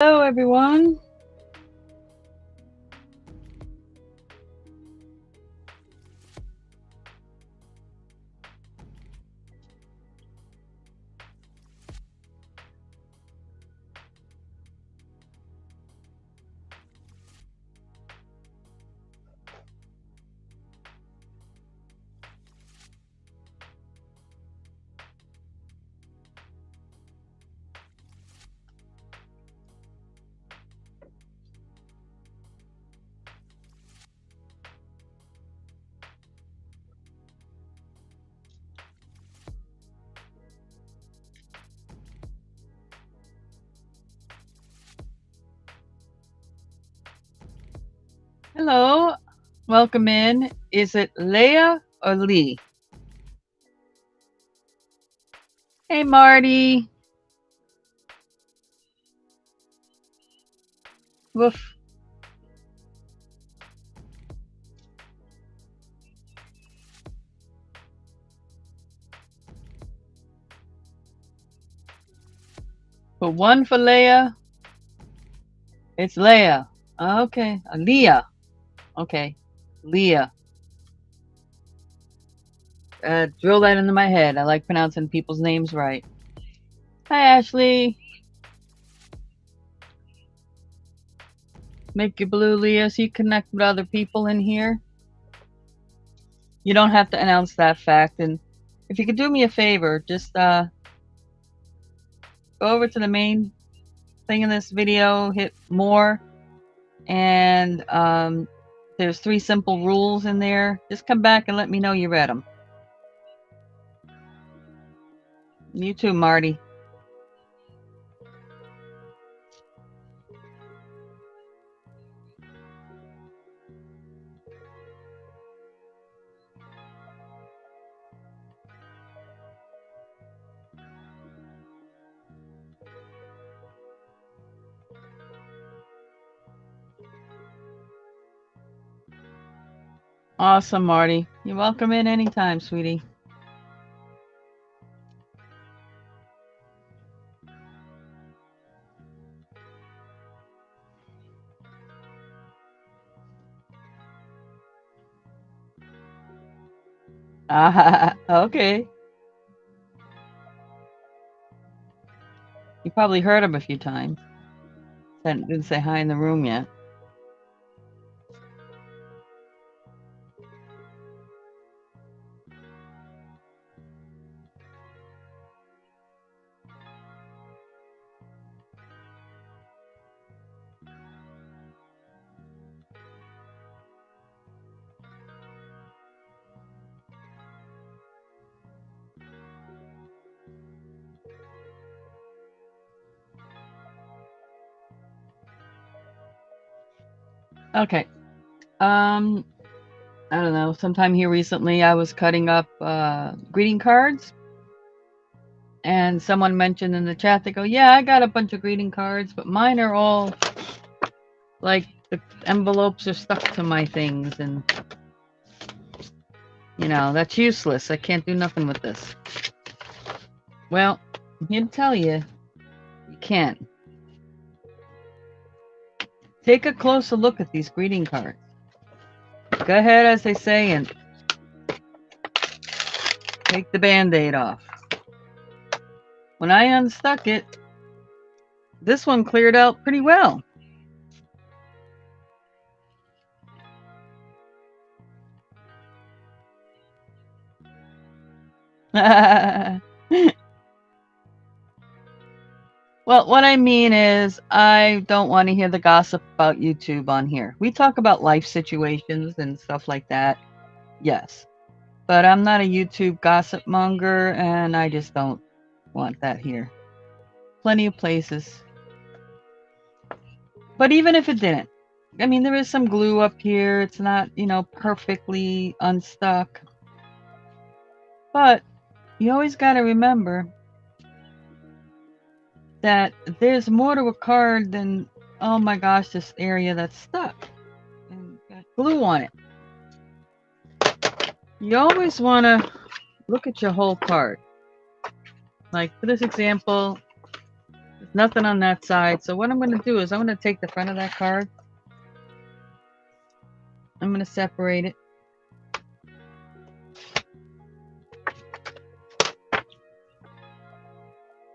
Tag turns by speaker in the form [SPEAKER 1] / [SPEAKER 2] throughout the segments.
[SPEAKER 1] Hello, everyone. Hello. Welcome in. Is it Leah or Lee? Hey, Marty. Woof. Put one for Leah. It's Leah. Okay. Leah. Okay. Leah. Drill that into my head. I like pronouncing people's names right. Hi, Ashley. Make your blue, Leah, so you connect with other people in here. You don't have to announce that fact. And if you could do me a favor, just go over to the main thing in this video, hit more, and there's 3 simple rules in there. Just come back and let me know you read them. You too, Marty. Awesome, Marty. You're welcome in anytime, sweetie. Okay. You probably heard him a few times. Didn't say hi in the room yet. Okay. I don't know. Sometime here recently, I was cutting up greeting cards, and someone mentioned in the chat, they go, "Yeah, I got a bunch of greeting cards, but mine are all like the envelopes are stuck to my things, and that's useless. I can't do nothing with this." Well, I'm here to tell you, you can't. Take a closer look at these greeting cards. Go ahead, as they say, and take the Band-Aid off. When I unstuck it, this one cleared out pretty well. Well, what I mean is, I don't want to hear the gossip about YouTube on here. We talk about life situations and stuff like that, yes. But I'm not a YouTube gossip monger, and I just don't want that here. Plenty of places. But even if it didn't, I mean, there is some glue up here. It's not, perfectly unstuck. But you always got to remember that there's more to a card than, oh my gosh, this area that's stuck and got glue on it. You always want to look at your whole card. Like for this example, There's nothing on that side. So what I'm going to do is I'm going to take the front of that card. I'm going to separate it.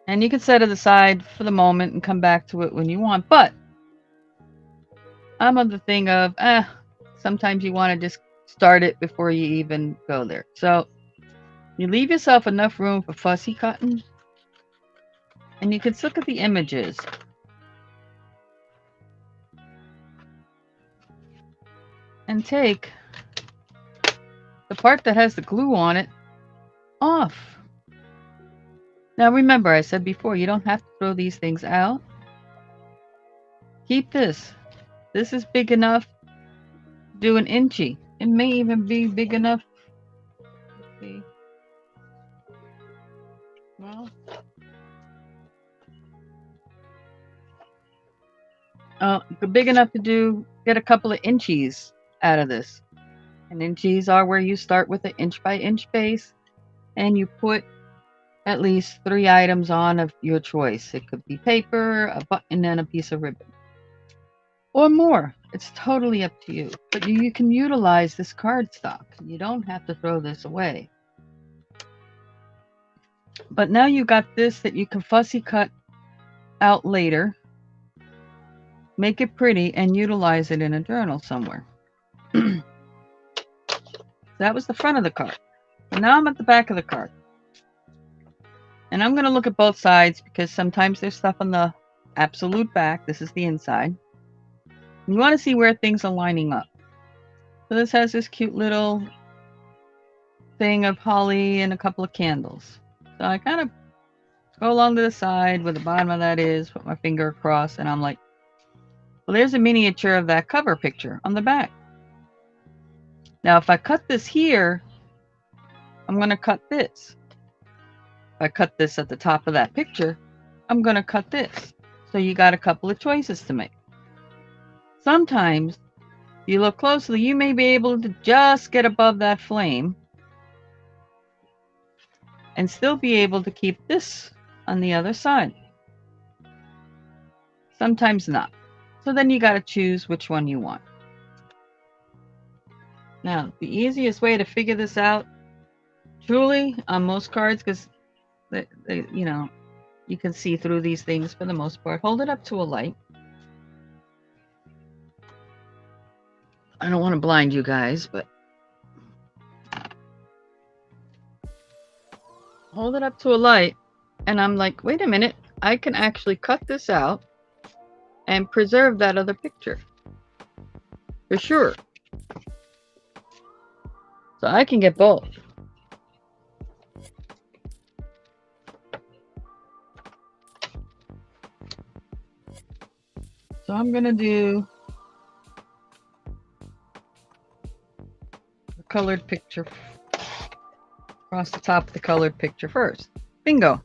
[SPEAKER 1] And you can set it aside for the moment and come back to it when you want. But I'm of the thing of, sometimes you want to just start it before you even go there. So you leave yourself enough room for fussy cutting. And you can look at the images. And take the part that has the glue on it off. Now remember, I said before, you don't have to throw these things out. Keep this. This is big enough to do an inchy. It may even be big enough. Let's see. Well, big enough to get a couple of inchies out of this. And inchies are where you start with an inch by inch base and you put at least 3 items on of your choice. It could be paper, a button, and a piece of ribbon. Or more. It's totally up to you. But you can utilize this cardstock. You don't have to throw this away. But now you got this that you can fussy cut out later. Make it pretty and utilize it in a journal somewhere. That was the front of the card. So now I'm at the back of the card. And I'm going to look at both sides because sometimes there's stuff on the absolute back. This is the inside. You want to see where things are lining up. So this has this cute little thing of holly and a couple of candles. So I kind of go along to the side where the bottom of that is, put my finger across, and I'm like, well, there's a miniature of that cover picture on the back. Now, if I cut this here, I'm going to cut this. If I cut this at the top of that picture, I'm going to cut this. So you got a couple of choices to make. Sometimes, if you look closely, you may be able to just get above that flame and still be able to keep this on the other side. Sometimes not. So then you got to choose which one you want. Now, the easiest way to figure this out, truly, on most cards, because you know, you can see through these things for the most part. Hold it up to a light. I don't want to blind you guys, but hold it up to a light, and I'm like, wait a minute, I can actually cut this out and preserve that other picture. For sure. So I can get both. So I'm going to do the colored picture across the top of the colored picture first. Bingo.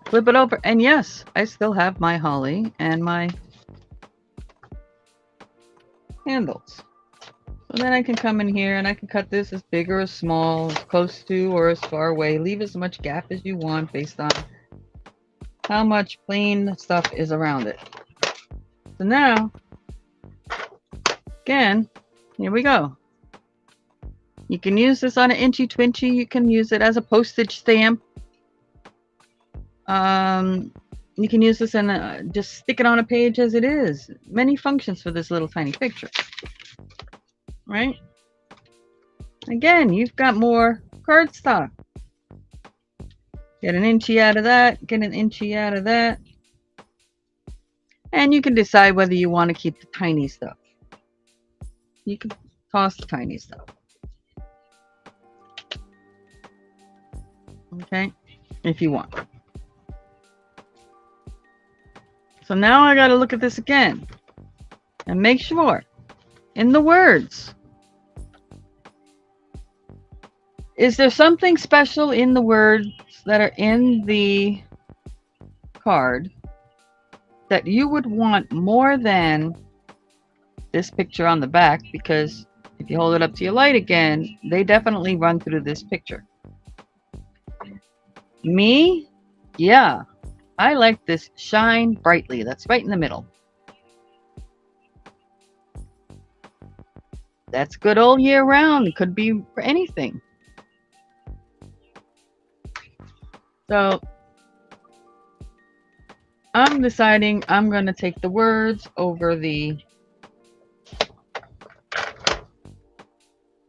[SPEAKER 1] Flip it over. And yes, I still have my holly and my handles. So then I can come in here and I can cut this as big or as small, as close to or as far away. Leave as much gap as you want based on how much plain stuff is around it. So now, again, here we go. You can use this on an inchy twinchy. You can use it as a postage stamp. You can use this and just stick it on a page as it is. Many functions for this little tiny picture. Right? Again, you've got more cardstock. Get an inchy out of that. Get an inchy out of that. And you can decide whether you want to keep the tiny stuff. You can toss the tiny stuff. Okay? If you want. So now I got to look at this again. And make sure, in the words, is there something special in the words that are in the card that you would want more than this picture on the back? Because if you hold it up to your light again, they definitely run through this picture. Me? Yeah. I like this shine brightly. That's right in the middle. That's good all year round. It could be for anything. So I'm deciding I'm going to take the words over the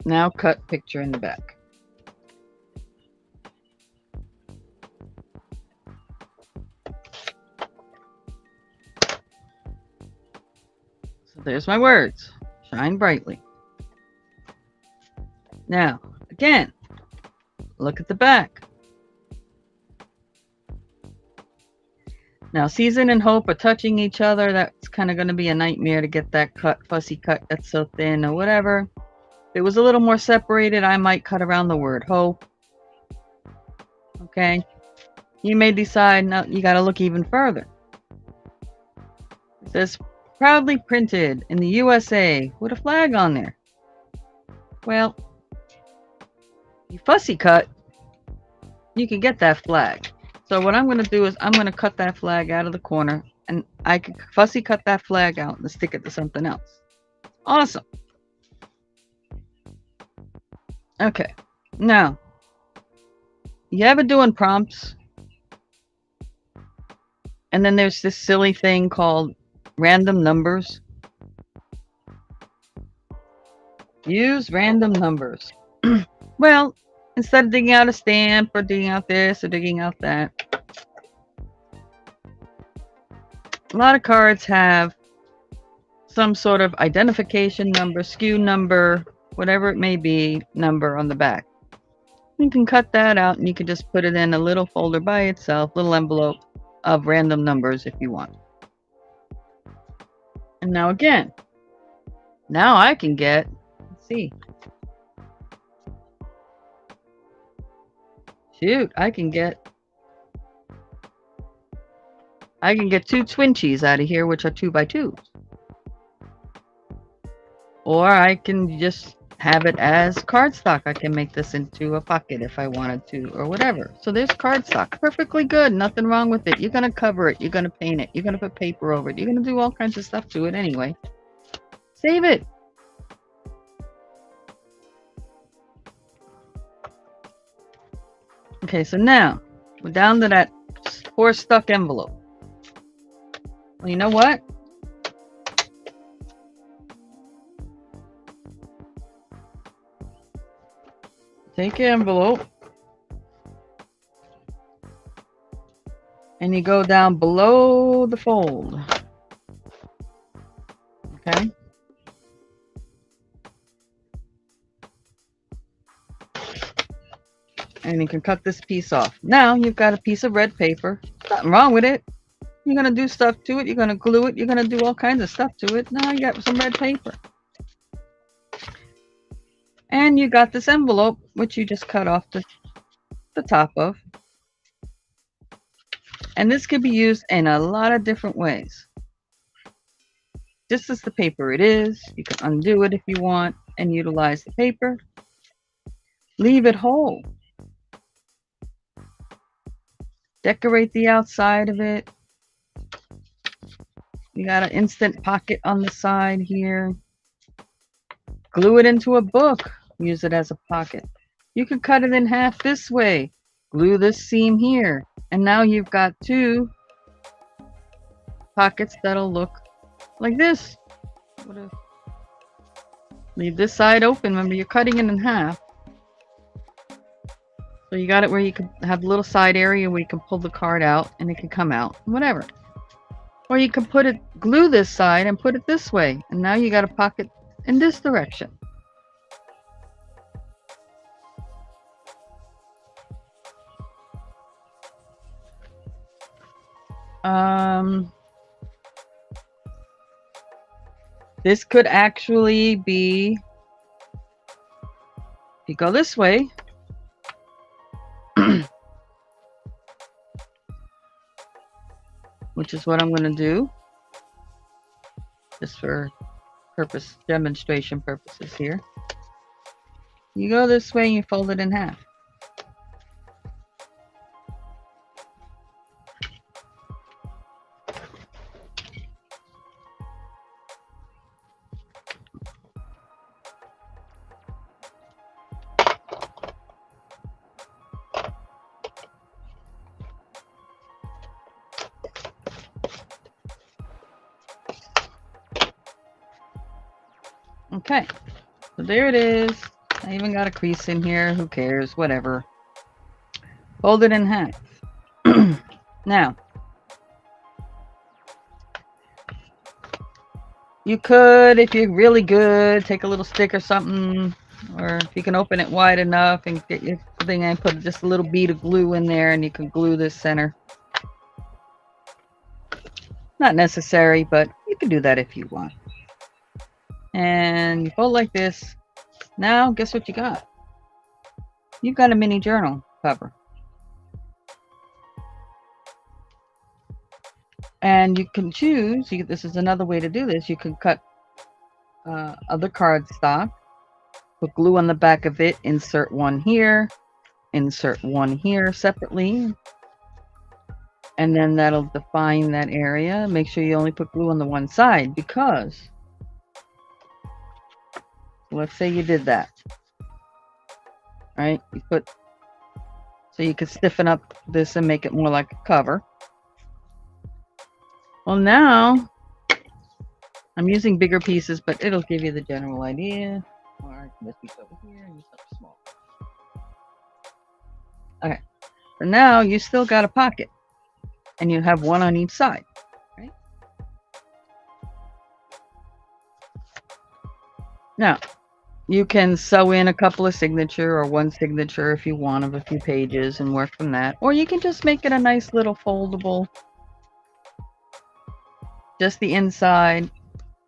[SPEAKER 1] now cut picture in the back. So there's my words. Shine brightly. Now, again, look at the back. Now, season and hope are touching each other. That's kind of going to be a nightmare to get that cut, fussy cut that's so thin or whatever. If it was a little more separated, I might cut around the word hope. Okay. You may decide, now you got to look even further. It says, proudly printed in the USA with a flag on there. Well, you fussy cut, you can get that flag. So what I'm going to do is I'm going to cut that flag out of the corner, and I can fussy cut that flag out and stick it to something else. Awesome. Okay. Now, you ever doing prompts? And then there's this silly thing called random numbers. Use random numbers. Well, instead of digging out a stamp or digging out this or digging out that, a lot of cards have some sort of identification number, SKU number, whatever it may be, number on the back. You can cut that out and you can just put it in a little folder by itself, little envelope of random numbers if you want. And now again, now I can get, let's see. Shoot, I can get 2 Twinchies out of here, which are 2x2s. Or I can just have it as cardstock. I can make this into a pocket if I wanted to, or whatever. So there's cardstock. Perfectly good. Nothing wrong with it. You're going to cover it. You're going to paint it. You're going to put paper over it. You're going to do all kinds of stuff to it anyway. Save it. Okay, so now we're down to that poor stuck envelope. Well, you know what? Take your envelope and you go down below the fold. Okay? And you can cut this piece off. Now you've got a piece of red paper. Nothing wrong with it. You're going to do stuff to it. You're going to glue it. You're going to do all kinds of stuff to it. Now you got some red paper. And you got this envelope, which you just cut off the top of. And this could be used in a lot of different ways. Just as the paper it is, you can undo it if you want and utilize the paper. Leave it whole. Decorate the outside of it. You got an instant pocket on the side here. Glue it into a book. Use it as a pocket. You could cut it in half this way. Glue this seam here. And now you've got 2 pockets that'll look like this. Leave this side open. Remember, you're cutting it in half. So you got it where you can have a little side area where you can pull the card out and it can come out. Whatever. Or you can put it, glue this side and put it this way. And now you got a pocket in this direction. This could actually be, if you go this way, which is what I'm going to do, just for demonstration purposes here. You go this way and you fold it in half. Okay, so there it is. I even got a crease in here. Who cares? Whatever. Fold it in half. Now, you could, if you're really good, take a little stick or something, or if you can open it wide enough and get your thing and put just a little bead of glue in there, and you can glue this center. Not necessary, but you can do that if you want. And you fold like this. Now, guess what you got? You've got a mini journal cover. And you can choose, this is another way to do this, you can cut other cardstock, put glue on the back of it, insert one here separately, and then that'll define that area. Make sure you only put glue on the one side, because let's say you did that, right? You put, so you could stiffen up this and make it more like a cover. Well, now I'm using bigger pieces, but it'll give you the general idea. Or I can just use over here and use something small. Okay, so now you still got a pocket, and you have one on each side, right? Now, you can sew in a couple of signature or one signature if you want of a few pages and work from that. Or you can just make it a nice little foldable, just the inside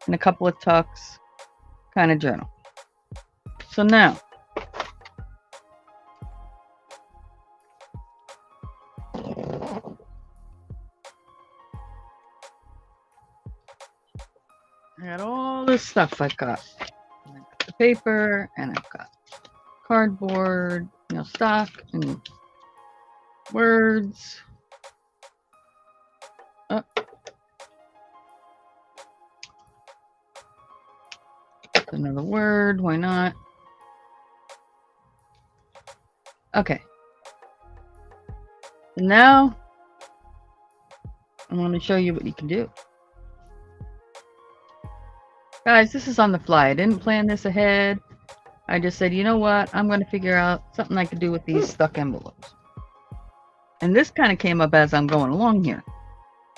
[SPEAKER 1] and a couple of tucks kind of journal. So now, I got all this stuff I've got. I got the paper, and I've got cardboard, stock and words. Oh. Another word, why not? Okay. And now I want to show you what you can do. Guys, this is on the fly. I didn't plan this ahead. I just said, you know what? I'm going to figure out something I could do with these stuck envelopes. And this kind of came up as I'm going along here.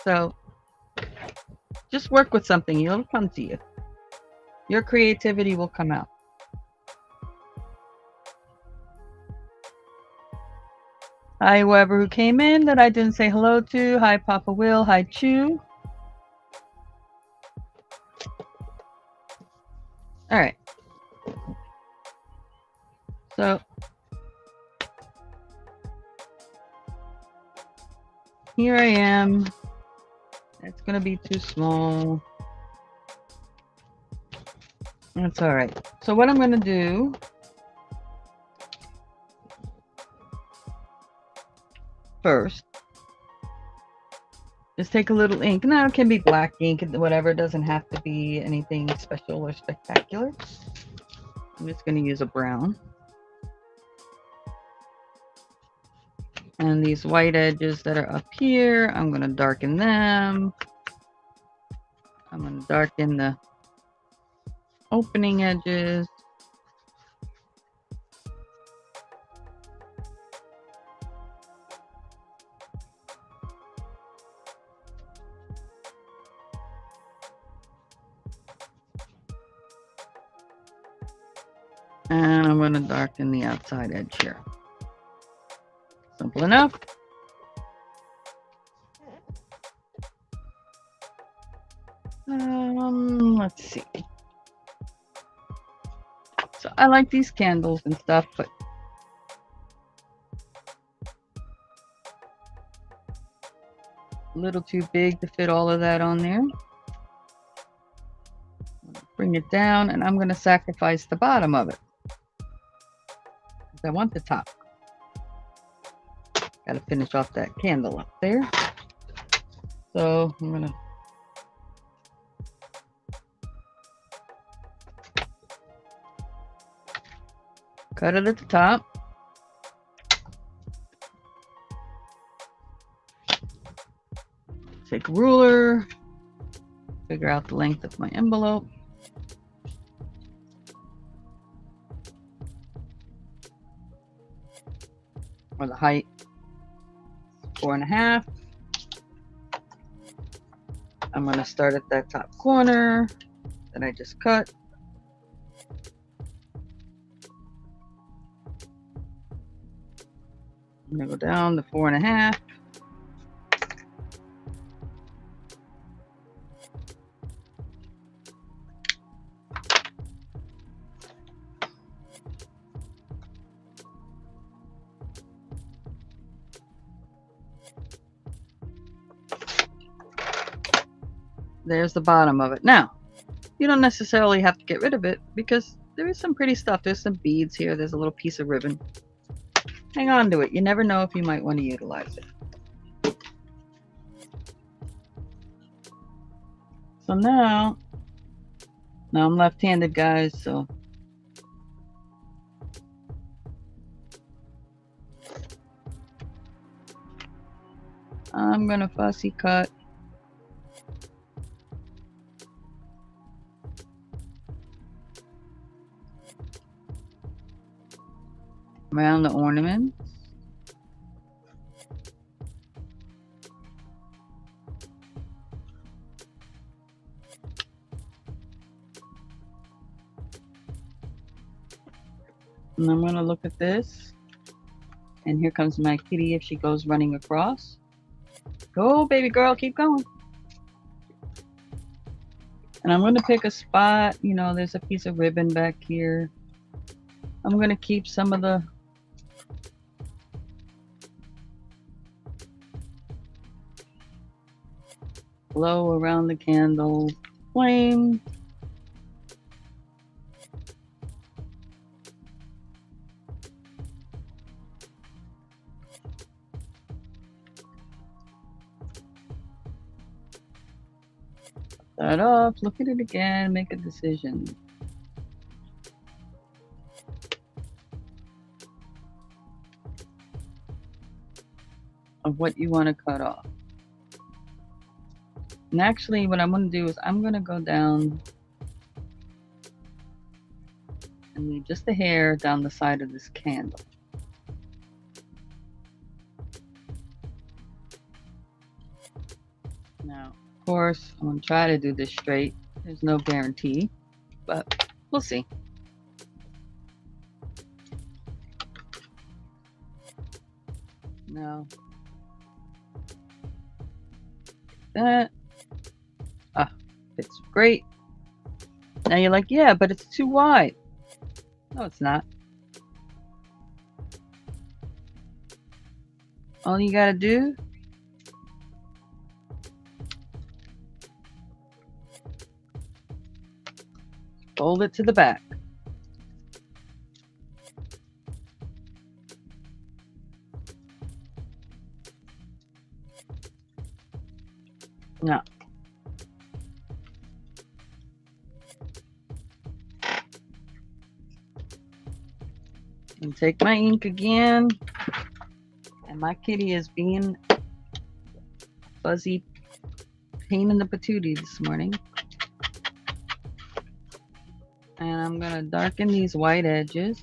[SPEAKER 1] So just work with something. It'll come to you. Your creativity will come out. Hi, whoever who came in that I didn't say hello to. Hi, Papa Will. Hi, Chew. All right. So here I am. It's going to be too small. That's all right. So what I'm going to do first is take a little ink. Now it can be black ink, whatever. It doesn't have to be anything special or spectacular. I'm just going to use a brown. And these white edges that are up here, I'm going to darken them. I'm going to darken the opening edges. And I'm going to darken the outside edge here. Simple enough. Let's see. So I like these candles and stuff, but a little too big to fit all of that on there. Bring it down, and I'm going to sacrifice the bottom of it, because I want the top. Got to finish off that candle up there. So I'm going to cut it at the top. Take a ruler, figure out the length of my envelope. or the height, 4.5. I'm going to start at that top corner that I just cut. I'm going to go down to 4.5. There's the bottom of it. Now, you don't necessarily have to get rid of it because there is some pretty stuff. There's some beads here. There's a little piece of ribbon. Hang on to it. You never know if you might want to utilize it. So now I'm left-handed, guys, so I'm going to fussy cut around the ornaments. And I'm going to look at this. And here comes my kitty if she goes running across. Go, baby girl, keep going. And I'm going to pick a spot. You know, there's a piece of ribbon back here. I'm going to keep some of the glow around the candle flame. That up, look at it again, make a decision. Of what you want to cut off. And actually what I'm going to do is I'm going to go down and leave just a hair down the side of this candle. Now, of course, I'm going to try to do this straight. There's no guarantee, but we'll see. Now, that fits great. Now you're like, yeah, but it's too wide. No, it's not. All you gotta do fold it to the back. Now, and take my ink again, and my kitty is being fuzzy pain in the patootie this morning. And I'm gonna darken these white edges.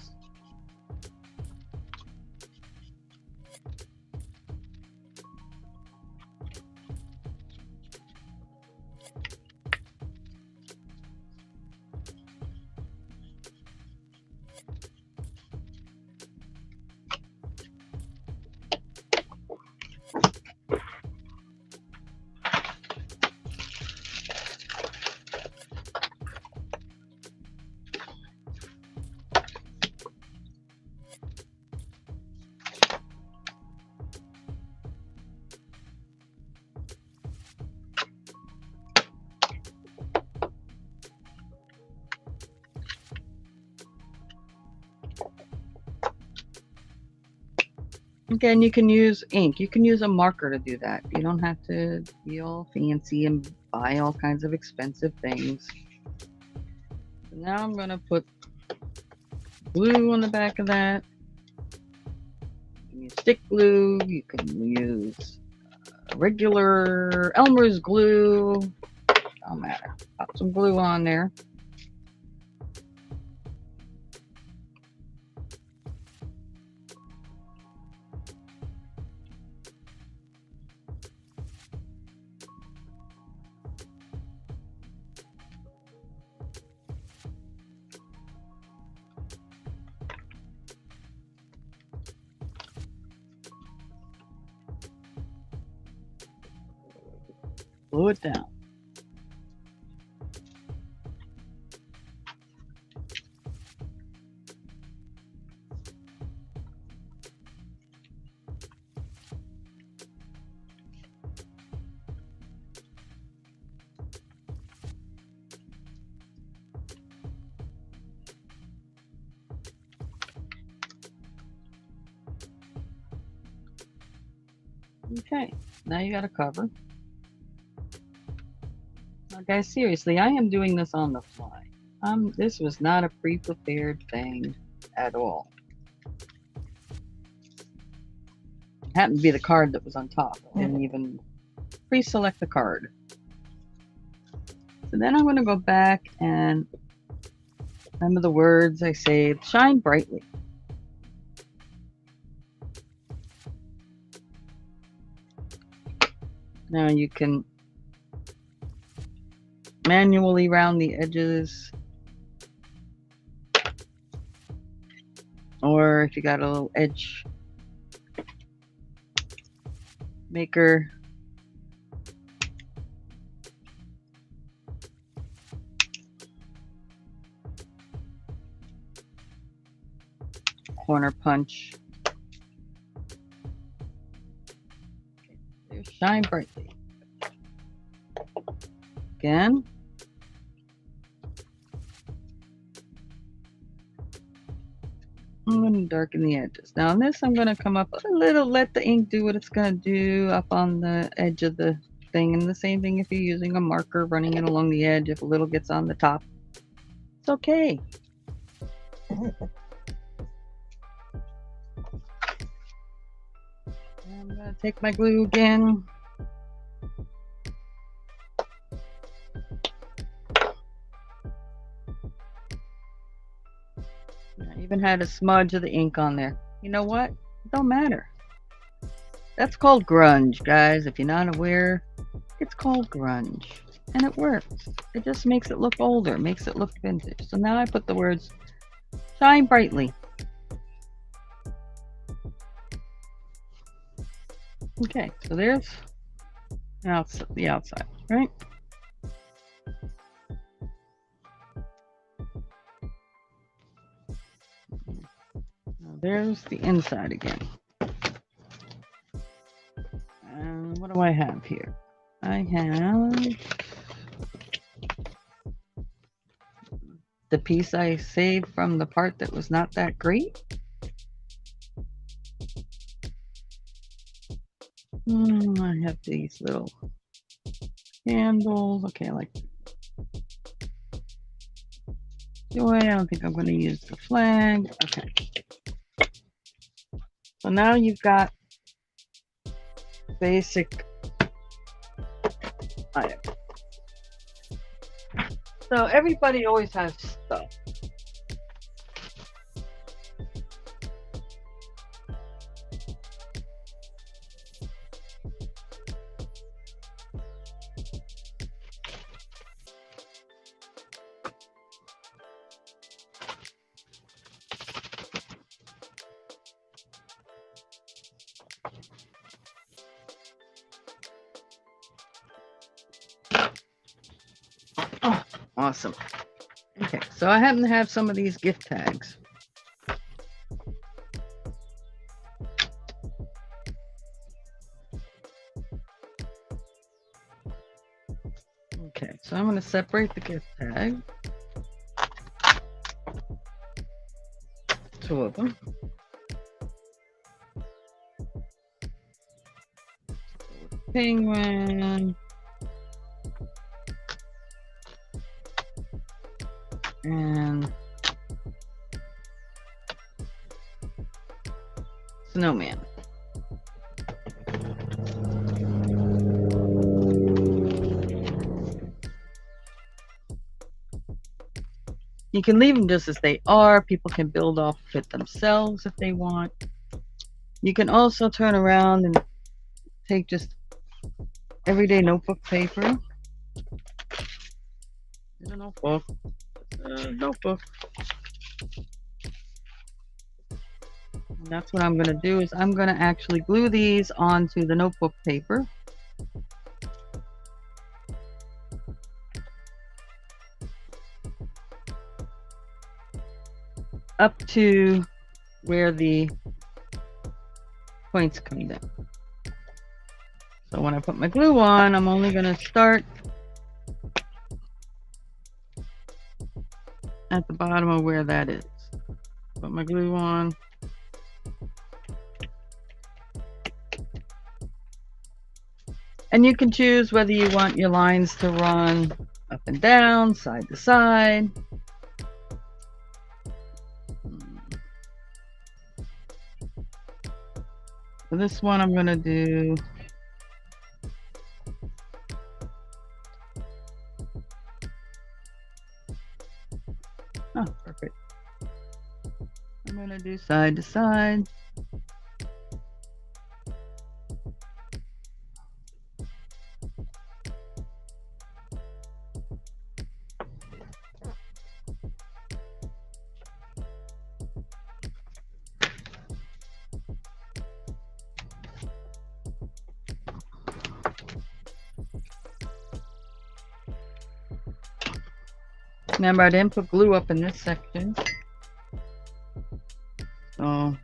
[SPEAKER 1] Again, you can use ink. You can use a marker to do that. You don't have to be all fancy and buy all kinds of expensive things. So now I'm going to put glue on the back of that. You can use stick glue. You can use regular Elmer's glue. Don't matter. Pop some glue on there. Glue it down. Okay, now you got a cover. Now, guys, seriously, I am doing this on the fly. This was not a pre-prepared thing at all. It happened to be the card that was on top. I didn't even pre-select the card. So then I'm going to go back and remember the words I saved. Shine brightly. Now you can manually round the edges, or if you got a little edge maker, corner punch. Okay, there's shine brightly. Again. I'm going to darken the edges. Now on this, I'm going to come up a little, let the ink do what it's going to do up on the edge of the thing. And the same thing if you're using a marker, running it along the edge. If a little gets on the top, it's okay. I'm going to take my glue again. I even had a smudge of the ink on there. You know what? It don't matter. That's called grunge, guys. If you're not aware, it's called grunge. And it works. It just makes it look older, makes it look vintage. So now I put the words shine brightly. Okay, so there's the outside, right? Now there's the inside again. And what do I have here? I have the piece I saved from the part that was not that great. I have these little candles. Okay, I like joy. I don't think I'm going to use the flag. Okay. So now you've got basic items. So everybody always has stuff. Oh, awesome. Okay, so I happen to have some of these gift tags. Okay, so I'm going to separate the gift tag. Two of them. Penguin. And snowman. You can leave them just as they are. People can build off of it themselves if they want. You can also turn around and take just everyday notebook paper. Here's a notebook. Notebook. And that's what I'm going to do is I'm going to actually glue these onto the notebook paper. up to where the points come down. So when I put my glue on, I'm only going to start at the bottom of where that is. Put my glue on. And you can choose whether you want your lines to run up and down, side to side. For this one, I'm going to do perfect. I'm going to do side to side. Remember, I didn't put glue up in this section. So I'm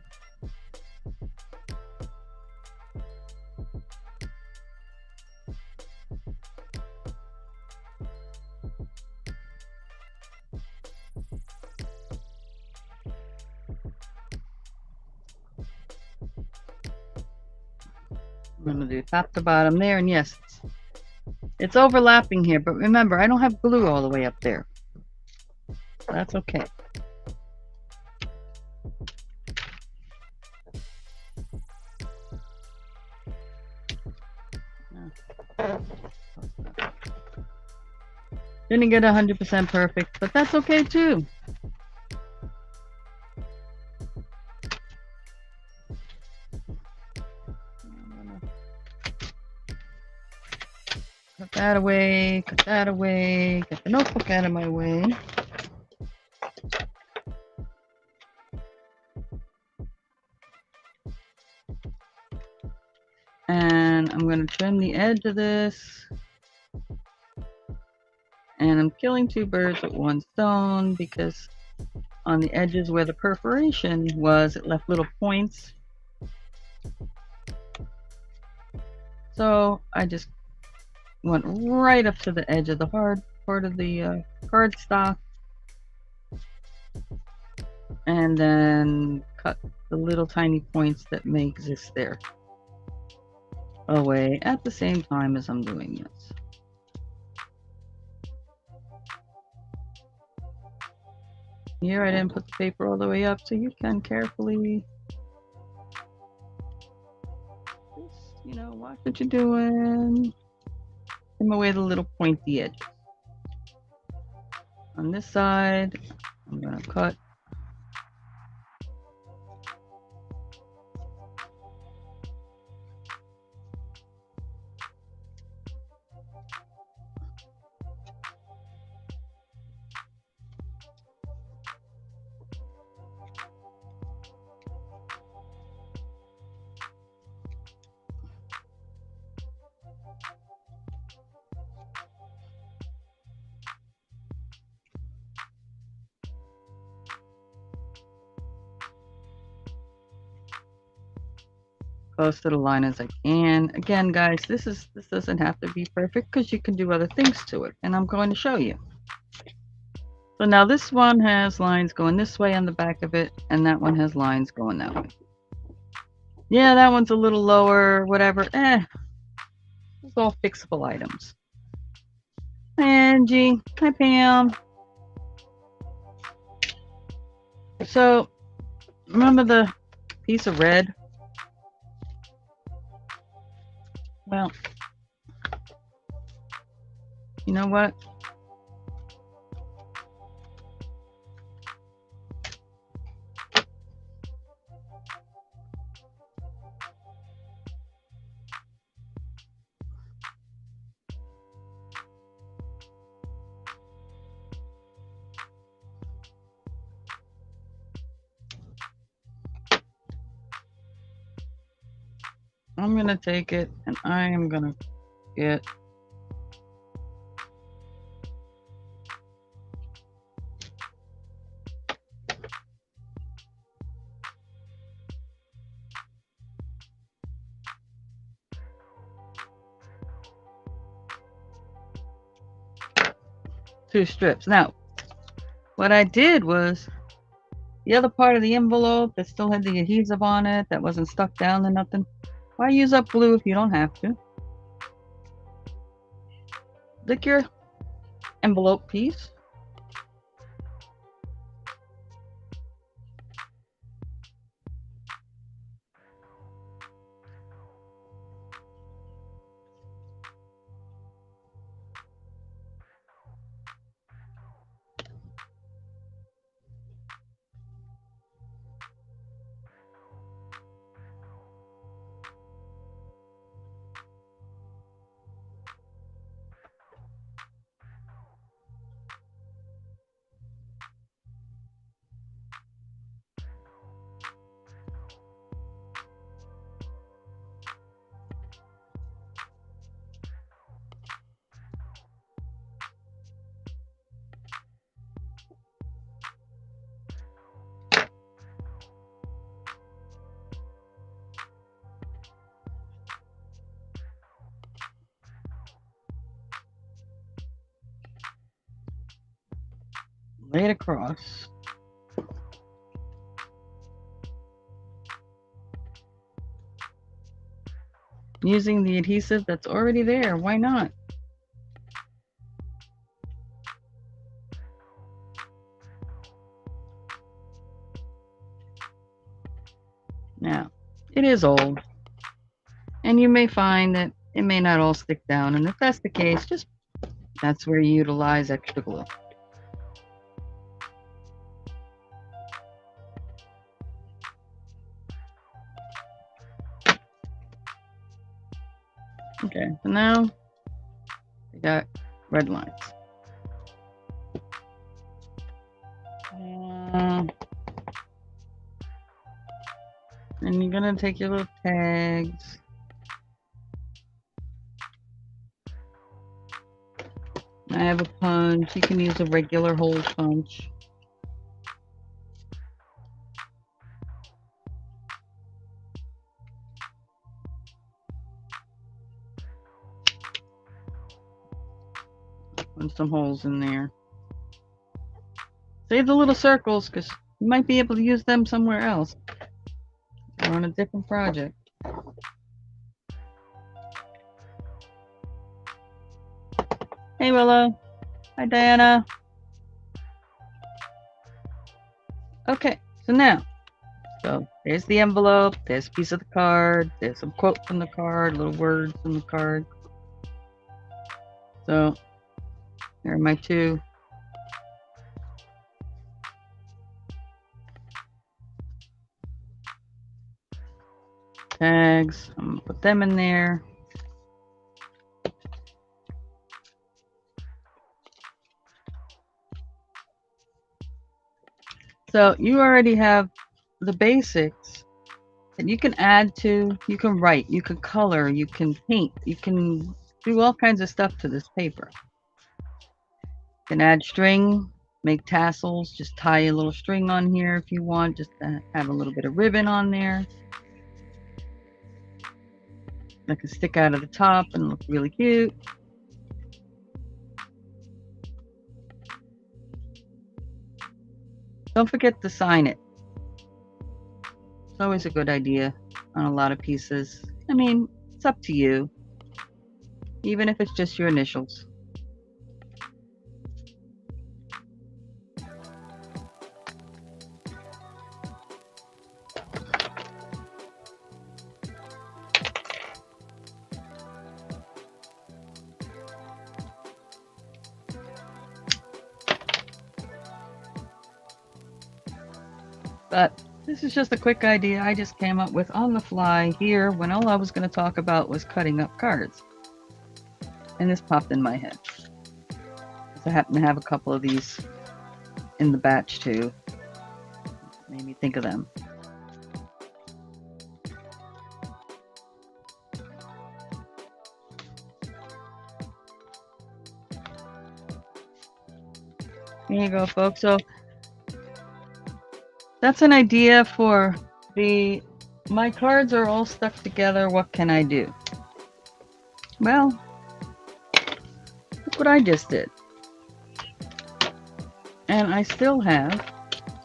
[SPEAKER 1] going to do top to bottom there, and yes, it's overlapping here, but remember, I don't have glue all the way up there. That's okay. Didn't get 100% perfect, but that's okay too. Cut that away, cut that away, get the notebook out of my way. And I'm going to trim the edge of this. And I'm killing two birds with one stone because on the edges where the perforation was, it left little points. So I just went right up to the edge of the hard part of the cardstock. And then cut the little tiny points that may exist there away at the same time as I'm doing this. Here I didn't put the paper all the way up, so you can carefully just, watch what you're doing. Trim away the little pointy edges. On this side, I'm going to cut. Close to the line as I can. Again, guys, this doesn't have to be perfect because you can do other things to it, and I'm going to show you. So now this one has lines going this way on the back of it, and that one has lines going that way. Yeah, that one's a little lower, whatever. It's all fixable items. Hi, Angie. Hi, Pam. So, remember the piece of red? Well, you know what? I'm going to take it and I am going to get 2 strips. Now, what I did was the other part of the envelope that still had the adhesive on it, that wasn't stuck down or nothing. Why use up glue if you don't have to? Lick your envelope piece. Lay it across. Using the adhesive that's already there, why not? Now, it is old, and you may find that it may not all stick down, and if that's the case, just that's where you utilize extra glue. Okay, so now we got red lines. And you're gonna take your little tags. I have a punch. You can use a regular hole punch. Put some holes in there. Save the little circles because you might be able to use them somewhere else or on a different project. Hey Willow. Hi Diana. Okay, so now, there's the envelope, there's a piece of the card, there's some quote from the card, little words from the card. So here are my 2 tags. I'm gonna put them in there. So you already have the basics that you can add to. You can write, you can color, you can paint, you can do all kinds of stuff to this paper. You can add string, make tassels, just tie a little string on here if you want, just to have a little bit of ribbon on there that can stick out of the top and look really cute. Don't forget to sign it. It's always a good idea on a lot of pieces. I mean, it's up to you, even if it's just your initials. But this is just a quick idea I just came up with on the fly here when all I was going to talk about was cutting up cards. And this popped in my head. I happen to have a couple of these in the batch too. Made me think of them. There you go, folks. So that's an idea for my cards are all stuck together. What can I do? Well, look what I just did. And I still have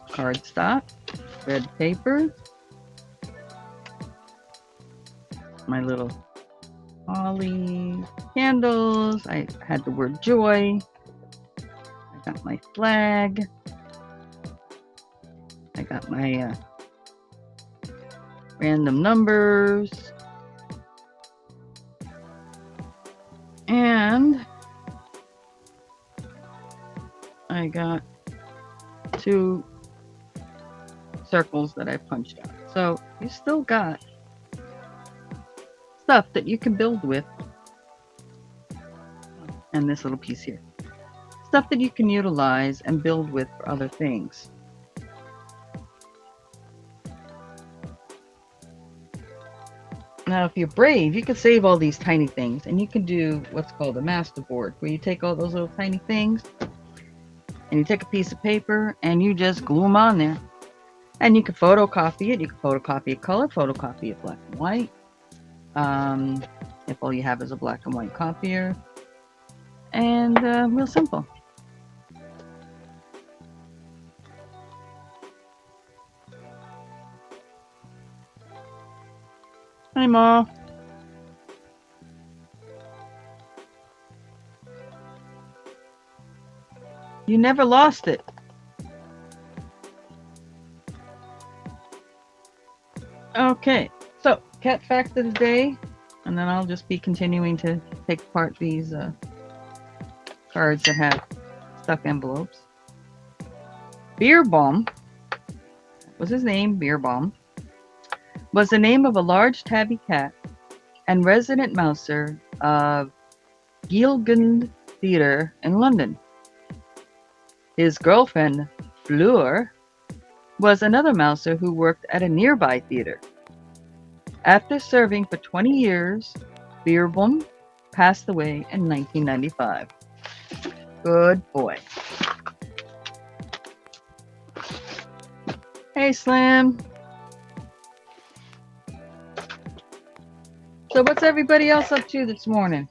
[SPEAKER 1] cardstock, red paper, my little holly candles. I had the word joy. I got my flag. I got my random numbers. And I got 2 circles that I punched out. So you still got stuff that you can build with. And this little piece here. Stuff that you can utilize and build with for other things. Now, if you're brave, you can save all these tiny things, and you can do what's called a master board, where you take all those little tiny things, and you take a piece of paper, and you just glue them on there. And you can photocopy it. You can photocopy it color, photocopy it black and white. If all you have is a black and white copier. And real simple. Hi, Ma. You never lost it. Okay, so cat fact of the day, and then I'll just be continuing to take apart these cards that have stuck envelopes. Beerbaum was his name. Beerbaum was the name of a large tabby cat and resident mouser of Gilgund Theatre in London. His girlfriend, Fleur, was another mouser who worked at a nearby theater. After serving for 20 years, Beerbaum passed away in 1995. Good boy. Hey, Slim. So what's everybody else up to this morning?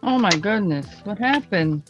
[SPEAKER 1] Oh my goodness, what happened?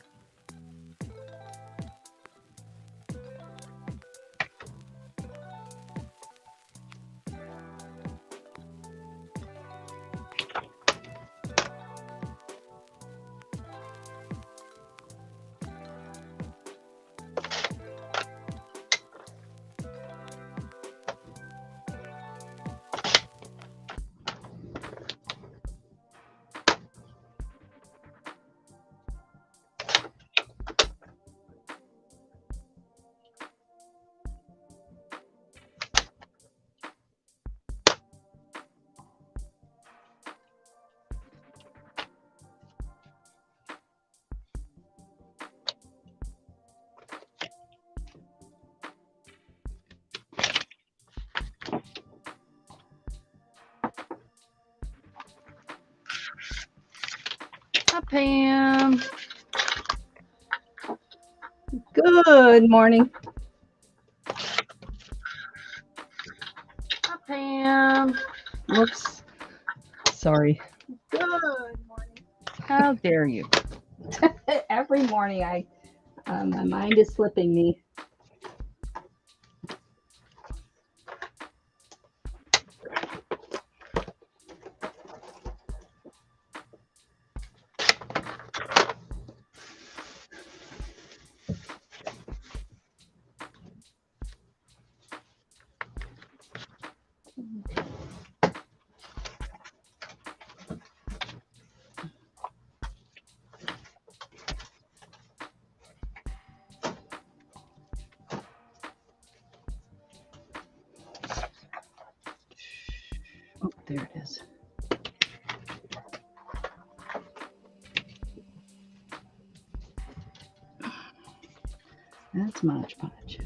[SPEAKER 1] Pam.
[SPEAKER 2] Good morning.
[SPEAKER 1] Hi, Pam.
[SPEAKER 2] Whoops. Sorry.
[SPEAKER 1] Good morning. How dare you?
[SPEAKER 2] Every morning my mind is slipping me. Oh, there it is. That's Mod Podge.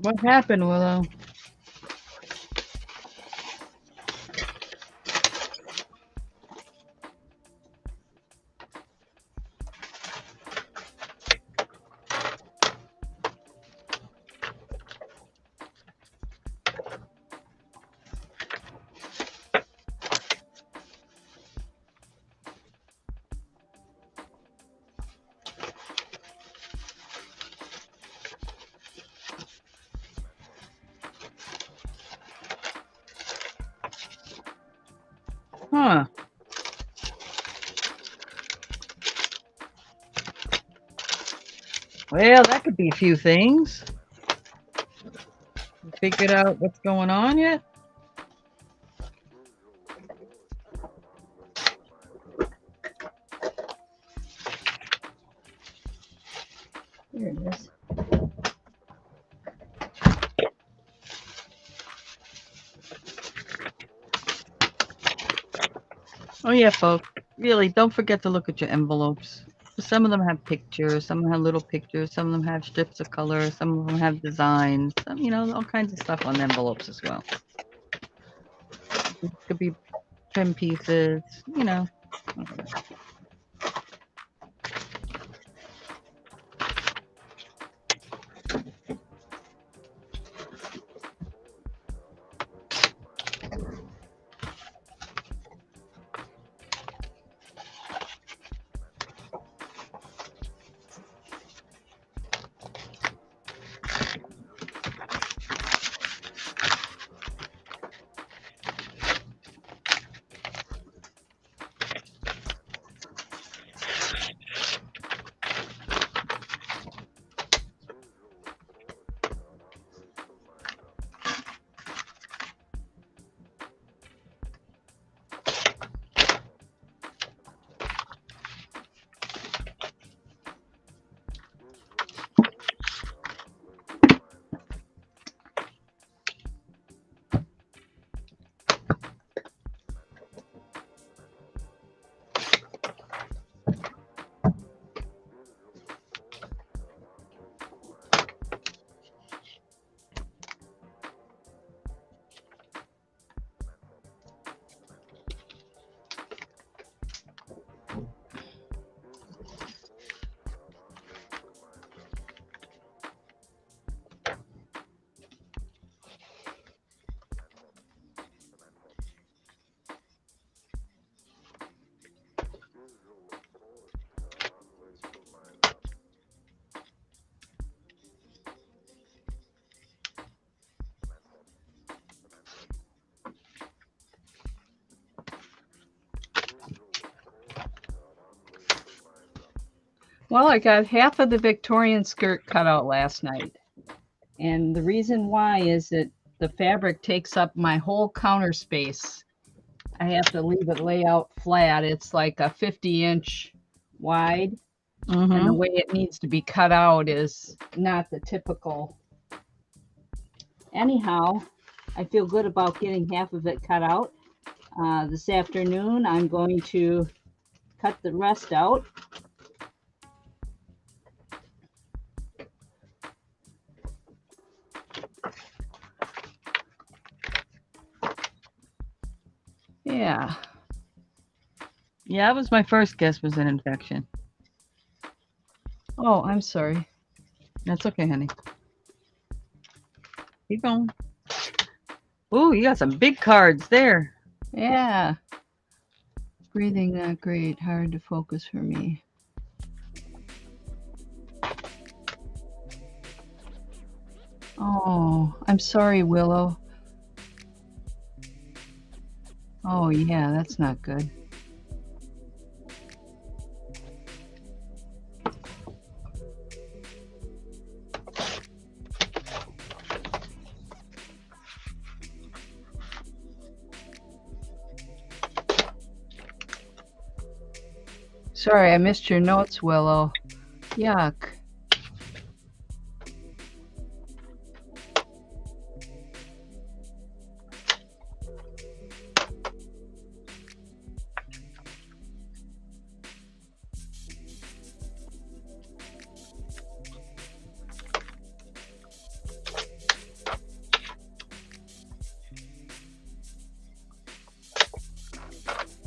[SPEAKER 1] What happened, Willow? Huh. Well, that could be a few things. You figured out what's going on yet?
[SPEAKER 2] There it is.
[SPEAKER 1] Oh, yeah, folks. Really, don't forget to look at your envelopes. Some of them have pictures, some of them have little pictures, some of them have strips of color, some of them have designs, some, all kinds of stuff on envelopes as well. It could be trim pieces.
[SPEAKER 2] Well, I got half of the Victorian skirt cut out last night. And the reason why is that the fabric takes up my whole counter space I have to leave it lay out flat. It's like a 50-inch wide, and the way it needs to be cut out is not the typical. Anyhow, I feel good about getting half of it cut out. This afternoon, I'm going to cut the rest out. Yeah.
[SPEAKER 1] Yeah, that was my first guess, was an infection.
[SPEAKER 2] Oh, I'm sorry.
[SPEAKER 1] That's okay, honey. Keep going. Ooh, you got some big cards there.
[SPEAKER 2] Yeah. Breathing not great. Hard to focus for me. Oh, I'm sorry, Willow. Oh, yeah, that's not good. Sorry, I missed your notes, Willow. Yuck.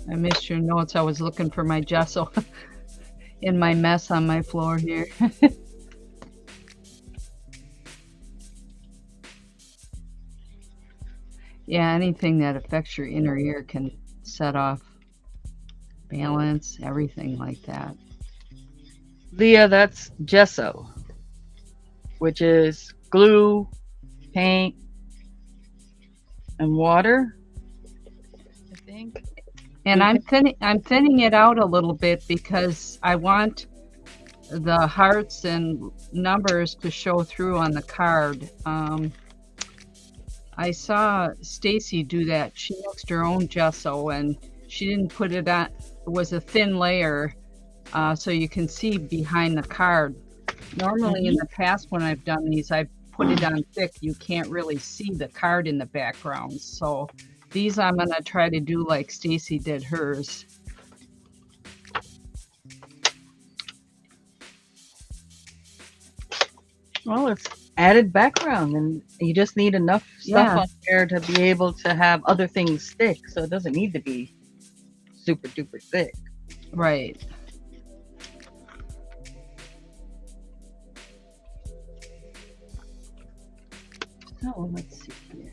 [SPEAKER 2] I missed your notes. I was looking for my gesso in my mess on my floor here. Yeah, anything that affects your inner ear can set off balance, everything like that.
[SPEAKER 1] Leah, that's gesso, which is glue, paint, and water, I think.
[SPEAKER 2] And I'm thinning it out a little bit because I want the hearts and numbers to show through on the card. I saw Stacy do that. She mixed her own gesso and she didn't put it on. It was a thin layer, so you can see behind the card. Normally in the past when I've done these, I put it on thick. You can't really see the card in the background. So these I'm going to try to do like Stacy did hers.
[SPEAKER 1] Well, it's added background, and you just need enough stuff on there to be able to have other things stick. So it doesn't need to be super duper thick.
[SPEAKER 2] Right. So let's see here.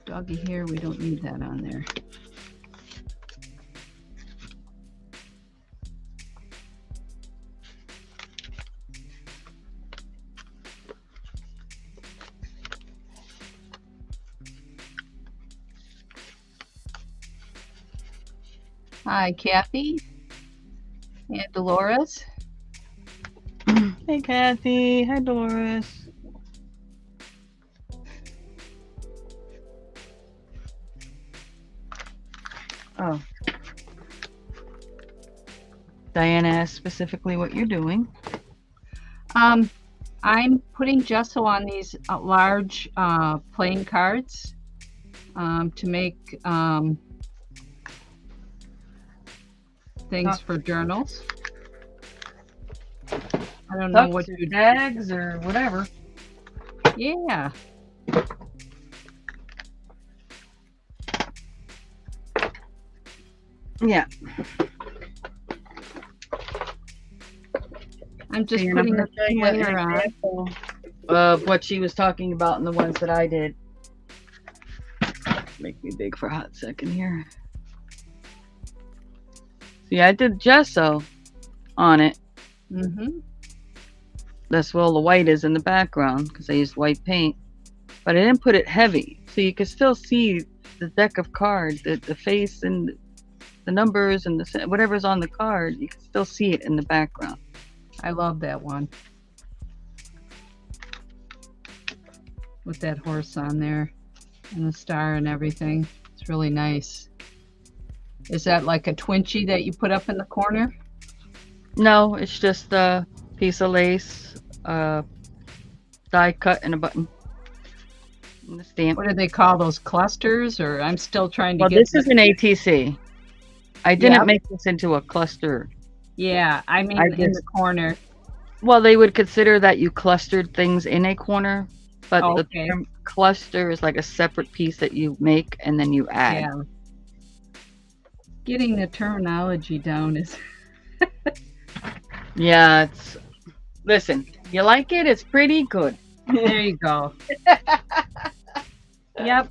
[SPEAKER 2] Doggy hair, we don't need that on there. Hi, Kathy and Dolores.
[SPEAKER 1] Hey, Kathy. Hi, Doris. Oh. Diana asked specifically what you're doing.
[SPEAKER 2] I'm putting gesso on these large playing cards to make things for journals. I don't know what
[SPEAKER 1] your tags or whatever.
[SPEAKER 2] Yeah.
[SPEAKER 1] Yeah.
[SPEAKER 2] I'm just
[SPEAKER 1] See, and I'm
[SPEAKER 2] putting a
[SPEAKER 1] gonna show
[SPEAKER 2] thin
[SPEAKER 1] you an
[SPEAKER 2] layer on.
[SPEAKER 1] example of what she was talking about and the ones that I did. Make me big for a hot second here. See, I did gesso on it.
[SPEAKER 2] Mm-hmm.
[SPEAKER 1] That's where all the white is in the background because I used white paint. But I didn't put it heavy. So you can still see the deck of cards, the face and the numbers and the whatever's on the card. You can still see it in the background.
[SPEAKER 2] I love that one. With that horse on there and the star and everything. It's really nice. Is that like a Twinchy that you put up in the corner?
[SPEAKER 1] No, it's just a piece of lace, die cut, and a button. And the stamp.
[SPEAKER 2] What do they call those, clusters? Or I'm still trying to
[SPEAKER 1] Well,
[SPEAKER 2] get
[SPEAKER 1] this is an ATC. I didn't
[SPEAKER 2] Yep.
[SPEAKER 1] make this into a cluster.
[SPEAKER 2] Yeah, I mean
[SPEAKER 1] I
[SPEAKER 2] in the
[SPEAKER 1] just-
[SPEAKER 2] corner.
[SPEAKER 1] Well, they would consider that you clustered things in a corner, but the
[SPEAKER 2] Okay.
[SPEAKER 1] term cluster is like a separate piece that you make and then you add.
[SPEAKER 2] Yeah. Getting the terminology down is
[SPEAKER 1] Yeah, it's. Listen, you like it? It's pretty good.
[SPEAKER 2] there you go. Yep.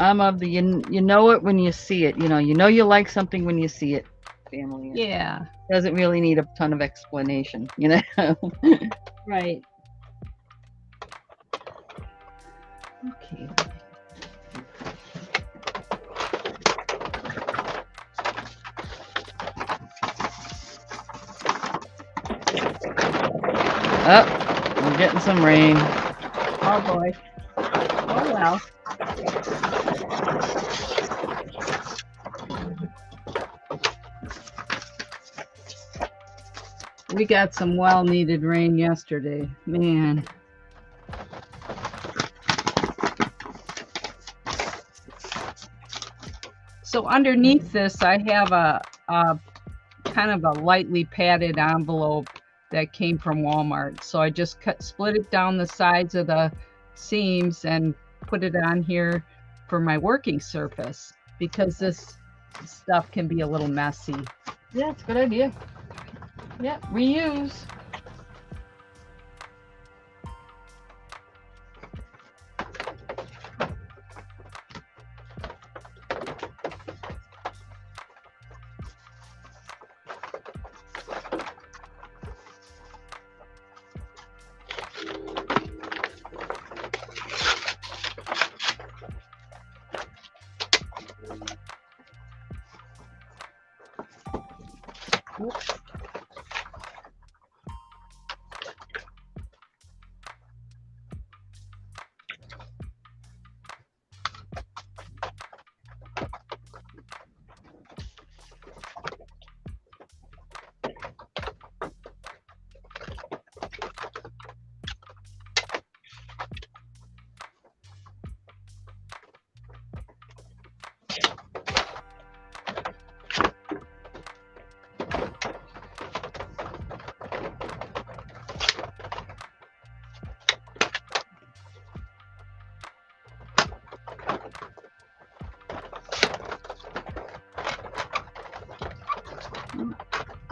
[SPEAKER 1] I'm of the you know it when you see it. You know you like something when you see it. Family.
[SPEAKER 2] Yeah.
[SPEAKER 1] Doesn't really need a ton of explanation, you know.
[SPEAKER 2] Right. Okay.
[SPEAKER 1] Oh, I'm getting some rain.
[SPEAKER 2] Oh boy. Oh well. We got some well-needed rain yesterday. Man. So underneath this, I have a kind of a lightly padded envelope that came from Walmart. So I just split it down the sides of the seams and put it on here for my working surface because this stuff can be a little messy.
[SPEAKER 1] Yeah, it's a good idea. Yeah, reuse.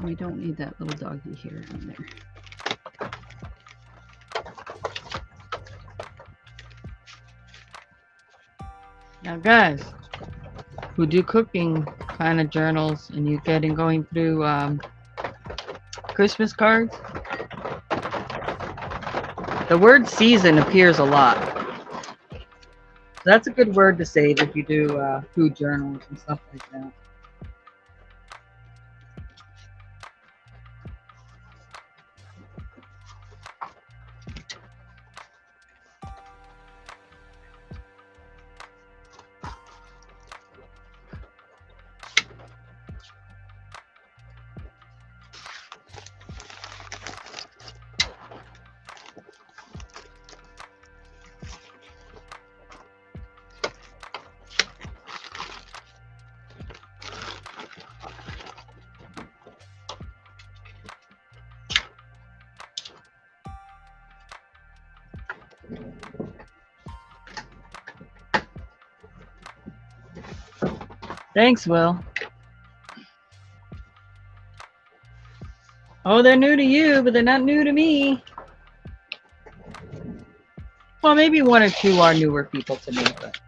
[SPEAKER 2] We don't need that little doggy hair on there.
[SPEAKER 1] Now, guys who do cooking kind of journals and you going through Christmas cards, The word season appears a lot. That's a good word to save if you do food journals and stuff like that. Thanks, Will. Oh, they're new to you, but they're not new to me. Well, maybe one or two are newer people to me, but.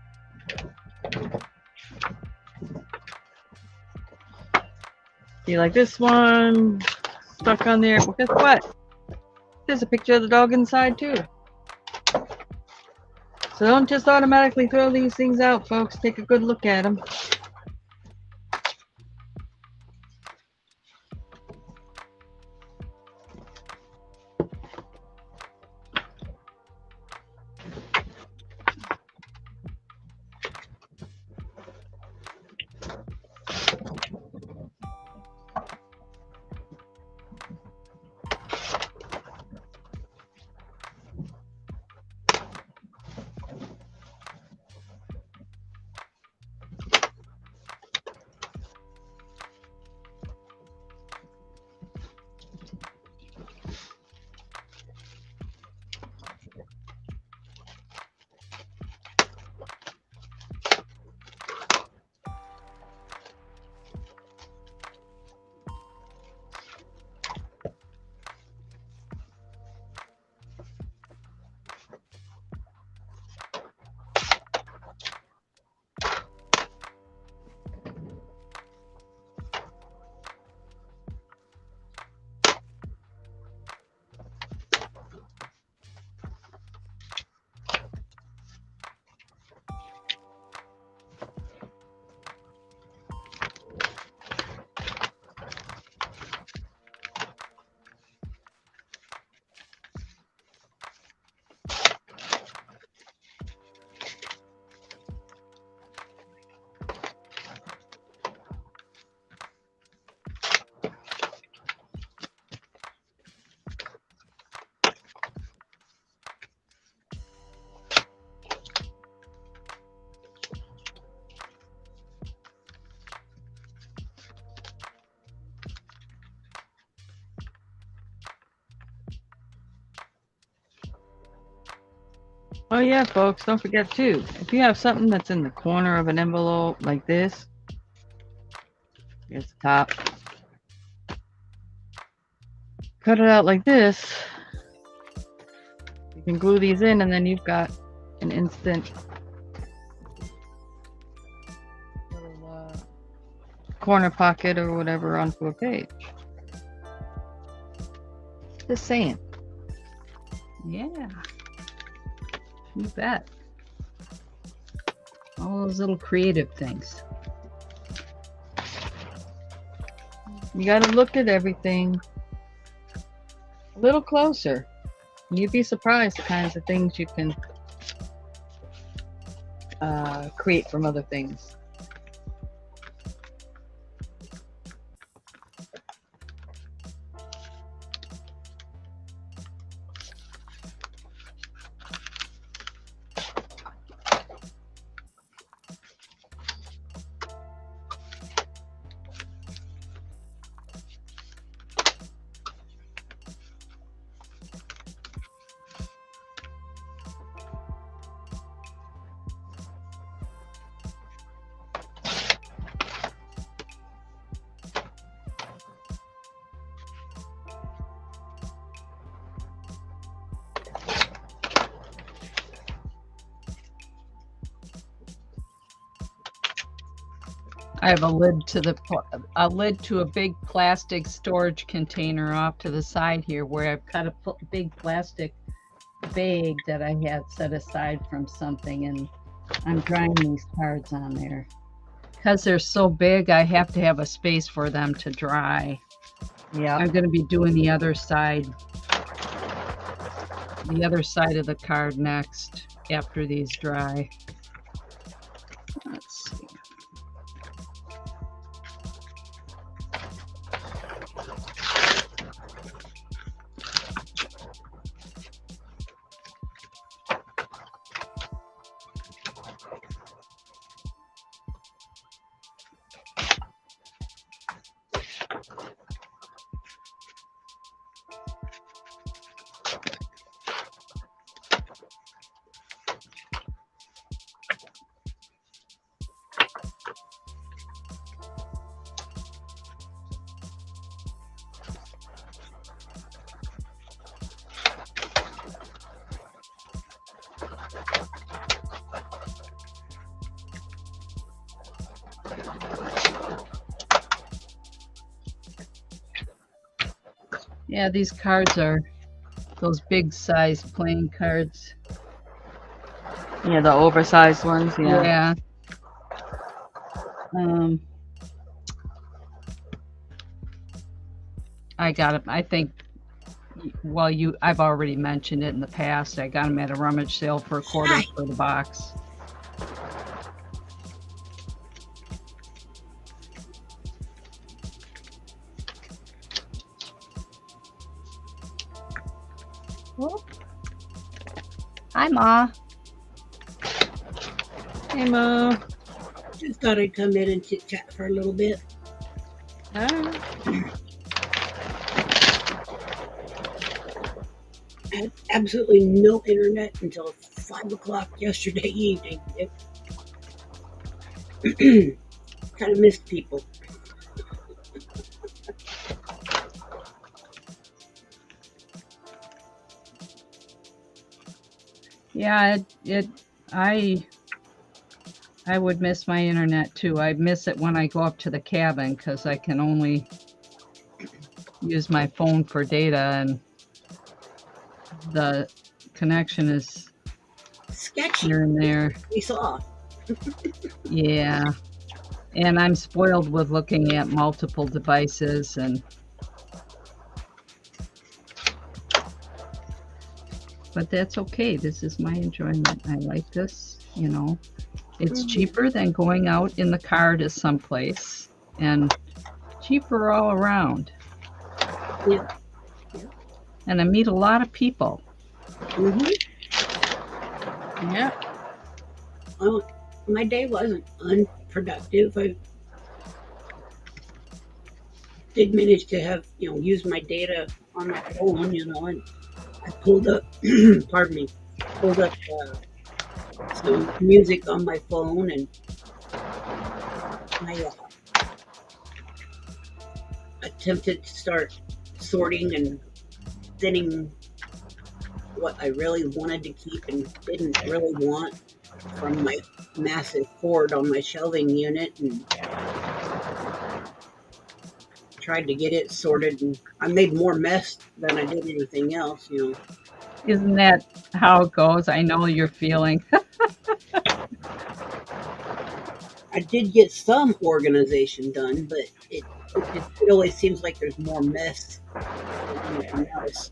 [SPEAKER 1] See, like this one stuck on there. Well, guess what? There's a picture of the dog inside, too. So don't just automatically throw these things out, folks. Take a good look at them. Oh yeah, folks, don't forget too, if you have something that's in the corner of an envelope like this, here's the top, cut it out like this, you can glue these in and then you've got an instant little corner pocket or whatever onto a page. Just saying.
[SPEAKER 2] Yeah. You bet. All those little creative things.
[SPEAKER 1] You got to look at everything a little closer. You'd be surprised the kinds of things you can create from other things.
[SPEAKER 2] I have a lid to a big plastic storage container off to the side here where I've cut a big bag that I had set aside from something, and I'm drying these cards on there. Because they're so big, I have to have a space for them to dry.
[SPEAKER 1] Yeah.
[SPEAKER 2] I'm going to be doing the other side of the card next after these dry. Let's see. Yeah, these cards are those big size playing cards.
[SPEAKER 1] Yeah, the oversized ones. Yeah.
[SPEAKER 2] I got it. I think, well, I've already mentioned it in the past. I got them at a rummage sale for $1 for the box. Whoop. Hi, Ma.
[SPEAKER 1] Hey, Mo.
[SPEAKER 3] Just thought I'd come in and chit chat for a little bit.
[SPEAKER 1] Hi.
[SPEAKER 3] I had absolutely no internet until 5 o'clock yesterday evening. Kind of missed people.
[SPEAKER 2] Yeah, I would miss my internet too. I miss it when I go up to the cabin because I can only use my phone for data, and the connection is
[SPEAKER 3] Sketchy.
[SPEAKER 2] here and there.
[SPEAKER 3] We saw.
[SPEAKER 2] Yeah, and I'm spoiled with looking at multiple devices, but that's okay. This is my enjoyment. I like this, It's cheaper than going out in the car to someplace, and cheaper all around.
[SPEAKER 3] Yeah.
[SPEAKER 2] And I meet a lot of people.
[SPEAKER 3] Mm-hmm.
[SPEAKER 1] Yeah.
[SPEAKER 3] Well, my day wasn't unproductive. I did manage to have, use my data on my phone, and I pulled up, pardon me, pulled up some music on my phone, and I attempted to start sorting and thinning what I really wanted to keep and didn't really want from my massive hoard on my shelving unit, and tried to get it sorted, and I made more mess than I did anything else,
[SPEAKER 2] Isn't that how it goes? I know your feeling.
[SPEAKER 3] I did get some organization done, but it always seems like there's more mess than anything else.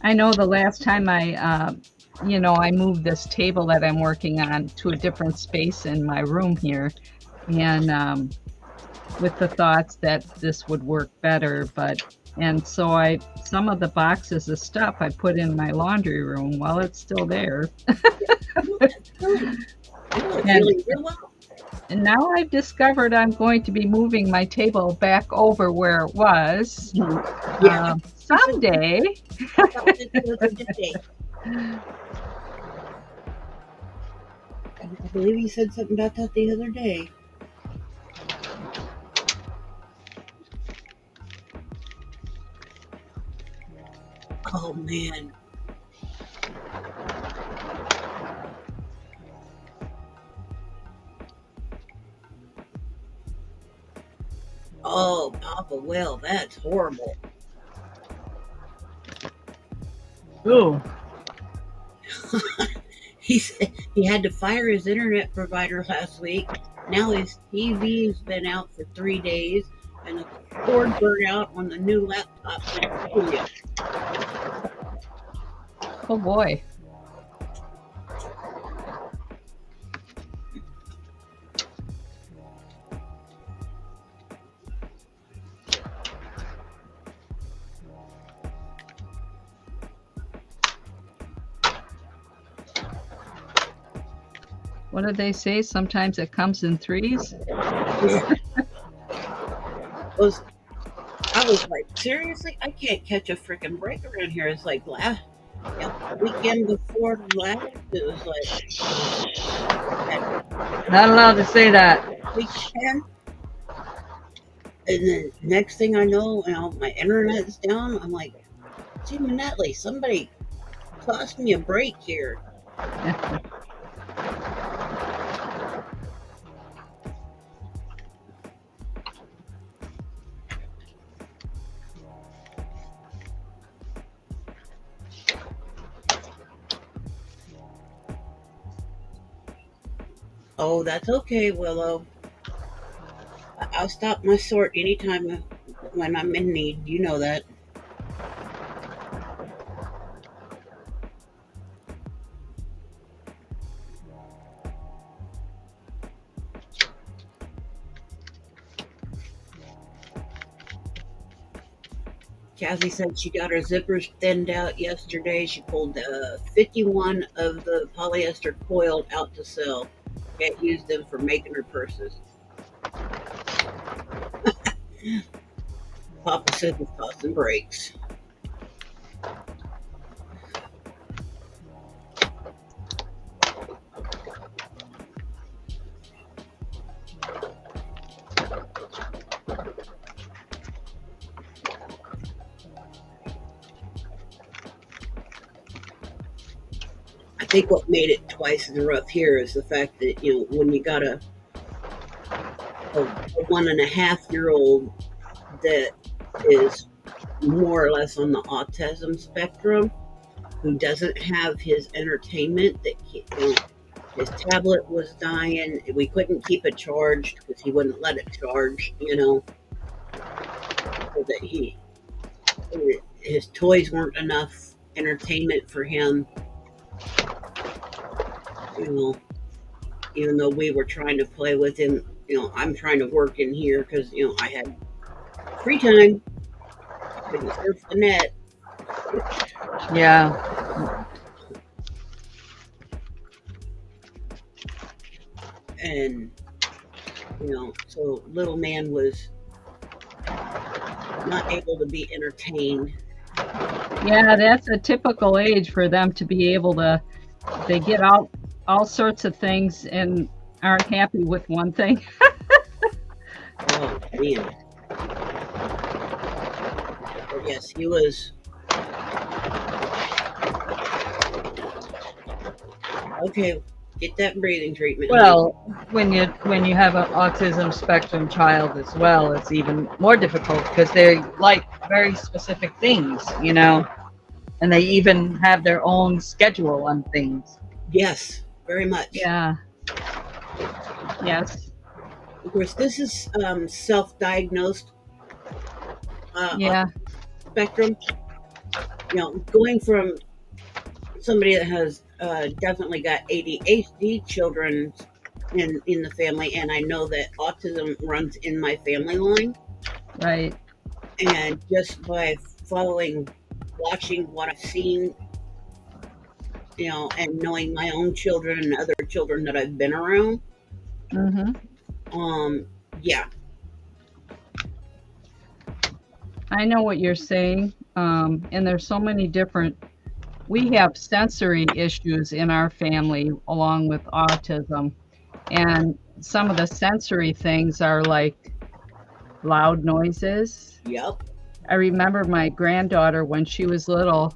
[SPEAKER 2] I know the last time I moved this table that I'm working on to a different space in my room here, and with the thoughts that this would work better, and so some of the boxes of stuff I put in my laundry room while it's still there.
[SPEAKER 3] Really well.
[SPEAKER 2] And now I've discovered I'm going to be moving my table back over where it was.
[SPEAKER 3] Yeah.
[SPEAKER 2] Someday.
[SPEAKER 3] I believe you said something about that the other day. Oh, man. Oh, Papa Will, that's horrible.
[SPEAKER 1] Ooh.
[SPEAKER 3] He said he had to fire his internet provider last week. Now his TV's been out for 3 days, and the cord burned out on the new laptop for Julia.
[SPEAKER 2] Oh boy. What did they say? Sometimes it comes in threes.
[SPEAKER 3] I was like, seriously, I can't catch a freaking break around here. It's like last weekend before last, it was like
[SPEAKER 1] Not allowed to say that.
[SPEAKER 3] weekend. And then next thing I know, my internet's down. I'm like, gee, Manetly, somebody tossed me a break here. Oh, that's okay, Willow. I'll stop my sort anytime when I'm in need. You know that. Cassie said she got her zippers thinned out yesterday. She pulled 51 of the polyester coil out to sell. Can't use them for making her purses. Papa said he's tossing breaks. I think what made it twice as rough here is the fact that, when you got a 1.5-year-old that is more or less on the autism spectrum, who doesn't have his entertainment, that his tablet was dying. We couldn't keep it charged because he wouldn't let it charge, so that his toys weren't enough entertainment for him. Even though we were trying to play with him, I'm trying to work in here because, I had free time. I couldn't surf the net.
[SPEAKER 1] Yeah.
[SPEAKER 3] And, so little man was not able to be entertained.
[SPEAKER 2] Yeah, that's a typical age for them to be able to, they get out all sorts of things and aren't happy with one thing.
[SPEAKER 3] Oh, man. But yes, he was. Okay, get that breathing treatment.
[SPEAKER 1] Well, when you have an autism spectrum child as well, it's even more difficult because they like very specific things, and they even have their own schedule on things.
[SPEAKER 3] Yes, very much.
[SPEAKER 2] Yeah. Yes.
[SPEAKER 3] Of course, this is self-diagnosed
[SPEAKER 2] Yeah.
[SPEAKER 3] spectrum. Going from somebody that has definitely got ADHD children in the family, and I know that autism runs in my family line.
[SPEAKER 2] Right.
[SPEAKER 3] And just by watching what I've seen, and knowing my own children and other children that I've been around, yeah.
[SPEAKER 2] I know what you're saying. And there's so many different, we have sensory issues in our family along with autism. And some of the sensory things are like loud noises.
[SPEAKER 3] Yep.
[SPEAKER 2] I remember my granddaughter when she was little,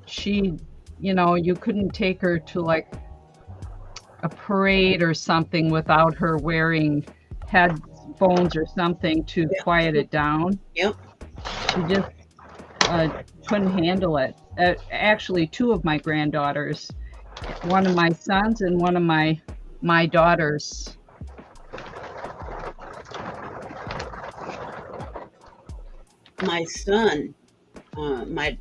[SPEAKER 2] she, you couldn't take her to like a parade or something without her wearing headphones or something to quiet it down.
[SPEAKER 3] Yep.
[SPEAKER 2] She just couldn't handle it. actually two of my granddaughters, one of my sons and one of my daughters.
[SPEAKER 3] My son, my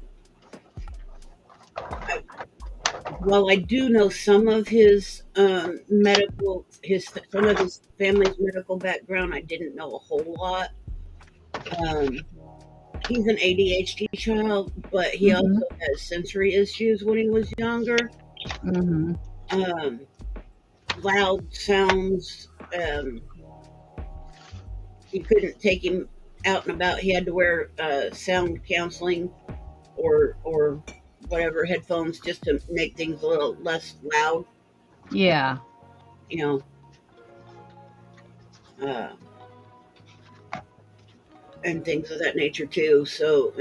[SPEAKER 3] I, well, I do know some of his some of his family's medical background. I didn't know a whole lot. Um, he's an ADHD child, but he
[SPEAKER 2] Mm-hmm.
[SPEAKER 3] also has sensory issues when he was younger.
[SPEAKER 2] Mm-hmm.
[SPEAKER 3] Um, Loud sounds. You couldn't take him out and about. He had to wear sound counseling or whatever headphones just to make things a little less loud.
[SPEAKER 2] Yeah.
[SPEAKER 3] You know, and things of that nature too. So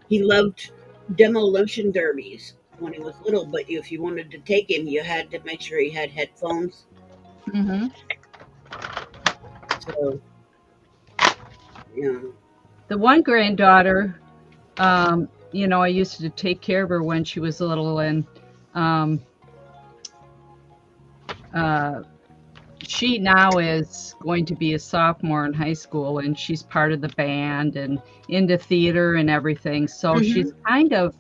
[SPEAKER 3] he loved demolition derbies when he was little. But if you wanted to take him, you had to make sure he had headphones.
[SPEAKER 2] Mm-hmm.
[SPEAKER 3] So you know,
[SPEAKER 2] The one granddaughter, I used to take care of her when she was little, and um, uh, she now is going to be a sophomore in high school, and she's part of the band and into theater and everything. So she's
[SPEAKER 3] hmm
[SPEAKER 2] kind of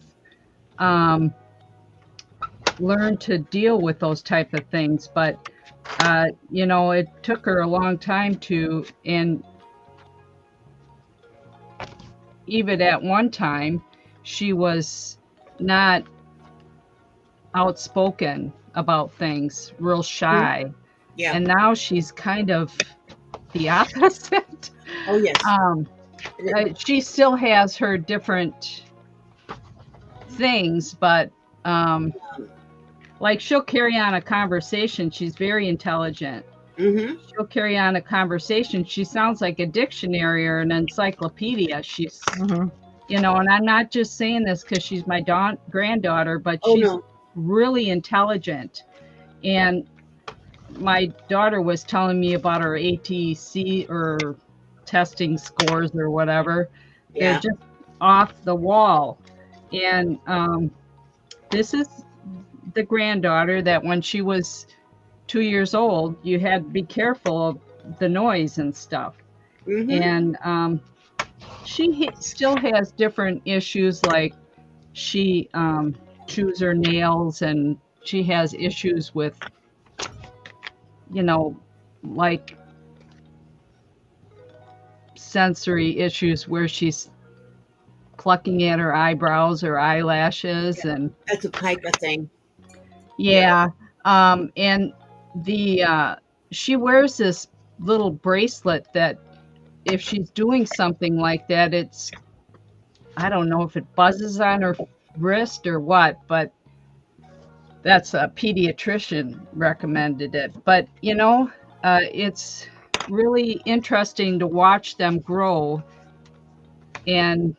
[SPEAKER 2] um, learned to deal with those type of things. But it took her a long time to, and even at one time, she was not outspoken about things, real shy.
[SPEAKER 3] yeah.
[SPEAKER 2] And now she's kind of the opposite.
[SPEAKER 3] Oh yes.
[SPEAKER 2] um, she still has her different things, but
[SPEAKER 3] Um,
[SPEAKER 2] like she'll carry on a conversation. She's very intelligent.
[SPEAKER 3] hmm
[SPEAKER 2] She'll carry on a conversation. She sounds like a dictionary or an encyclopedia. She's,
[SPEAKER 1] Mm-hmm.
[SPEAKER 2] and I'm not just saying this because she's my granddaughter, but
[SPEAKER 3] Oh
[SPEAKER 2] she's
[SPEAKER 3] no.
[SPEAKER 2] really intelligent. And my daughter was telling me about her ATC or testing scores or whatever. They're
[SPEAKER 3] Yeah.
[SPEAKER 2] just off the wall. And this is the granddaughter that when she was 2 years old, you had to be careful of the noise and stuff.
[SPEAKER 3] hmm
[SPEAKER 2] And she still has different issues, like she chews her nails, and she has issues with, you know, like sensory issues where she's plucking at her eyebrows or eyelashes. And
[SPEAKER 3] That's a pica thing. Yeah.
[SPEAKER 2] yeah, and the she wears this little bracelet that if she's doing something like that, it's, I don't know if it buzzes on her wrist or what, but that's a pediatrician recommended it. But it's really interesting to watch them grow. And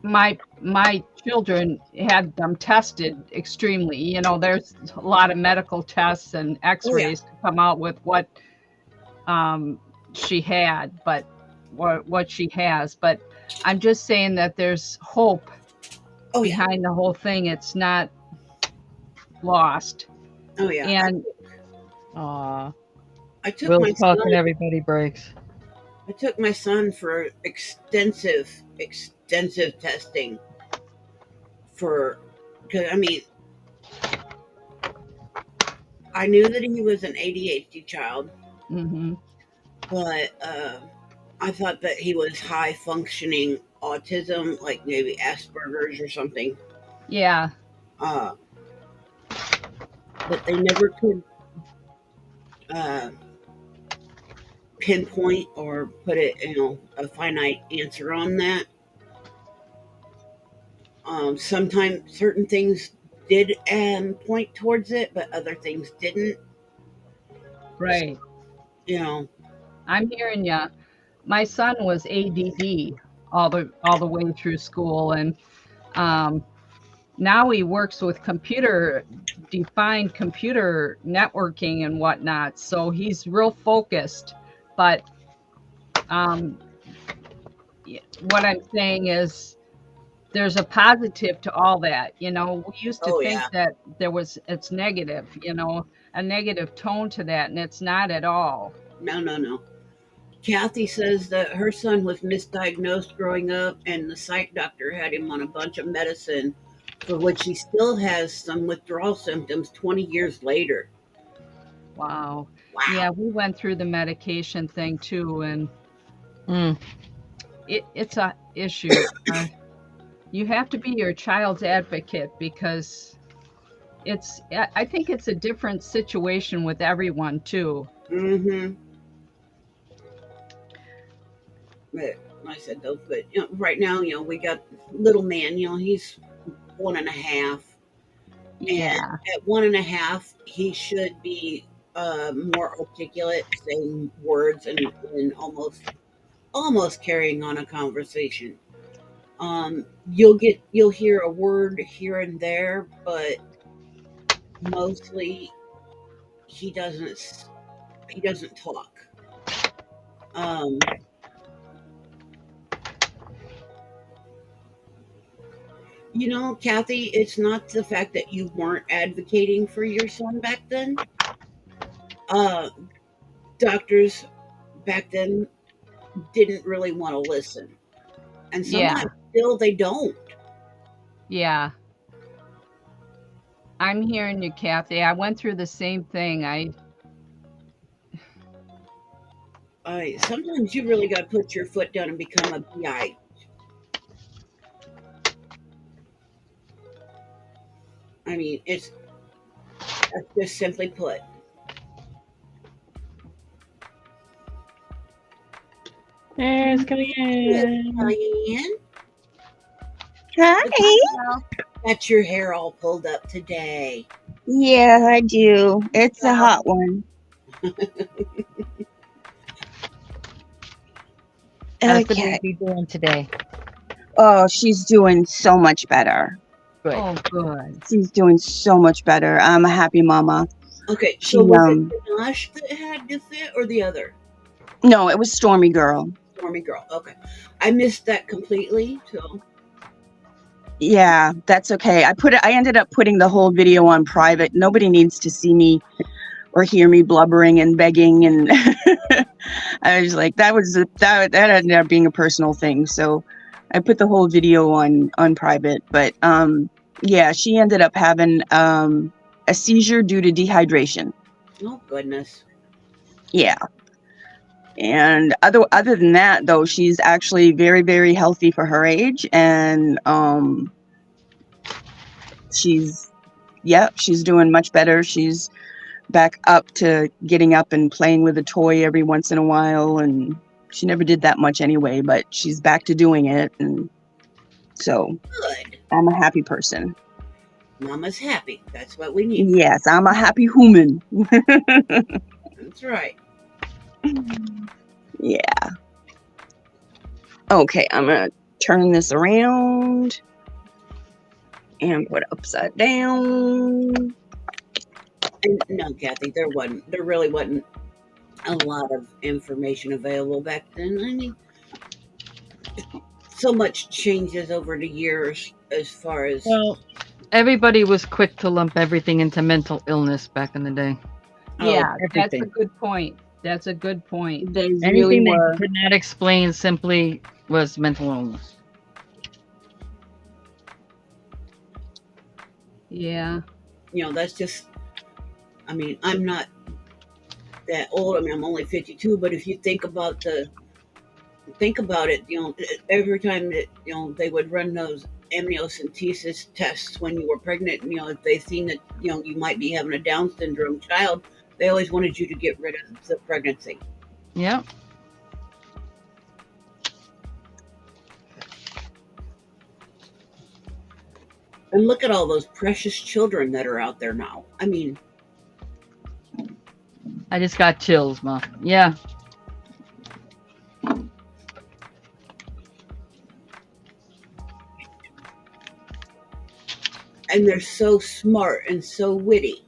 [SPEAKER 2] I, my children had them tested extremely. There's a lot of medical tests and
[SPEAKER 3] Oh yeah.
[SPEAKER 2] X-rays to come out with what she had, but what she has. But I'm just saying that there's hope
[SPEAKER 3] Oh yeah.
[SPEAKER 2] behind the whole thing. It's not lost.
[SPEAKER 3] Oh yeah.
[SPEAKER 2] And
[SPEAKER 1] Aw.
[SPEAKER 3] I took my
[SPEAKER 1] Will's talking,
[SPEAKER 3] son.
[SPEAKER 1] everybody breaks.
[SPEAKER 3] I took my son for extensive testing for because I knew that he was an ADHD child,
[SPEAKER 2] mhm,
[SPEAKER 3] but I thought that he was high functioning autism, like maybe Asperger's or something.
[SPEAKER 2] yeah,
[SPEAKER 3] Uh, but they never could uh, pinpoint or put a finite answer on that. Sometimes certain things did point towards it, but other things didn't.
[SPEAKER 2] right.
[SPEAKER 3] You know,
[SPEAKER 2] I'm hearing you. My son was ADD all the way through school, and um, now he works with defined computer networking and whatnot. So he's real focused, but um, what I'm saying is there's a positive to all that. You know, we used to
[SPEAKER 3] Oh
[SPEAKER 2] think
[SPEAKER 3] yeah.
[SPEAKER 2] that it's negative, you know, a negative tone to that, and it's not at all.
[SPEAKER 3] No, no, no. Kathy says that her son was misdiagnosed growing up, and the psych doctor had him on a bunch of medicine for which he still has some withdrawal symptoms 20 years later.
[SPEAKER 2] Wow. Yeah,
[SPEAKER 3] Wow.
[SPEAKER 2] we went through the medication thing too, and
[SPEAKER 1] Mm.
[SPEAKER 2] it's a issue. You have to be your child's advocate because I think it's a different situation with everyone too.
[SPEAKER 3] Mm-hmm. But like I said, though, but right now, we got little man. He's 1.5, and
[SPEAKER 2] Yeah.
[SPEAKER 3] at 1.5, he should be more articulate, saying words and almost carrying on a conversation. You'll hear a word here and there, but mostly he doesn't talk. Um, Kathy, it's not the fact that you weren't advocating for your son back then. Uh, Doctors back then didn't really want to listen, and
[SPEAKER 2] Yeah.
[SPEAKER 3] sometimes still they don't.
[SPEAKER 2] Yeah. I'm hearing you, Kathy. I went through the same thing.
[SPEAKER 3] Sometimes you really got to put your foot down and become a BI. I mean, that's just simply put.
[SPEAKER 1] There's
[SPEAKER 3] Yes,
[SPEAKER 1] Kellyanne.
[SPEAKER 3] Diane,
[SPEAKER 4] Hi.
[SPEAKER 3] got your hair all pulled up today.
[SPEAKER 4] Yeah, I do. It's a hot one.
[SPEAKER 1] How's the
[SPEAKER 4] Okay.
[SPEAKER 1] baby doing today?
[SPEAKER 4] Oh, she's doing so much better.
[SPEAKER 1] Good.
[SPEAKER 2] Oh, good.
[SPEAKER 4] She's doing so much better. I'm a happy mama.
[SPEAKER 3] Okay,
[SPEAKER 4] She
[SPEAKER 3] so was it Ganache that had to fit or the other?
[SPEAKER 4] No, it was Stormy Girl.
[SPEAKER 3] Stormy Girl. Okay. I missed that completely. So,
[SPEAKER 4] Yeah, that's okay. I ended up putting the whole video on private. Nobody needs to see me or hear me blubbering and begging, and I was like, that ended up being a personal thing. So I put the whole video on private. But yeah, she ended up having a seizure due to dehydration.
[SPEAKER 3] oh goodness.
[SPEAKER 4] Yeah. And other than that, though, she's actually very, very healthy for her age, and she's doing much better. She's back up to getting up and playing with a toy every once in a while, and she never did that much anyway, but she's back to doing it, and so
[SPEAKER 3] Good.
[SPEAKER 4] I'm a happy person.
[SPEAKER 3] Mama's happy. That's what we need.
[SPEAKER 4] Yes, I'm a happy human.
[SPEAKER 3] That's right.
[SPEAKER 4] Yeah. Okay, I'm gonna turn this around and put it upside down.
[SPEAKER 3] And no, Kathy, there really wasn't a lot of information available back then. I mean, so much changes over the years as far as
[SPEAKER 1] Well, everybody was quick to lump everything into mental illness back in the day.
[SPEAKER 2] Yeah, that's a
[SPEAKER 1] everything.
[SPEAKER 2] good point. That's a good point.
[SPEAKER 4] They really
[SPEAKER 1] Anything
[SPEAKER 4] were.
[SPEAKER 1] they could not explain simply was mental illness.
[SPEAKER 2] Yeah.
[SPEAKER 3] that's just. I mean, I'm not that old. I mean, I'm only 52. But if you think about it, every time that they would run those amniocentesis tests when you were pregnant, if they seen that you might be having a Down syndrome child, they always wanted you to get rid of the pregnancy.
[SPEAKER 1] Yep.
[SPEAKER 3] And look at all those precious children that are out there now. I mean,
[SPEAKER 1] I just got chills, Ma. Yeah.
[SPEAKER 3] and they're so smart and so witty.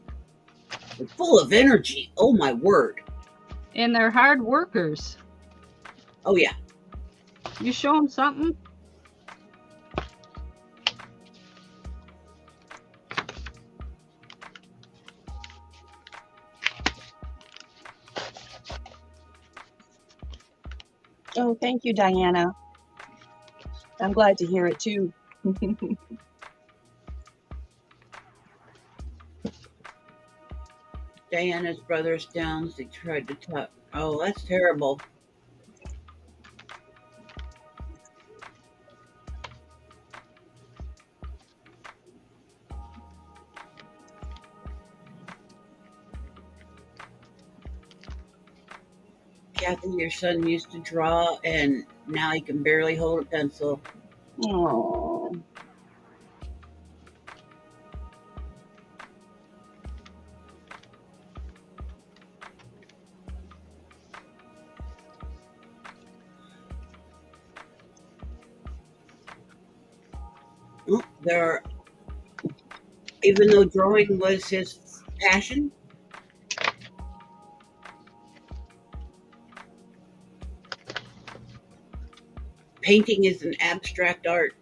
[SPEAKER 3] They're full of energy. Oh my word.
[SPEAKER 2] And they're hard workers.
[SPEAKER 3] Oh yeah.
[SPEAKER 2] You show him something?
[SPEAKER 4] Oh, thank you, Diana. I'm glad to hear it too.
[SPEAKER 3] Diana's brother's down. They tried to talk. Oh, that's terrible. Kathy, your son used to draw, and now he can barely hold a pencil.
[SPEAKER 4] Oh.
[SPEAKER 3] There, even though drawing was his passion, painting is an abstract art.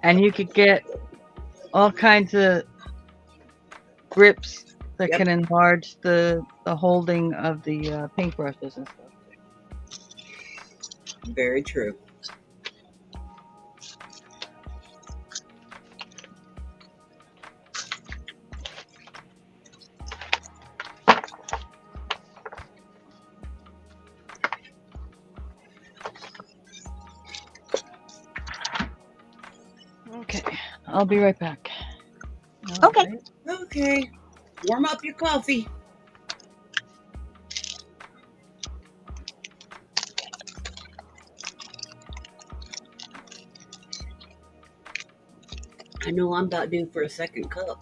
[SPEAKER 1] And you could get all kinds of grips that
[SPEAKER 3] Yep.
[SPEAKER 1] can enlarge the holding of the paintbrushes and stuff.
[SPEAKER 3] Very true.
[SPEAKER 1] Okay, I'll be right back.
[SPEAKER 4] Okay.
[SPEAKER 2] Alright.
[SPEAKER 3] Okay, warm up your coffee. I know I'm about due for a second cup.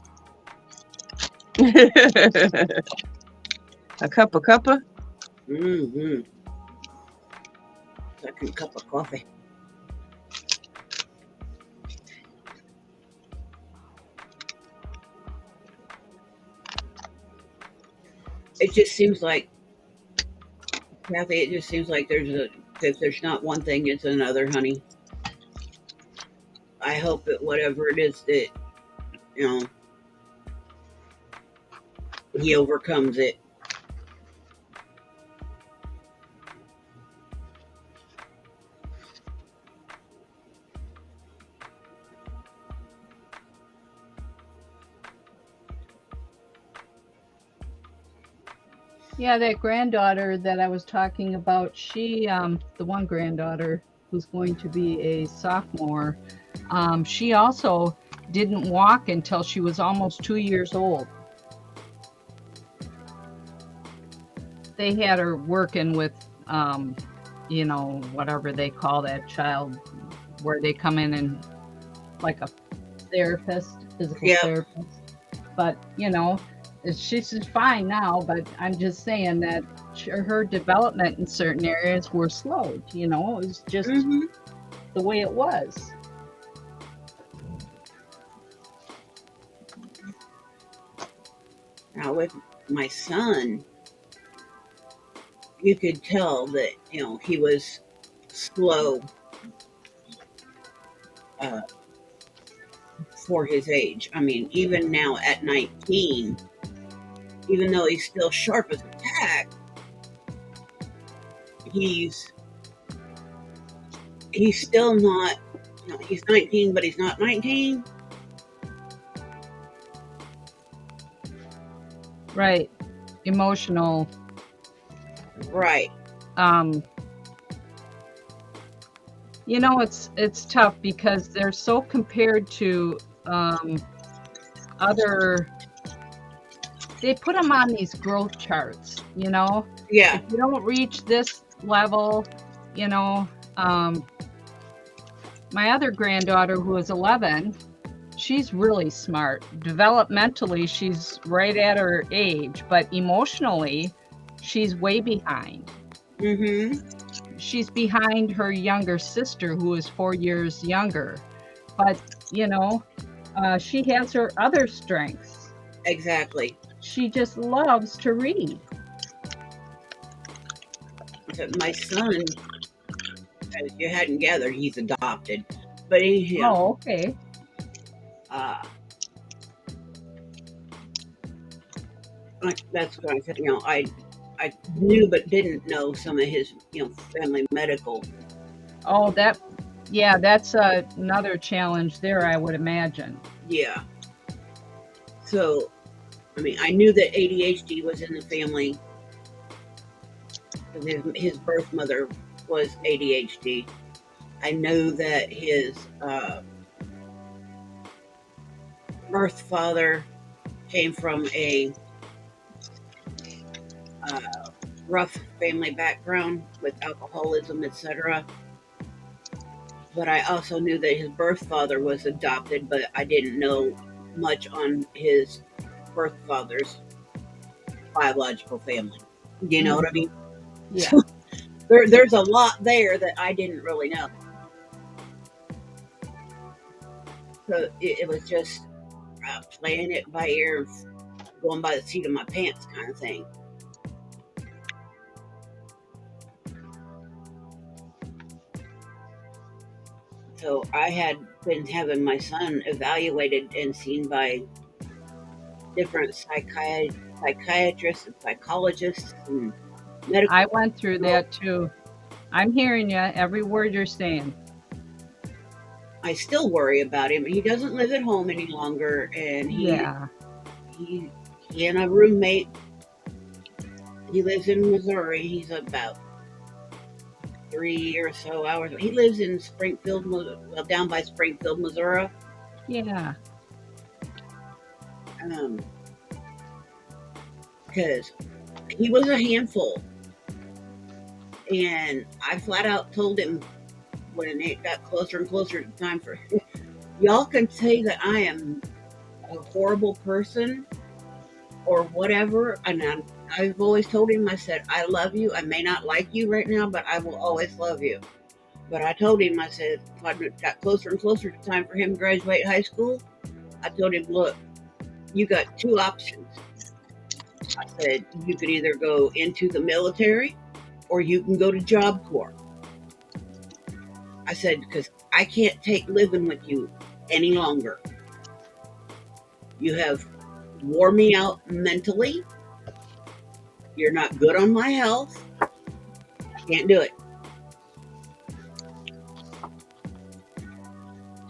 [SPEAKER 4] A cup of cuppa?
[SPEAKER 3] Mm-hmm. Second cup of coffee. It just seems like, Kathy, it just seems like if there's not one thing, it's another, honey. I hope that whatever it is that, you know, he overcomes it.
[SPEAKER 2] Yeah, that granddaughter that I was talking about, she, the one granddaughter who's going to be a sophomore, she also didn't walk until she was almost 2 years old. They had her working with, you know, whatever they call that child, where they come in and like a therapist, physical
[SPEAKER 3] Yep.
[SPEAKER 2] therapist. But, you know, she's fine now, but I'm just saying that her development in certain areas were slowed, you know, it was just
[SPEAKER 3] Mm-hmm.
[SPEAKER 2] the way it was.
[SPEAKER 3] Now with my son, you could tell that, you know, he was slow for his age. I mean, even now at 19, even though he's still sharp as a tack, he's still not, you know, he's 19, but he's not 19.
[SPEAKER 2] Right. Emotional.
[SPEAKER 3] Right.
[SPEAKER 2] You know, it's tough because they're so compared to other. They put them on these growth charts, you know.
[SPEAKER 3] Yeah.
[SPEAKER 2] If you don't reach this level, you know. My other granddaughter, who is 11, she's really smart. Developmentally, she's right at her age, but emotionally, she's way behind.
[SPEAKER 3] Mm-hmm.
[SPEAKER 2] She's behind her younger sister, who is 4 years younger. But, you know, she has her other strengths.
[SPEAKER 3] Exactly.
[SPEAKER 2] She just loves to read.
[SPEAKER 3] But my son, as you hadn't gathered, he's adopted. But he,
[SPEAKER 2] Oh, okay.
[SPEAKER 3] that's what I said. I knew but didn't know some of his, family medical.
[SPEAKER 2] Oh, that's another challenge there, I would imagine.
[SPEAKER 3] Yeah. So, I mean, I knew that ADHD was in the family. His birth mother was ADHD. I know that his birth father came from a rough family background with alcoholism, etc. But I also knew that his birth father was adopted, but I didn't know much on his birth father's biological family. You know what I mean?
[SPEAKER 2] Yeah.
[SPEAKER 3] So there's a lot there that I didn't really know. So it was just playing it by ear, going by the seat of my pants kind of thing. So I had been having my son evaluated and seen by different psychiatrists and psychologists and medical.
[SPEAKER 2] I went through that too. I'm hearing you, every word you're saying.
[SPEAKER 3] I still worry about him. He doesn't live at home any longer, and he and a roommate. He lives in Missouri. He's about 3 or so hours. He lives in Springfield, down by Springfield, Missouri.
[SPEAKER 2] Yeah.
[SPEAKER 3] Because he was a handful, and I flat out told him when it got closer and closer to time for y'all can say that I am a horrible person or whatever, and I've always told him, I said, I love you. I may not like you right now, but I will always love you. But I told him, I said, when it got closer and closer to time for him to graduate high school, I told him, look, you got two options. I said, you could either go into the military or you can go to Job Corps. I said, because I can't take living with you any longer. You have wore me out mentally. You're not good on my health. I can't do it.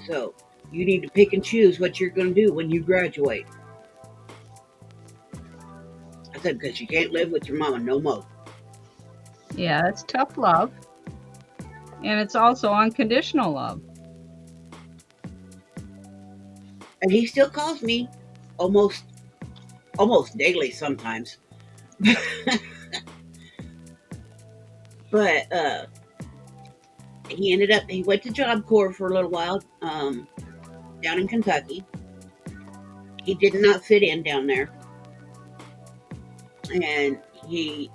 [SPEAKER 3] So you need to pick and choose what you're going to do when you graduate. I said, because you can't live with your mama no more.
[SPEAKER 2] Yeah, it's tough love. And it's also unconditional love.
[SPEAKER 3] And he still calls me almost daily sometimes. But he went to Job Corps for a little while down in Kentucky. He did not fit in down there. And he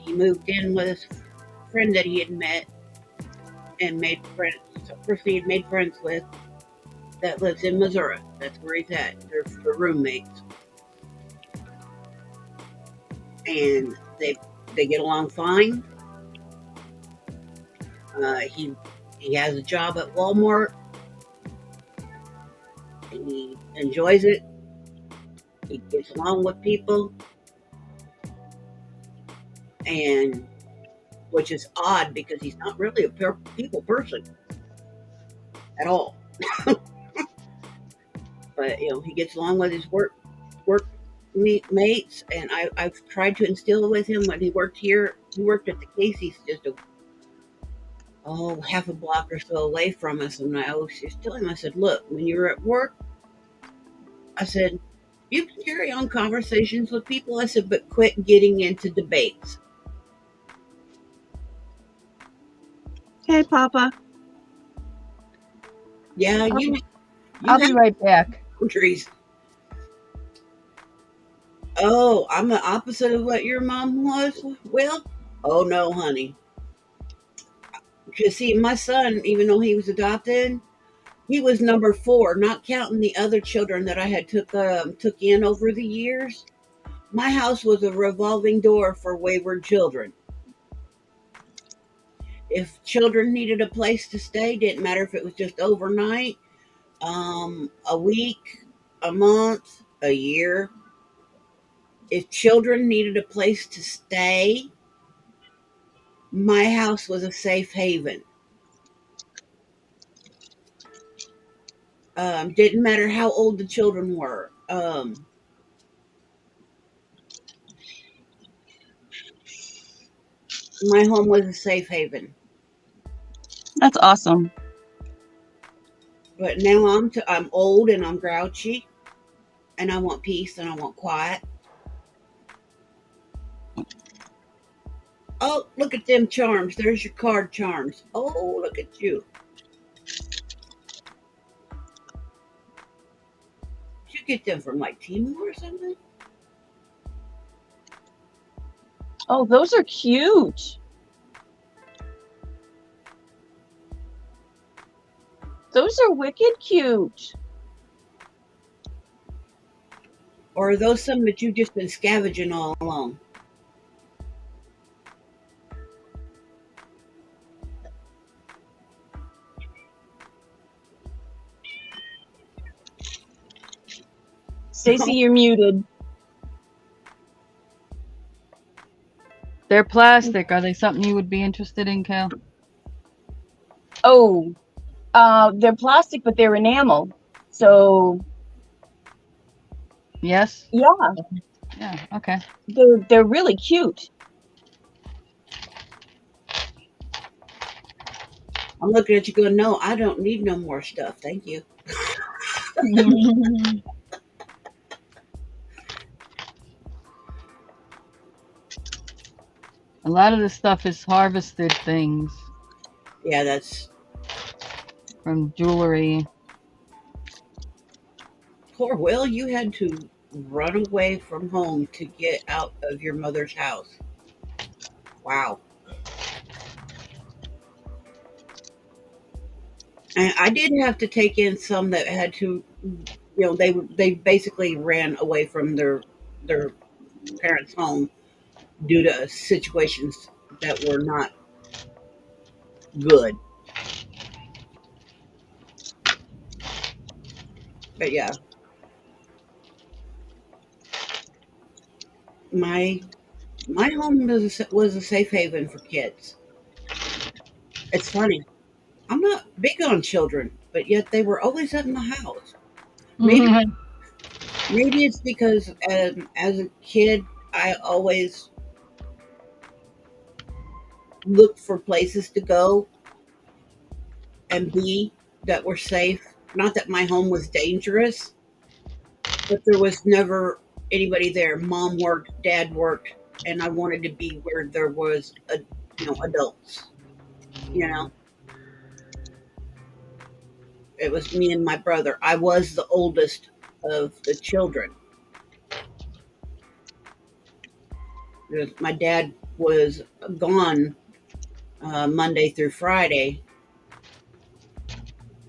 [SPEAKER 3] moved in with his friend that he had met and made friends. First he had made friends with that lives in Missouri. That's where he's at. They're roommates, and they get along fine. He has a job at Walmart. He enjoys it. He gets along with people, and which is odd because he's not really a people person at all. But he gets along with his work mates, and I've tried to instill with him when he worked here. He worked at the Casey's just half a block or so away from us, and I always just tell him, I said, look, when you're at work, I said, you can carry on conversations with people. I said, but quit getting into debates.
[SPEAKER 4] Hey, Papa.
[SPEAKER 3] Yeah,
[SPEAKER 2] I'll be right back.
[SPEAKER 3] Boundaries. Oh, I'm the opposite of what your mom was? Well, oh no, honey. Because see, my son, even though he was adopted, he was number four, not counting the other children that I had took in over the years. My house was a revolving door for wayward children. If children needed a place to stay, didn't matter if it was just overnight, a week, a month, a year. If children needed a place to stay, my house was a safe haven. Didn't matter how old the children were. My home was a safe haven.
[SPEAKER 4] That's awesome.
[SPEAKER 3] But now I'm old and I'm grouchy, and I want peace and I want quiet. Oh, look at them charms. There's your card charms. Oh, look at you. Did you get them from like Temu or something?
[SPEAKER 4] Oh, those are cute. Those are wicked cute.
[SPEAKER 3] Or are those some that you've just been scavenging all along?
[SPEAKER 4] Stacy, you're muted.
[SPEAKER 1] They're plastic. Are they something you would be interested in, Cal?
[SPEAKER 4] Oh, they're plastic, but they're enamel. So
[SPEAKER 1] Yes?
[SPEAKER 4] yeah,
[SPEAKER 1] Yeah, okay.
[SPEAKER 4] they're really cute.
[SPEAKER 3] I'm looking at you going, no, I don't need no more stuff. Thank you.
[SPEAKER 1] A lot of this stuff is harvested things
[SPEAKER 3] Yeah, that's
[SPEAKER 1] from jewelry.
[SPEAKER 3] poor Will. You had to run away from home to get out of your mother's house. Wow. And I did have to take in some that had to, they basically ran away from their parents' home due to situations that were not good. But yeah, my my home was a safe haven for kids. It's funny. I'm not big on children, but yet they were always in the house. Maybe maybe it's because as a kid I always looked for places to go and be that were safe. Not that my home was dangerous, but there was never anybody there. Mom worked, dad worked, and I wanted to be where there was adults. You know, it was me and my brother. I was the oldest of the children. My dad was gone Monday through Friday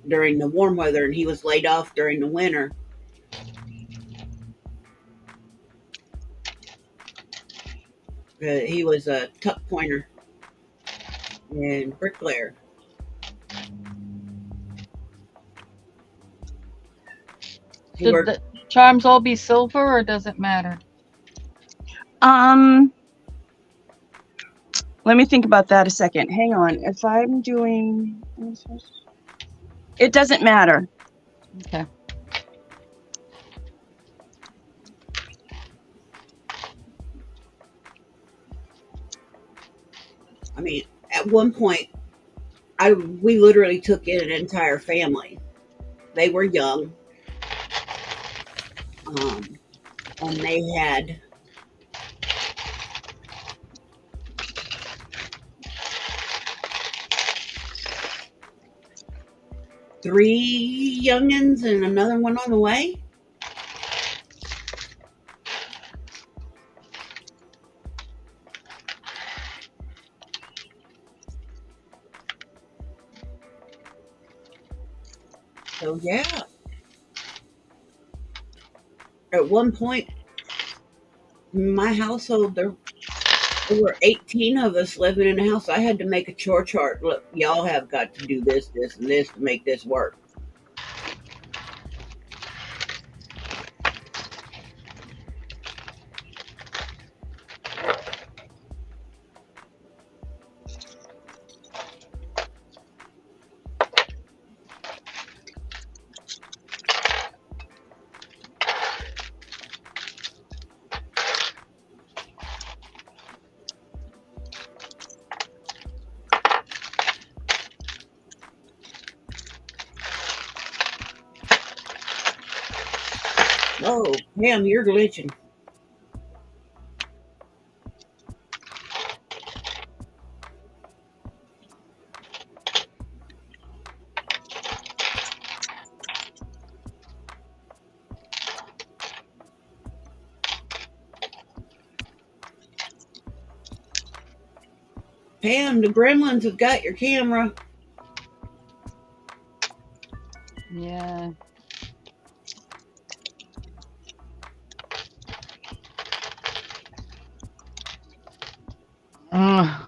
[SPEAKER 3] during the warm weather, and he was laid off during the winter. He was a tuck pointer and bricklayer. He
[SPEAKER 1] Should
[SPEAKER 3] worked.
[SPEAKER 1] the charms all be silver or does it matter?
[SPEAKER 4] Let me think about that a second. Hang on. If I'm doing, it doesn't matter.
[SPEAKER 1] Okay.
[SPEAKER 3] I mean, at one point, we literally took in an entire family. They were young, and they had three youngins and another one on the way. So yeah, at one point in my household, there were 18 of us living in a house. I had to make a chore chart. Look, y'all have got to do this, this, and this to make this work. Oh, Pam, you're glitching. Pam, the gremlins have got your camera.
[SPEAKER 1] Yeah.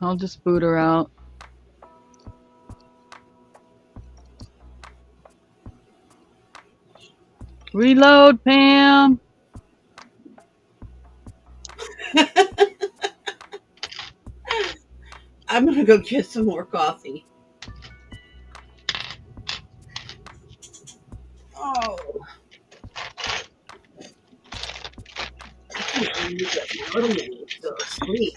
[SPEAKER 1] I'll just boot her out. Reload, Pam.
[SPEAKER 3] I'm gonna go get some more coffee. Oh, I can't believe that my little man is still asleep.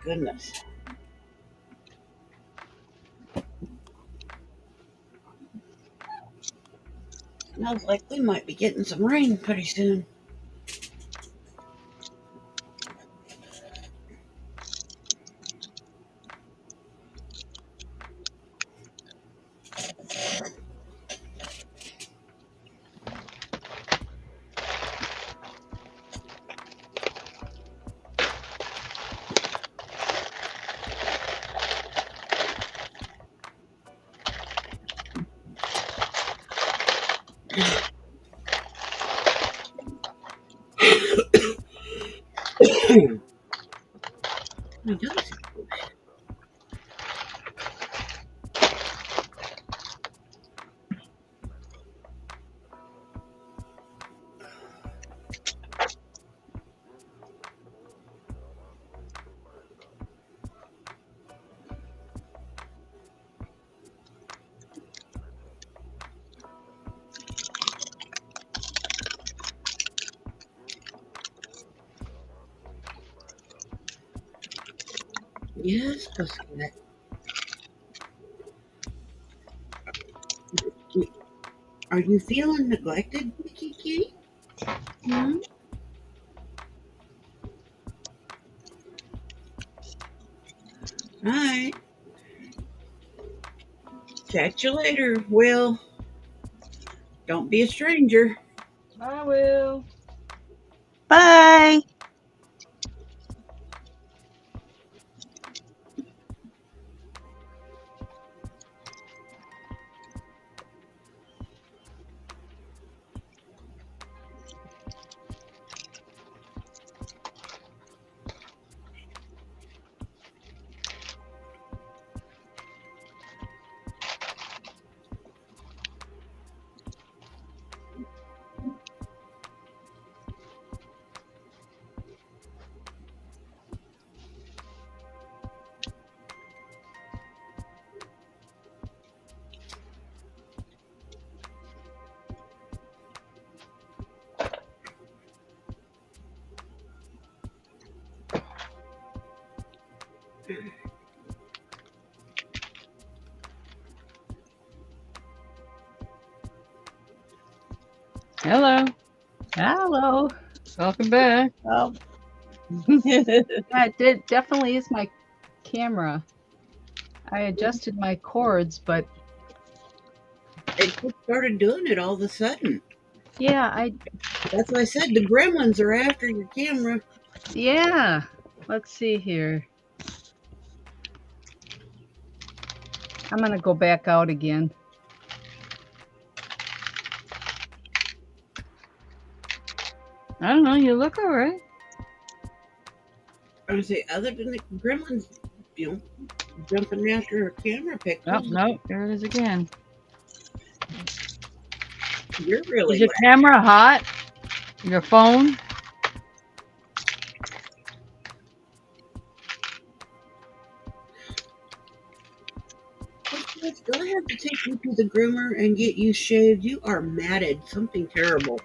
[SPEAKER 3] goodness. Smells like we might be getting some rain pretty soon. My nose. Yes, Pussycat. Are you feeling neglected, Kiki? Hmm? All right. Chat you later, Will. Don't be a stranger.
[SPEAKER 1] I will.
[SPEAKER 4] Bye.
[SPEAKER 1] Hello.
[SPEAKER 2] Hello.
[SPEAKER 1] Welcome back.
[SPEAKER 2] Oh. Yeah, it definitely is my camera. I adjusted my cords, but
[SPEAKER 3] It just started doing it all of a sudden.
[SPEAKER 2] yeah,
[SPEAKER 3] That's why I said the gremlins are after your camera.
[SPEAKER 2] yeah. Let's see here. I'm gonna go back out again.
[SPEAKER 1] I don't know. You look all right.
[SPEAKER 3] I would say, other than the gremlins, jumping after her camera
[SPEAKER 1] Oh,
[SPEAKER 3] pictures,
[SPEAKER 1] no. There it is again.
[SPEAKER 3] you're really
[SPEAKER 1] Is your
[SPEAKER 3] loud.
[SPEAKER 1] camera hot? Your phone?
[SPEAKER 3] Do I have to take you to the groomer and get you shaved? You are matted. Something terrible.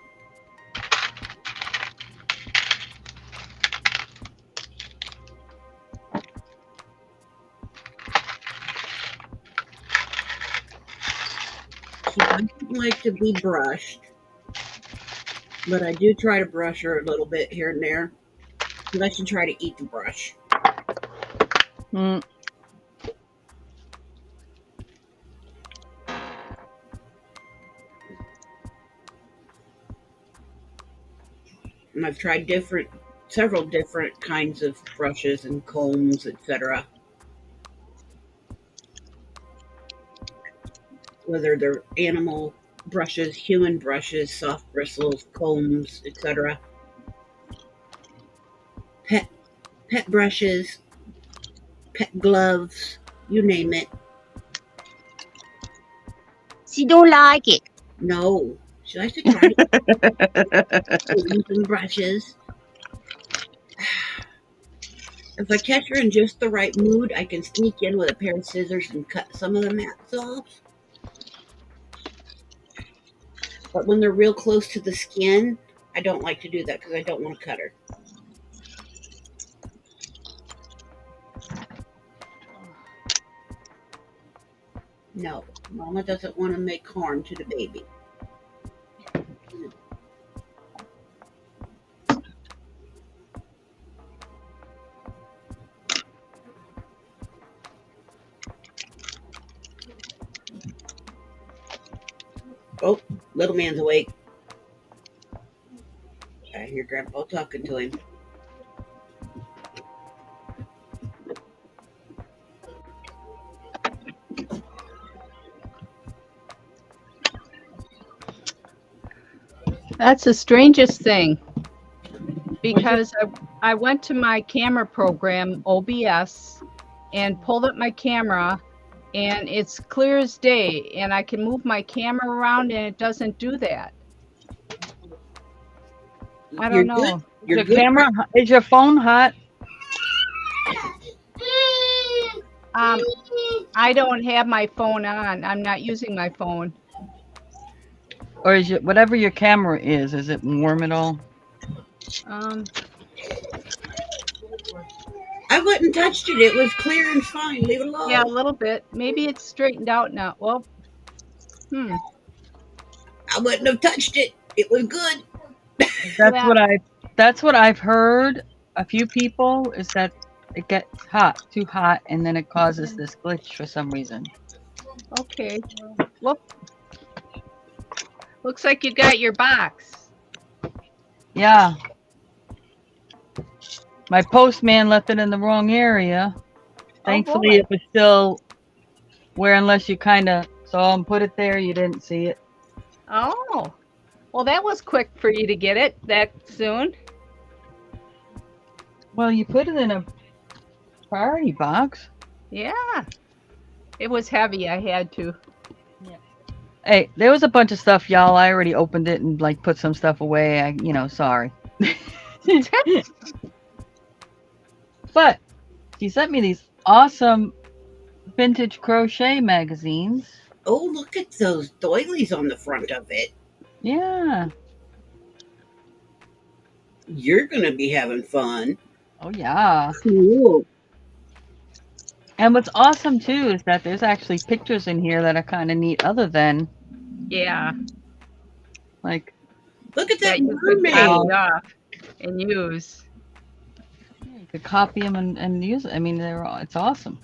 [SPEAKER 3] She doesn't like to be brushed, but I do try to brush her a little bit here and there. Unless you try to eat the brush.
[SPEAKER 1] Mm.
[SPEAKER 3] And I've tried several different kinds of brushes and combs, etc. Whether they're animal brushes, human brushes, soft bristles, combs, etc. Pet brushes, pet gloves, you name it.
[SPEAKER 4] She don't like it.
[SPEAKER 3] No, she likes to try combs and brushes. If I catch her in just the right mood, I can sneak in with a pair of scissors and cut some of the mats off. But when they're real close to the skin, I don't like to do that because I don't want to cut her. No, Mama doesn't want to make harm to the baby. Oh, little man's awake. I hear Grandpa talking to him.
[SPEAKER 2] That's the strangest thing, because I went to my camera program, OBS, and pulled up my camera, and it's clear as day, and I can move my camera around, and it doesn't do that. I don't
[SPEAKER 3] You're
[SPEAKER 2] know.
[SPEAKER 3] good. You're
[SPEAKER 1] Your
[SPEAKER 3] good.
[SPEAKER 1] camera, is your phone hot?
[SPEAKER 2] I don't have my phone on. I'm not using my phone.
[SPEAKER 1] Or is it whatever your camera is it warm at all?
[SPEAKER 3] I wouldn't touched it. It was clear and fine. Leave it alone.
[SPEAKER 2] Yeah, a little bit. Maybe it's straightened out now. Well,
[SPEAKER 3] I wouldn't have touched it. It was good.
[SPEAKER 1] That's what I've heard. A few people is that it gets too hot, and then it causes this glitch for some reason.
[SPEAKER 2] Okay. Look. Looks like you got your box.
[SPEAKER 1] Yeah. My postman left it in the wrong area. Thankfully, it was still where unless you kind of saw him put it there, you didn't see it.
[SPEAKER 2] Oh. Well, that was quick for you to get it that soon.
[SPEAKER 1] Well, you put it in a priority box.
[SPEAKER 2] Yeah. It was heavy. I had to.
[SPEAKER 1] Hey, there was a bunch of stuff, y'all. I already opened it and like put some stuff away. Sorry. But she sent me these awesome vintage crochet magazines.
[SPEAKER 3] Oh, look at those doilies on the front of it.
[SPEAKER 1] Yeah.
[SPEAKER 3] You're going to be having fun.
[SPEAKER 1] Oh, yeah.
[SPEAKER 4] Cool.
[SPEAKER 1] And what's awesome, too, is that there's actually pictures in here that are kind of neat other than...
[SPEAKER 2] Yeah.
[SPEAKER 3] Look at that
[SPEAKER 2] you could
[SPEAKER 3] mermaid.
[SPEAKER 2] copy off and use.
[SPEAKER 1] You could copy them and use it. I mean, it's awesome.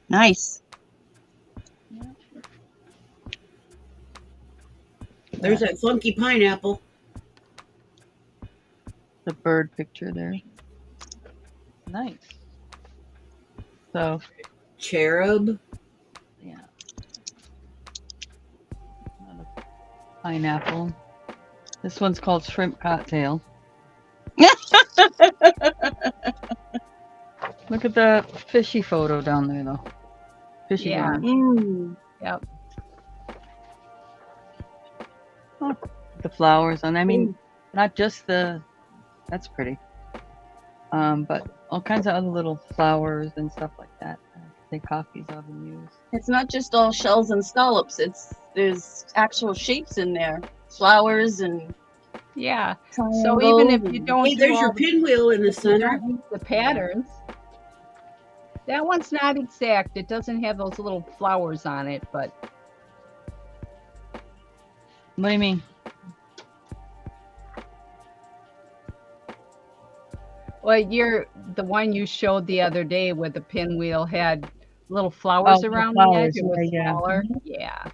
[SPEAKER 4] Nice.
[SPEAKER 3] There's that funky pineapple.
[SPEAKER 1] The bird picture there. Nice. So.
[SPEAKER 3] Cherub.
[SPEAKER 1] Yeah. Another pineapple. This one's called Shrimp Cocktail. Look at the fishy photo down there, though. Fishy.
[SPEAKER 2] Yeah. Yep.
[SPEAKER 1] Oh, the flowers on. I mean, not just that's pretty. But all kinds of other little flowers and stuff like that. Take copies of and use.
[SPEAKER 4] It's not just all shells and scallops. There's actual shapes in there, flowers and
[SPEAKER 2] yeah. So even if you don't,
[SPEAKER 3] hey, there's your pinwheel in the center.
[SPEAKER 2] The patterns. That one's not exact. It doesn't have those little flowers on it, but.
[SPEAKER 1] What do you mean?
[SPEAKER 2] Well, the one you showed the other day with the pinwheel had little flowers around the edge. It was smaller. Yeah.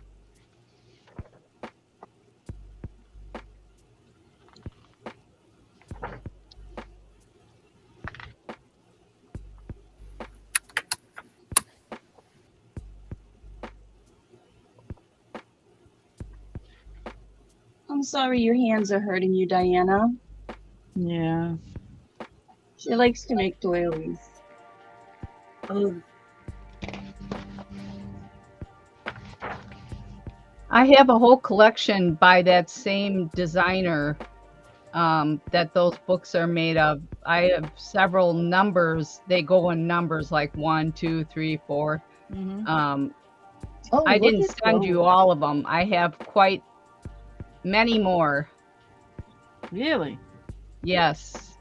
[SPEAKER 4] I'm sorry your hands are hurting you, Diana.
[SPEAKER 1] Yeah.
[SPEAKER 4] She likes to make doilies.
[SPEAKER 3] Oh.
[SPEAKER 2] I have a whole collection by that same designer that those books are made of. I have several numbers. They go in numbers like 1, 2, 3, 4.
[SPEAKER 1] Mm-hmm.
[SPEAKER 2] I didn't send you all of them. I have quite many more.
[SPEAKER 1] Really?
[SPEAKER 2] Yes.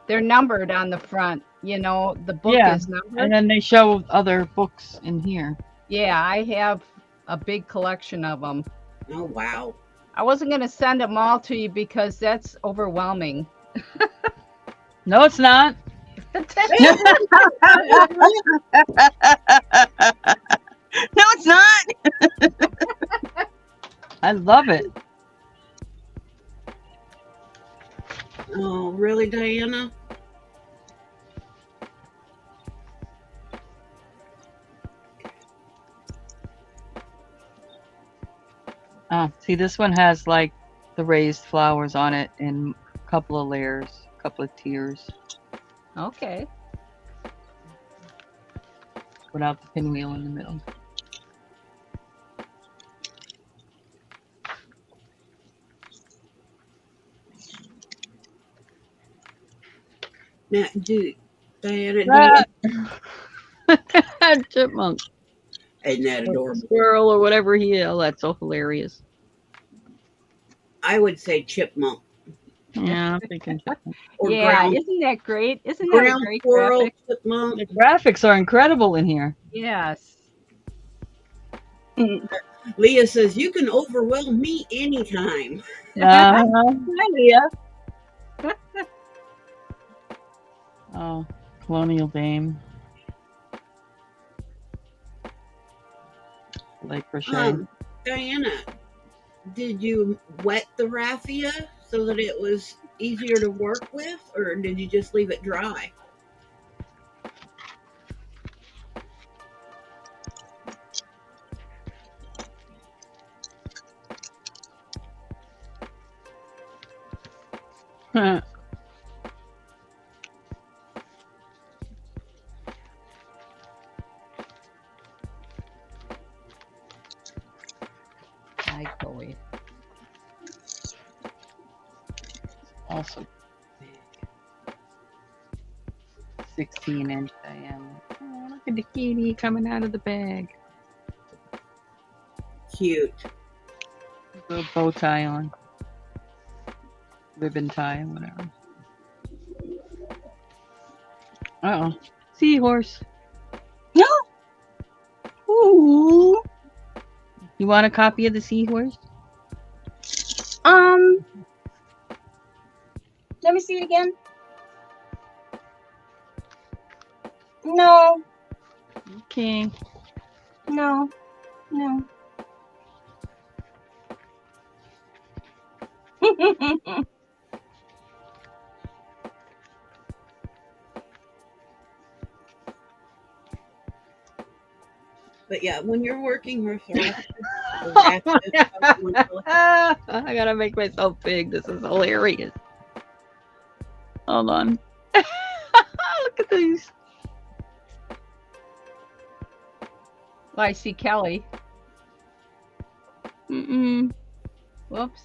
[SPEAKER 2] They're numbered on the front. You know, the book
[SPEAKER 1] Yeah,
[SPEAKER 2] is numbered.
[SPEAKER 1] and then they show other books in here.
[SPEAKER 2] Yeah, I have a big collection of them.
[SPEAKER 3] Oh, wow.
[SPEAKER 2] I wasn't going to send them all to you because that's overwhelming.
[SPEAKER 1] No, it's not.
[SPEAKER 4] No, it's not.
[SPEAKER 1] I love it.
[SPEAKER 3] Oh, really, Diana?
[SPEAKER 1] Oh, see, this one has like the raised flowers on it in a couple of layers, a couple of tiers,
[SPEAKER 2] Okay.
[SPEAKER 1] without the pinwheel in the middle.
[SPEAKER 3] Now, Diana,
[SPEAKER 1] Chipmunk.
[SPEAKER 3] isn't that
[SPEAKER 1] Or
[SPEAKER 3] adorable?
[SPEAKER 1] squirrel or whatever he is. Oh, that's so hilarious.
[SPEAKER 3] I would say chipmunk
[SPEAKER 1] Yeah, I'm thinking chipmunk.
[SPEAKER 3] or
[SPEAKER 2] Yeah, isn't that great? Isn't that a
[SPEAKER 3] ground
[SPEAKER 2] great
[SPEAKER 3] squirrel,
[SPEAKER 2] graphic?
[SPEAKER 3] chipmunk.
[SPEAKER 1] The graphics are incredible in here.
[SPEAKER 2] Yes.
[SPEAKER 3] Leah says, you can overwhelm me anytime.
[SPEAKER 1] Hi, Leah. Oh, Colonial Dame. Lake Rochelle.
[SPEAKER 3] Diana, did you wet the raffia so that it was easier to work with, or did you just leave it dry?
[SPEAKER 2] Hi, Chloe.
[SPEAKER 1] Also big. 16-inch diameter. Oh, look at the kitty coming out of the bag.
[SPEAKER 3] Cute.
[SPEAKER 1] Little bow tie on. Ribbon tie, whatever. Uh-oh. Seahorse.
[SPEAKER 4] No. Ooh.
[SPEAKER 1] You want a copy of the seahorse?
[SPEAKER 4] Let me see it again. No,
[SPEAKER 1] Okay.
[SPEAKER 4] no, no.
[SPEAKER 3] But yeah, when you're working with her,
[SPEAKER 1] I gotta make myself big. This is hilarious. Hold on. Look at these.
[SPEAKER 2] Well, I see Kelly.
[SPEAKER 1] Mm-mm.
[SPEAKER 2] Whoops.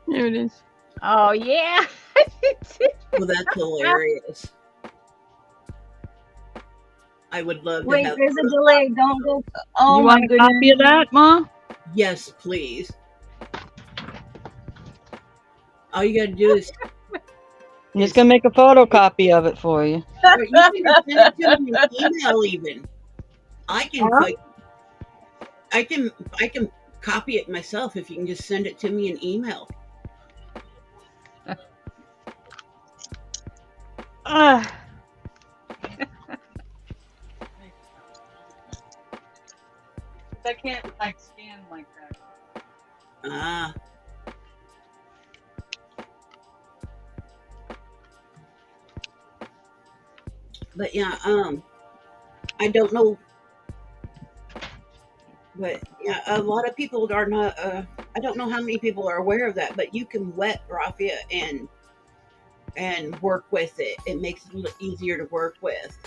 [SPEAKER 1] There it is.
[SPEAKER 2] Oh, yeah.
[SPEAKER 3] well, that's hilarious. I would love to
[SPEAKER 4] Wait,
[SPEAKER 3] have.
[SPEAKER 4] there's a delay. Don't go. Oh
[SPEAKER 1] You
[SPEAKER 4] my
[SPEAKER 1] want a
[SPEAKER 4] goodness.
[SPEAKER 1] copy of that, Ma?
[SPEAKER 3] Yes, please. All you got to do is.
[SPEAKER 1] I'm just gonna make a photocopy of it for you.
[SPEAKER 3] Or you can send it to me in email. Even I can. I can copy it myself if you can just send it to me in email.
[SPEAKER 1] Ah. I can't like scan like that.
[SPEAKER 3] Ah. But yeah, I don't know, but yeah, a lot of people are not. I don't know how many people are aware of that, but you can wet raffia and work with it. It makes it a little easier to work with.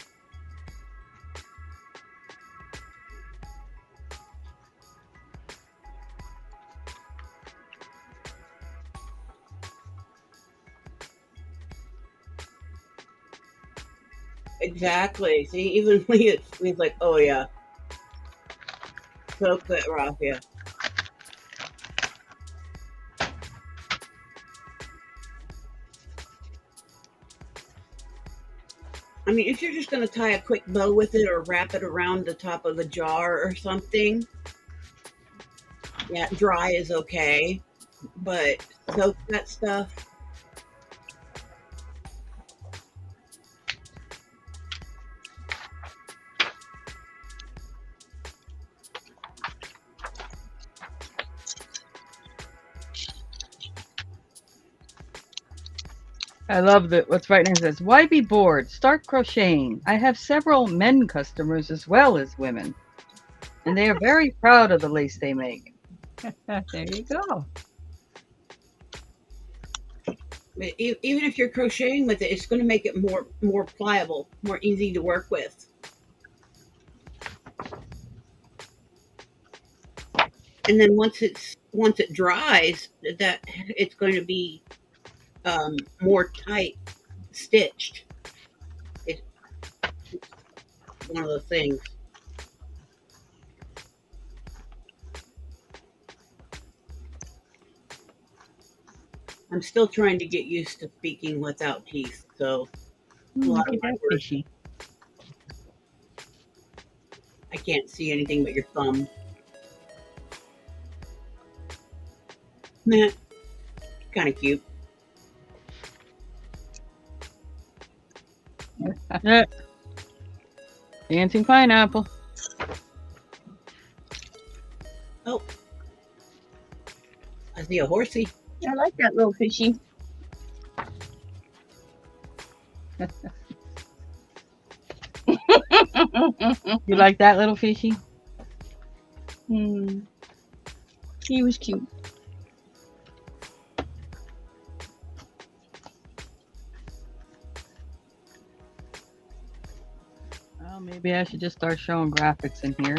[SPEAKER 3] Exactly. See, even Leah's like, oh yeah, soak that raffia. I mean, if you're just going to tie a quick bow with it or wrap it around the top of a jar or something, yeah, dry is okay. But soak that stuff.
[SPEAKER 1] I love that what's right next says, why be bored? Start crocheting. I have several men customers as well as women, and they are very proud of the lace they make.
[SPEAKER 2] There you go.
[SPEAKER 3] Even if you're crocheting with it, it's going to make it more pliable, more easy to work with. And then once it dries, that it's going to be more tight stitched. It's one of the things. I'm still trying to get used to speaking without teeth, so a lot of my words,
[SPEAKER 2] Fishy.
[SPEAKER 3] I can't see anything but your thumb. Nah, kind of cute.
[SPEAKER 1] Yeah. Dancing pineapple.
[SPEAKER 3] Oh, I see a horsey.
[SPEAKER 4] I like that little fishy.
[SPEAKER 1] You like that little fishy?
[SPEAKER 4] He was cute.
[SPEAKER 1] Well, maybe I should just start showing graphics in here.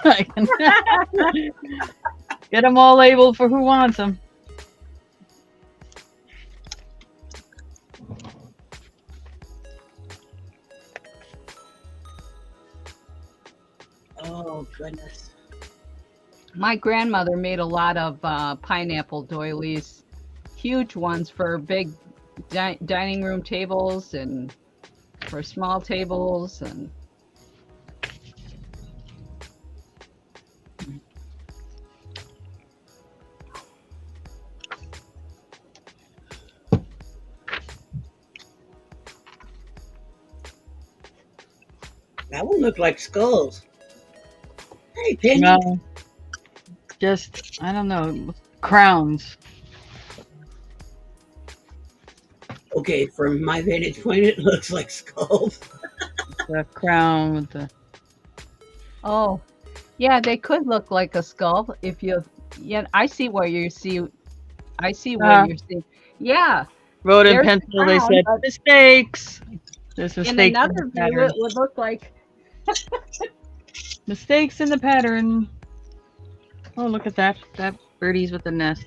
[SPEAKER 1] I can get them all labeled for who wants them.
[SPEAKER 3] Oh goodness.
[SPEAKER 2] My grandmother made a lot of pineapple doilies, huge ones for big dining room tables and for small tables and
[SPEAKER 3] That one looked like skulls. Hey, Penny.
[SPEAKER 1] No, just, I don't know, crowns.
[SPEAKER 3] Okay, from my vantage point, it looks like skulls.
[SPEAKER 1] The crown with the.
[SPEAKER 2] oh, yeah, they could look like a skull if you. Yeah, I see what you see. I see what you're seeing. Yeah,
[SPEAKER 1] Wrote in
[SPEAKER 2] there's the
[SPEAKER 1] pencil, they
[SPEAKER 2] crown,
[SPEAKER 1] said,
[SPEAKER 2] but
[SPEAKER 1] mistakes. There's
[SPEAKER 2] in
[SPEAKER 1] mistakes in
[SPEAKER 2] another
[SPEAKER 1] the
[SPEAKER 2] view,
[SPEAKER 1] pattern.
[SPEAKER 2] it would look like.
[SPEAKER 1] Mistakes in the pattern. Oh, look at that. That birdie's with the nest.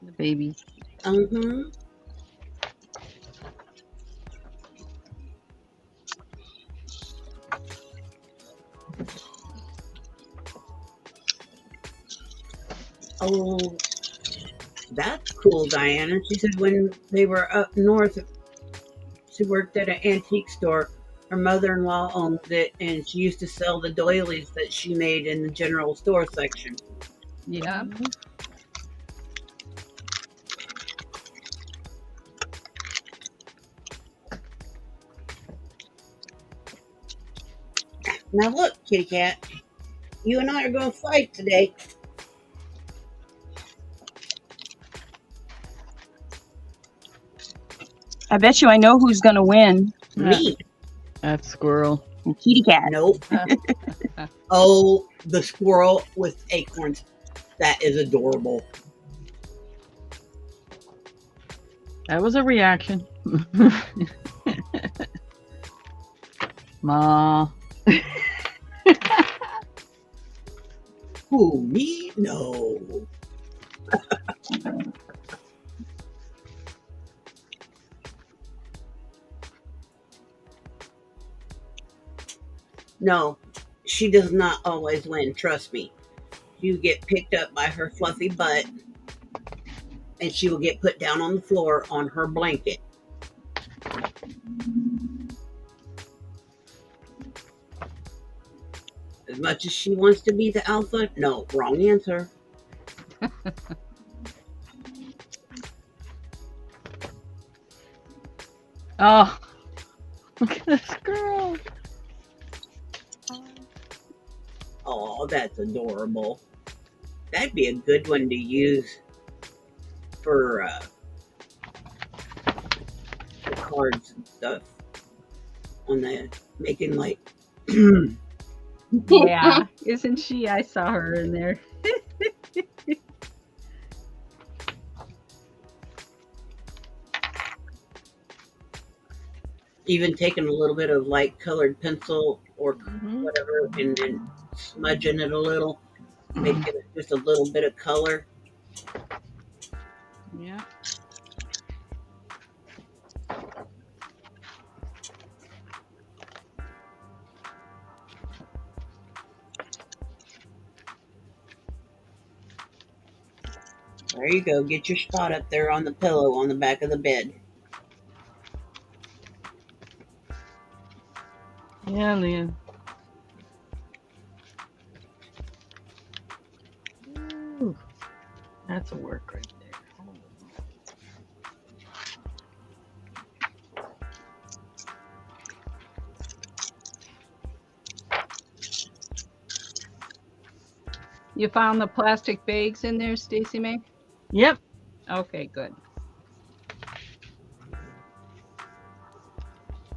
[SPEAKER 1] The baby.
[SPEAKER 3] Mm-hmm. Oh, that's cool, Diana. She said when they were up north, she worked at an antique store. Her mother-in-law owned it, and she used to sell the doilies that she made in the general store section.
[SPEAKER 2] Yeah.
[SPEAKER 3] Now look, kitty cat, you and I are going to fight today.
[SPEAKER 4] I bet you I know who's gonna win.
[SPEAKER 3] Me?
[SPEAKER 1] That squirrel.
[SPEAKER 4] Kitty cat.
[SPEAKER 3] Nope. Oh, the squirrel with acorns. That is adorable.
[SPEAKER 1] That was a reaction. Ma.
[SPEAKER 3] Who, me? No. No, she does not always win, trust me. You get picked up by her fluffy butt, and she will get put down on the floor on her blanket. As much as she wants to be the alpha, no, wrong answer.
[SPEAKER 1] Oh, look at this girl.
[SPEAKER 3] Oh, that's adorable. That'd be a good one to use for the cards and stuff on the making like.
[SPEAKER 2] Yeah, isn't she? I saw her in there.
[SPEAKER 3] Even taking a little bit of light colored pencil or
[SPEAKER 1] Mhm.
[SPEAKER 3] whatever and then smudging it a little, making it just a little bit of color.
[SPEAKER 1] Yeah.
[SPEAKER 3] There you go. Get your spot up there on the pillow on the back of the bed.
[SPEAKER 1] Yeah, Leah. Ooh, that's a work right there.
[SPEAKER 2] You found the plastic bags in there, Stacy May?
[SPEAKER 1] Yep.
[SPEAKER 2] Okay, good.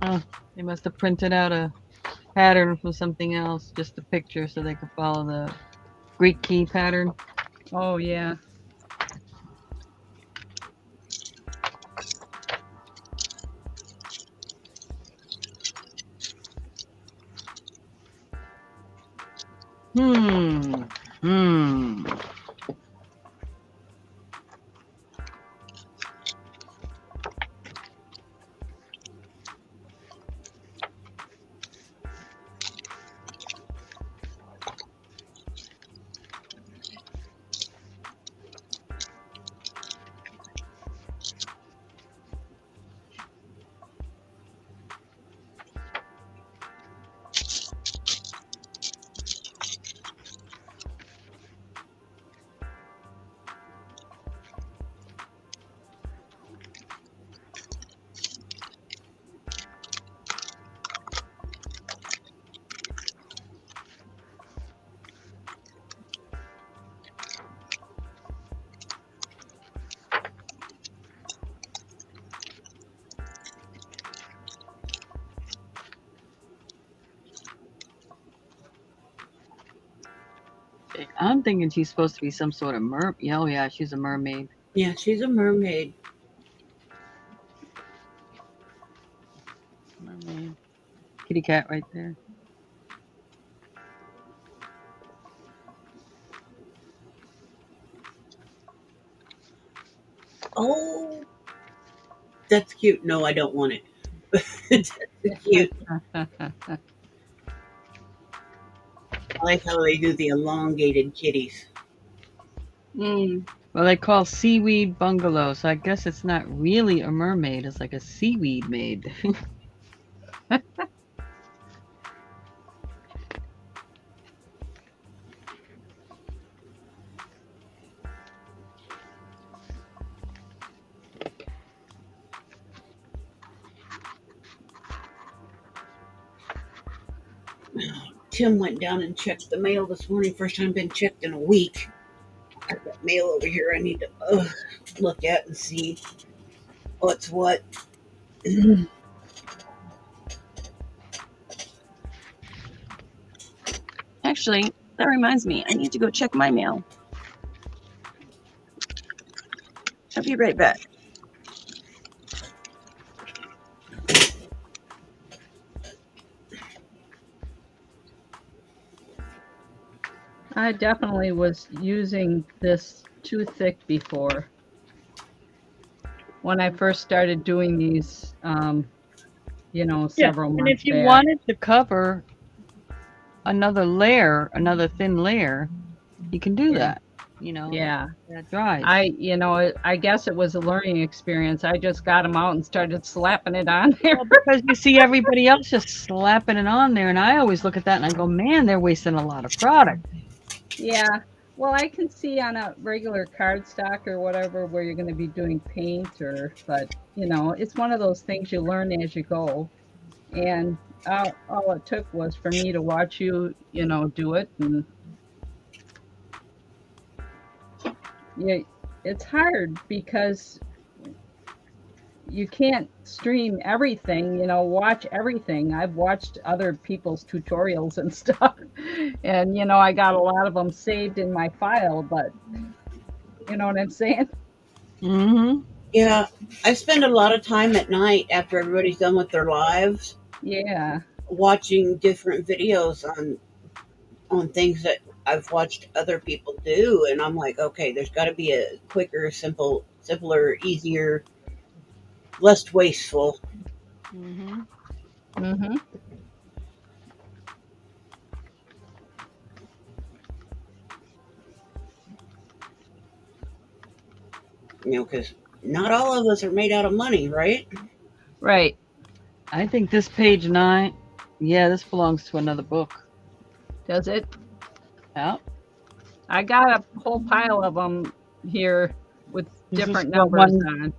[SPEAKER 1] Oh, they must have printed out a pattern from something else, just a picture, so they could follow the Greek key pattern.
[SPEAKER 2] Oh, yeah.
[SPEAKER 1] Hmm. Hmm. I'm thinking she's supposed to be some sort of Oh yeah, she's a mermaid.
[SPEAKER 3] Yeah, she's a mermaid.
[SPEAKER 1] Mermaid. Kitty cat right there.
[SPEAKER 3] Oh, that's cute. No, I don't want it. That's cute. I like how they do the elongated kitties.
[SPEAKER 1] Well, they call seaweed bungalow, so I guess it's not really a mermaid. It's like a seaweed maid.
[SPEAKER 3] Tim went down and checked the mail this morning. First time been checked in a week. I've got mail over here I need to look at and see what's what.
[SPEAKER 4] Actually, that reminds me, I need to go check my mail. I'll be right back.
[SPEAKER 2] I definitely was using this too thick before. When I first started doing these, several
[SPEAKER 1] And
[SPEAKER 2] months
[SPEAKER 1] if you
[SPEAKER 2] back.
[SPEAKER 1] wanted to cover another layer, another thin layer, you can do
[SPEAKER 2] Yeah.
[SPEAKER 1] that. you know,
[SPEAKER 2] Yeah.
[SPEAKER 1] that dries.
[SPEAKER 2] I guess it was a learning experience. I just got them out and started slapping it on there.
[SPEAKER 1] Well, because you see everybody else just slapping it on there, and I always look at that and I go, man, they're wasting a lot of product.
[SPEAKER 2] Yeah. Well, I can see on a regular cardstock or whatever where you're going to be doing paint but it's one of those things you learn as you go. And all it took was for me to watch you, do it. And yeah, it's hard because you can't stream everything, watch everything. I've watched other people's tutorials and stuff, and I got a lot of them saved in my file, but you know what I'm saying?
[SPEAKER 1] Mm-hmm.
[SPEAKER 3] Yeah, I spend a lot of time at night after everybody's done with their lives
[SPEAKER 2] Yeah.
[SPEAKER 3] watching different videos on things that I've watched other people do, and I'm like, okay, there's got to be a quicker, simpler, easier, less wasteful.
[SPEAKER 1] Mm-hmm.
[SPEAKER 2] Mm-hmm.
[SPEAKER 3] Because not all of us are made out of money, right?
[SPEAKER 2] Right.
[SPEAKER 1] I think this page 9, yeah, this belongs to another book.
[SPEAKER 2] Does it?
[SPEAKER 1] Yeah.
[SPEAKER 2] I got a whole pile of them here with
[SPEAKER 1] This is
[SPEAKER 2] different
[SPEAKER 1] the
[SPEAKER 2] numbers
[SPEAKER 1] one-
[SPEAKER 2] on.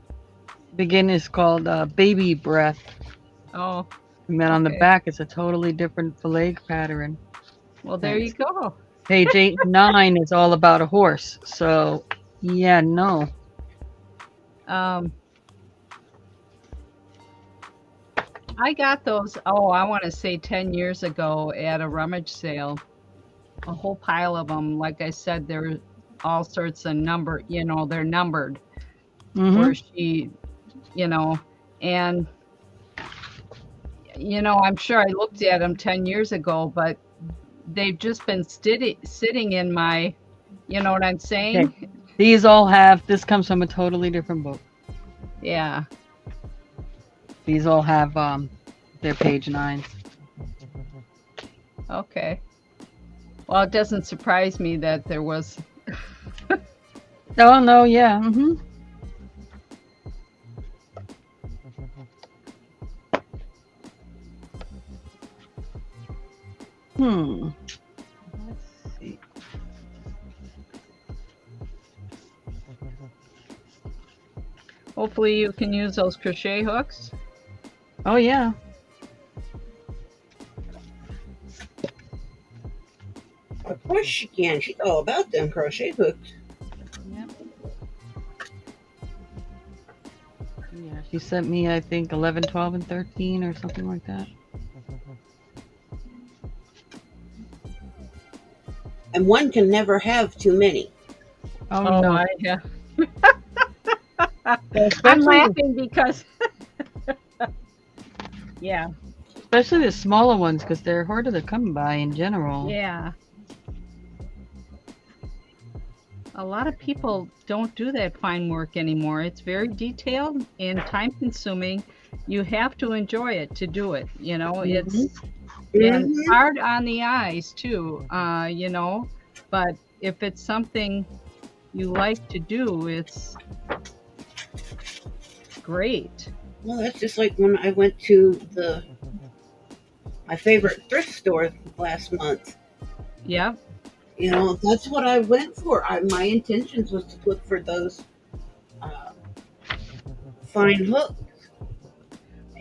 [SPEAKER 1] Begin is called Baby Breath.
[SPEAKER 2] Oh,
[SPEAKER 1] And then on the
[SPEAKER 2] Okay.
[SPEAKER 1] back, it's a totally different flag pattern.
[SPEAKER 2] well, there you go.
[SPEAKER 1] Page 8 and 9 is all about a horse. So, yeah, no.
[SPEAKER 2] I got those, I want to say 10 years ago at a rummage sale. A whole pile of them. Like I said, they're all sorts of they're numbered.
[SPEAKER 1] Mm-hmm.
[SPEAKER 2] Where she, and, I'm sure I looked at them 10 years ago, but they've just been sitting in my, you know what I'm saying?
[SPEAKER 1] Okay. These all have, this comes from a totally different book.
[SPEAKER 2] Yeah.
[SPEAKER 1] These all have their page 9s.
[SPEAKER 2] Okay. Well, it doesn't surprise me that there was.
[SPEAKER 1] Oh, no, yeah. Mm-hmm. Let's see.
[SPEAKER 2] Hopefully you can use those crochet hooks.
[SPEAKER 1] Oh, yeah.
[SPEAKER 3] Of course she can. She's all about them crochet hooks.
[SPEAKER 1] Yep. Yeah, she sent me, I think, 11, 12, and 13 or something like that.
[SPEAKER 3] And one can never have too many.
[SPEAKER 1] Oh, no.
[SPEAKER 2] Yeah. I'm
[SPEAKER 1] Especially,
[SPEAKER 2] laughing because. Yeah.
[SPEAKER 1] especially the smaller ones, because they're harder to come by in general.
[SPEAKER 2] Yeah. A lot of people don't do that fine work anymore. It's very detailed and time consuming. You have to enjoy it to do it. It's and hard on the eyes too, but if it's something you like to do, it's great.
[SPEAKER 3] Well, that's just like when I went to my favorite thrift store last month.
[SPEAKER 2] Yep.
[SPEAKER 3] That's what I went for. My intentions was to look for those fine hooks.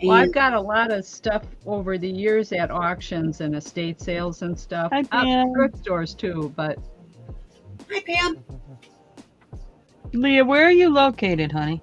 [SPEAKER 2] Well, I've
[SPEAKER 3] And
[SPEAKER 2] got a lot of stuff over the years at auctions and estate sales and stuff.
[SPEAKER 1] Hi, Pam.
[SPEAKER 2] Thrift stores too, but
[SPEAKER 3] hi, Pam.
[SPEAKER 1] Leah, where are you located, honey?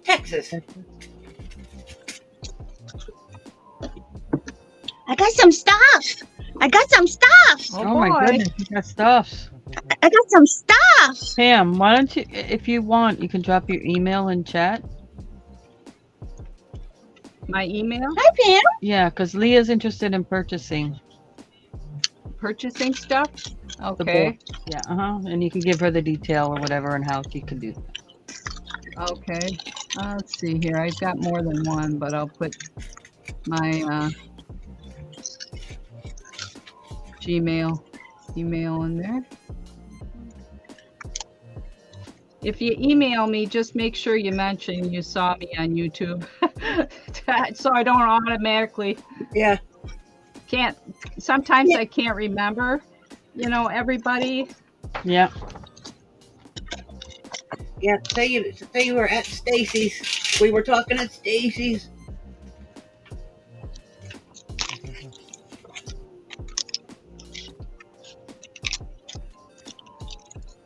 [SPEAKER 3] Texas.
[SPEAKER 4] I got some stuff. I got some stuff.
[SPEAKER 1] Oh, my
[SPEAKER 2] boy.
[SPEAKER 1] goodness, you got stuff.
[SPEAKER 4] I got some stuff.
[SPEAKER 1] Pam, why don't you, if you want, you can drop your email in chat.
[SPEAKER 2] My email?
[SPEAKER 4] Hi, Pam.
[SPEAKER 1] Yeah, because Leah's interested in purchasing.
[SPEAKER 2] purchasing stuff?
[SPEAKER 1] The
[SPEAKER 2] Okay.
[SPEAKER 1] book. Yeah, and you can give her the detail or whatever and how she can do that.
[SPEAKER 2] Okay. Let's see here. I've got more than one, but I'll put my Gmail email in there. If you email me, just make sure you mention you saw me on YouTube, so I don't automatically
[SPEAKER 3] Yeah.
[SPEAKER 2] can't. Sometimes I can't remember, everybody.
[SPEAKER 1] Yeah.
[SPEAKER 3] Yeah. Say you were at Stacy's. We were talking at Stacy's.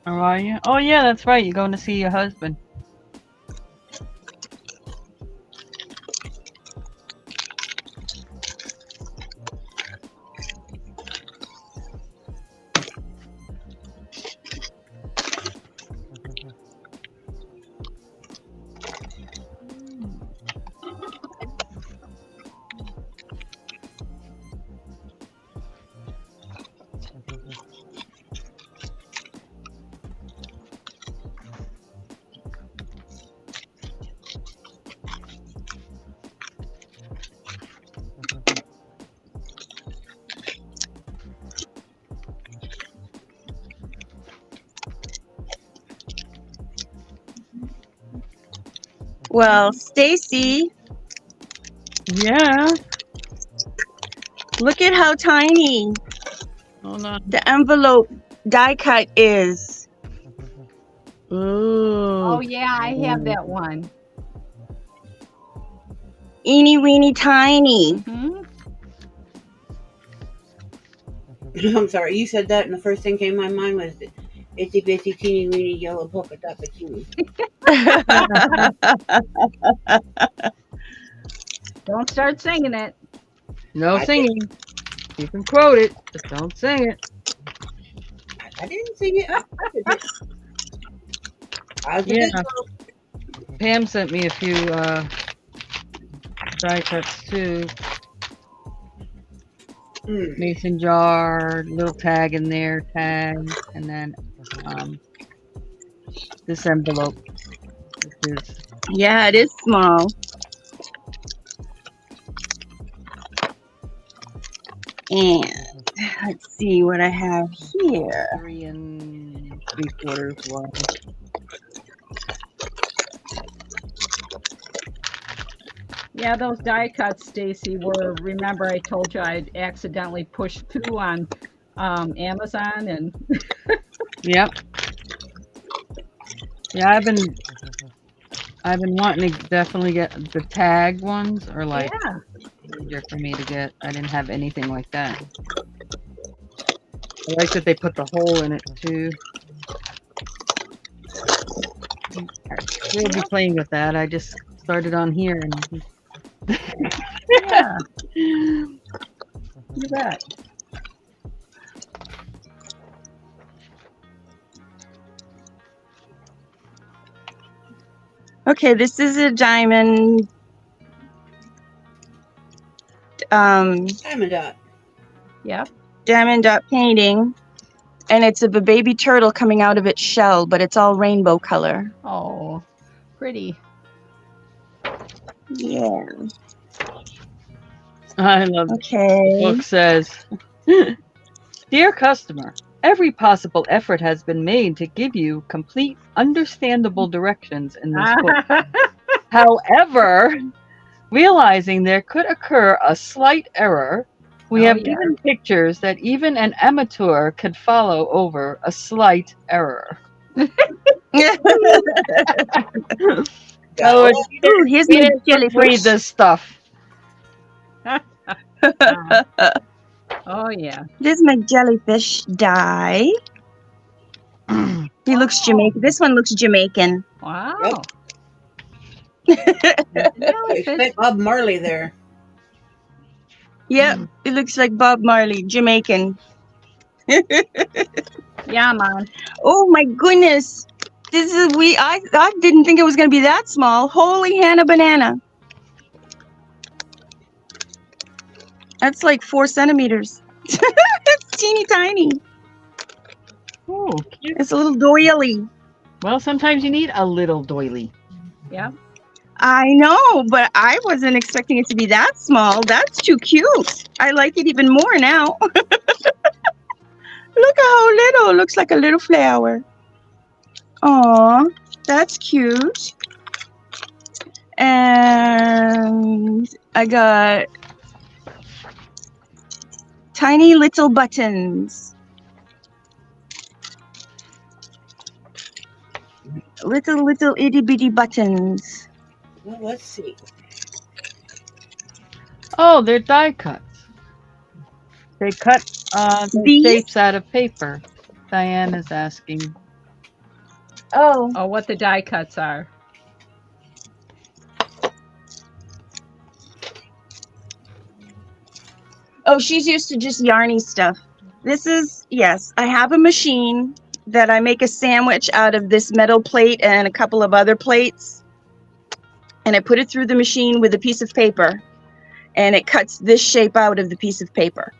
[SPEAKER 1] How are you? Oh yeah, that's right. You're going to see your husband.
[SPEAKER 4] Well, Stacy,
[SPEAKER 1] Yeah.
[SPEAKER 4] look at how tiny
[SPEAKER 1] Hold on.
[SPEAKER 4] the envelope die cut is.
[SPEAKER 2] Oh
[SPEAKER 1] Ooh.
[SPEAKER 2] yeah, I have that one.
[SPEAKER 4] Eeny weeny tiny.
[SPEAKER 2] Hmm.
[SPEAKER 3] I'm sorry. You said that, and the first thing came to my mind was the itsy bitsy teeny weeny yellow polka dot bikini.
[SPEAKER 2] Don't start singing it.
[SPEAKER 1] No
[SPEAKER 3] I
[SPEAKER 1] singing. You can quote it, but don't sing it.
[SPEAKER 3] I didn't sing it. I was
[SPEAKER 1] Yeah.
[SPEAKER 3] yeah.
[SPEAKER 1] Pam sent me a few die cuts too. Mason jar, little tag in there, tag, and then this envelope. This is
[SPEAKER 4] Yeah, it is small. And let's see what I have here.
[SPEAKER 1] 3 3/4 wide.
[SPEAKER 2] Yeah, those die cuts, Stacy, were, remember I told you I'd accidentally pushed 2 on Amazon, and
[SPEAKER 1] Yep. Yeah, I've been wanting to definitely get the tag ones, or like
[SPEAKER 2] yeah.
[SPEAKER 1] easier for me to get. I didn't have anything like that. I like that they put the hole in it too. We'll be playing with that. I just started on here and
[SPEAKER 2] Yeah.
[SPEAKER 1] look at that.
[SPEAKER 4] Okay, this is a diamond.
[SPEAKER 3] Diamond dot.
[SPEAKER 2] Yep.
[SPEAKER 4] Diamond dot painting, and it's of a baby turtle coming out of its shell, but it's all rainbow color.
[SPEAKER 2] Oh, pretty.
[SPEAKER 4] Yeah.
[SPEAKER 1] I love the
[SPEAKER 4] Okay.
[SPEAKER 1] book says, Dear customer, every possible effort has been made to give you complete, understandable directions in this book. However, realizing there could occur a slight error, we have given pictures that even an amateur could follow over a slight error.
[SPEAKER 3] Got it.
[SPEAKER 4] Ooh, here's
[SPEAKER 1] We
[SPEAKER 4] my
[SPEAKER 1] didn't read
[SPEAKER 4] jellyfish.
[SPEAKER 1] this stuff.
[SPEAKER 2] Oh yeah.
[SPEAKER 4] There's my jellyfish die. He looks Jamaican. This one looks Jamaican.
[SPEAKER 2] Wow.
[SPEAKER 3] I
[SPEAKER 2] Jellyfish.
[SPEAKER 3] expect Bob Marley there.
[SPEAKER 4] Yep, it looks like Bob Marley, Jamaican.
[SPEAKER 2] Yeah, man.
[SPEAKER 4] Oh my goodness. This is I didn't think it was gonna be that small. Holy Hannah banana. That's like 4 centimeters. It's teeny tiny.
[SPEAKER 1] Oh, cute.
[SPEAKER 4] It's a little doily.
[SPEAKER 1] Well, sometimes you need a little doily.
[SPEAKER 2] Yeah.
[SPEAKER 4] I know, but I wasn't expecting it to be that small. That's too cute. I like it even more now. Look how little. Looks like a little flower. Aw, that's cute. And I got tiny little buttons. Little itty bitty buttons.
[SPEAKER 3] Well, let's see.
[SPEAKER 1] Oh, they're die cuts. They cut the
[SPEAKER 4] These?
[SPEAKER 1] shapes out of paper. Diane is asking.
[SPEAKER 4] Oh.
[SPEAKER 2] Oh, what the die cuts are.
[SPEAKER 4] Oh, she's used to just yarny stuff. This is, yes, I have a machine that I make a sandwich out of this metal plate and a couple of other plates. And I put it through the machine with a piece of paper. And it cuts this shape out of the piece of paper.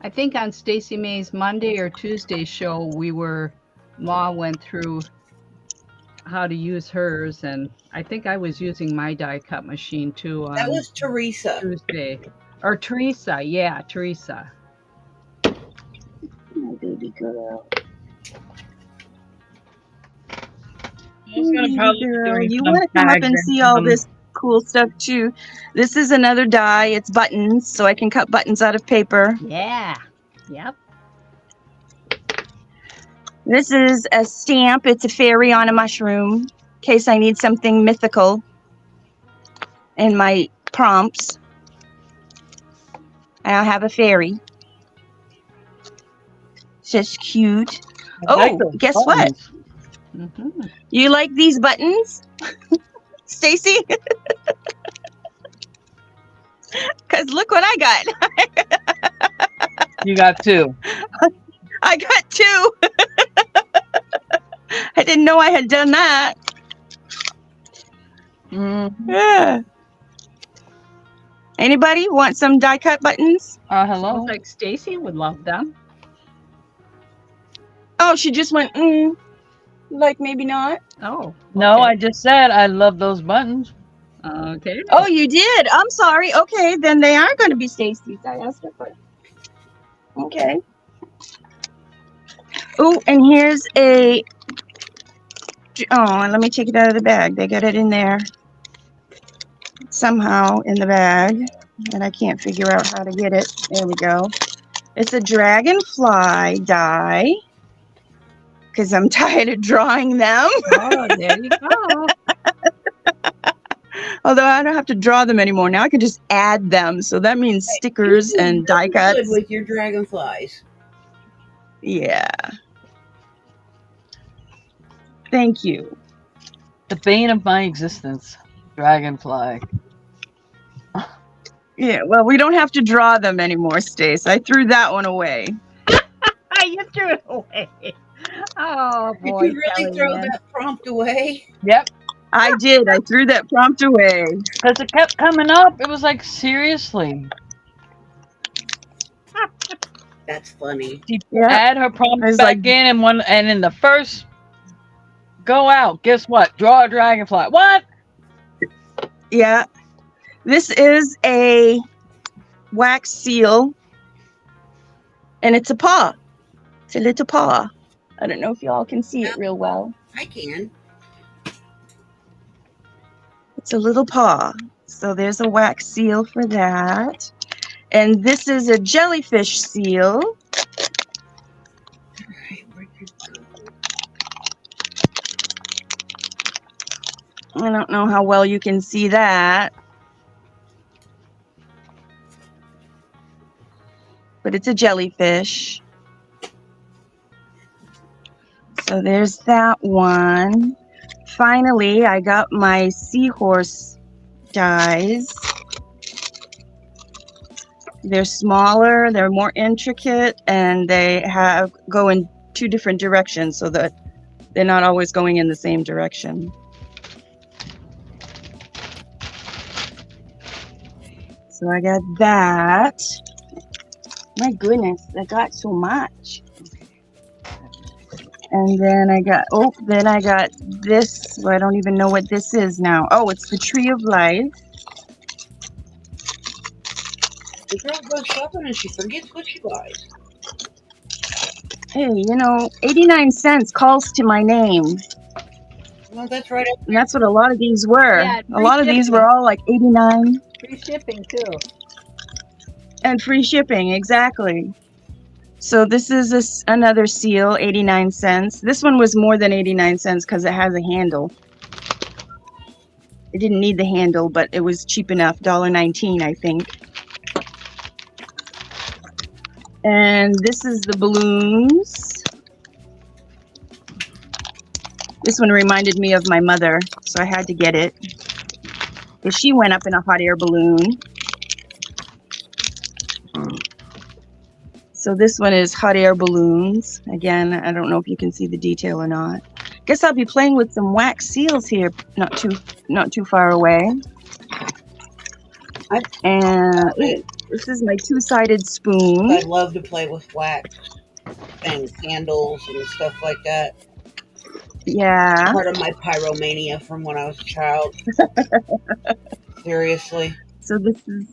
[SPEAKER 2] I think on Stacy May's Monday or Tuesday show, Ma went through how to use hers, and I think I was using my die cut machine too on
[SPEAKER 3] That was Teresa.
[SPEAKER 2] Tuesday. Or Teresa, yeah, Teresa.
[SPEAKER 4] My baby girl.
[SPEAKER 1] She's gonna probably be
[SPEAKER 4] Girl,
[SPEAKER 1] doing
[SPEAKER 4] you
[SPEAKER 1] some
[SPEAKER 4] want to come up
[SPEAKER 1] tags
[SPEAKER 4] and see all
[SPEAKER 1] some-
[SPEAKER 4] this cool stuff too. This is another die. It's buttons, so I can cut buttons out of paper.
[SPEAKER 2] Yeah. Yep.
[SPEAKER 4] This is a stamp. It's a fairy on a mushroom, in case I need something mythical in my prompts. I'll have a fairy. It's just cute.
[SPEAKER 1] I like
[SPEAKER 4] Oh,
[SPEAKER 1] those
[SPEAKER 4] guess what?
[SPEAKER 1] buttons.
[SPEAKER 2] Mm-hmm.
[SPEAKER 4] You like these buttons, Stacy? Because look what I got.
[SPEAKER 1] You got two.
[SPEAKER 4] I got two. I didn't know I had done that. Yeah. Anybody want some die cut buttons?
[SPEAKER 1] Hello.
[SPEAKER 2] Sounds like Stacy would love them.
[SPEAKER 4] Oh, she just went, like maybe not.
[SPEAKER 2] Oh.
[SPEAKER 1] No,
[SPEAKER 2] okay.
[SPEAKER 1] I just said I love those buttons.
[SPEAKER 2] Okay.
[SPEAKER 4] Oh, you did? I'm sorry. Okay, then they are going to be Stacy's. I asked her for. Okay. Oh, and here's a. Oh, let me take it out of the bag. They got it in there somehow in the bag, and I can't figure out how to get it. There we go. It's a dragonfly die because I'm tired of drawing them.
[SPEAKER 2] Oh, there you go.
[SPEAKER 4] Although I don't have to draw them anymore. Now I can just add them. So that means stickers and die
[SPEAKER 3] Good
[SPEAKER 4] cuts.
[SPEAKER 3] with your dragonflies.
[SPEAKER 4] Yeah. Thank you.
[SPEAKER 1] The bane of my existence. Dragonfly.
[SPEAKER 4] Yeah, well, we don't have to draw them anymore, Stace. I threw that one away.
[SPEAKER 2] You threw it away. Oh,
[SPEAKER 3] Did
[SPEAKER 2] boy.
[SPEAKER 3] you really
[SPEAKER 2] Kelly,
[SPEAKER 3] throw
[SPEAKER 2] man.
[SPEAKER 3] that prompt away?
[SPEAKER 1] Yep.
[SPEAKER 4] I did. I threw that prompt away.
[SPEAKER 1] Because it kept coming up. It was like, seriously.
[SPEAKER 3] That's funny.
[SPEAKER 1] She
[SPEAKER 4] Yeah.
[SPEAKER 1] add her prompt
[SPEAKER 4] It's
[SPEAKER 1] back
[SPEAKER 4] like-
[SPEAKER 1] in, and in the first go out, guess what? Draw a dragonfly. What?
[SPEAKER 4] Yeah. This is a wax seal. And it's a paw. It's a little paw. I don't know if y'all can see it real well.
[SPEAKER 3] I can.
[SPEAKER 4] It's a little paw. So there's a wax seal for that. And this is a jellyfish seal.
[SPEAKER 3] Alright, where'd you go?
[SPEAKER 4] I don't know how well you can see that. But it's a jellyfish. So there's that one. Finally, I got my seahorse dies. They're smaller, they're more intricate, and they go in two different directions so that they're not always going in the same direction. So I got that. My goodness, I got so much. And then I got this. Well, I don't even know what this is now. Oh, it's the Tree of Life.
[SPEAKER 3] The girl goes shopping and she forgets what she buys.
[SPEAKER 4] Hey, 89 cents calls to my name.
[SPEAKER 3] Well, that's right.
[SPEAKER 4] And that's what a lot of these were.
[SPEAKER 2] Yeah,
[SPEAKER 4] A lot of these were all like 89.
[SPEAKER 2] Free shipping too.
[SPEAKER 4] And free shipping, exactly. So this is another seal, 89 cents. This one was more than 89 cents because it has a handle. It didn't need the handle, but it was cheap enough, $1.19, I think. And this is the balloons. This one reminded me of my mother, so I had to get it. Because she went up in a hot air balloon. So this one is hot air balloons. Again, I don't know if you can see the detail or not. Guess I'll be playing with some wax seals here, not too far away. And this is my two-sided spoon.
[SPEAKER 3] I love to play with wax and candles and stuff like that.
[SPEAKER 4] Yeah.
[SPEAKER 3] Part of my pyromania from when I was a child. Seriously.
[SPEAKER 4] So this is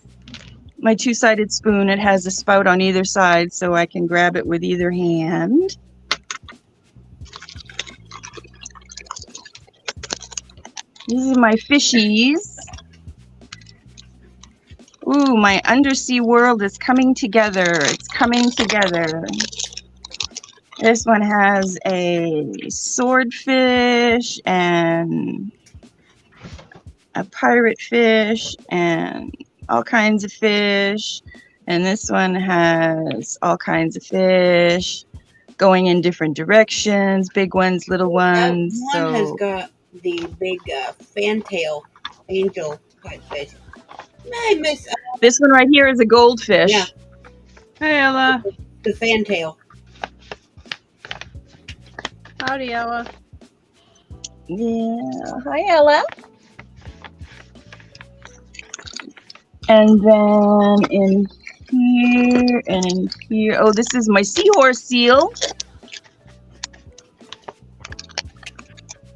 [SPEAKER 4] my two-sided spoon. It has a spout on either side, so I can grab it with either hand. These are my fishies. Ooh, my undersea world is coming together. It's coming together. This one has a swordfish and a pirate fish and all kinds of fish. And this one has all kinds of fish going in different directions, big ones, little ones.
[SPEAKER 3] That one has got the big fantail angel type fish. I miss
[SPEAKER 4] this one right here is a goldfish.
[SPEAKER 3] Yeah.
[SPEAKER 1] Hey, Ella.
[SPEAKER 3] The fantail.
[SPEAKER 2] Howdy, Ella.
[SPEAKER 4] Yeah. Hi, Ella. And then in here and in here. Oh, this is my seahorse seal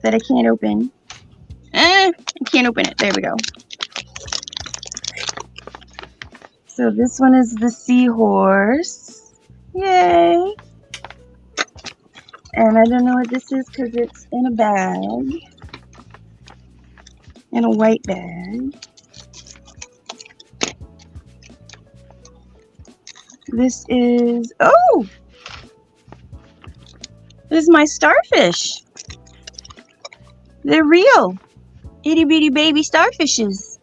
[SPEAKER 4] that I can't open. I can't open it. There we go. So this one is the seahorse. Yay. And I don't know what this is because it's in a bag. In a white bag. This is, oh! This is my starfish. They're real. Itty bitty baby starfishes.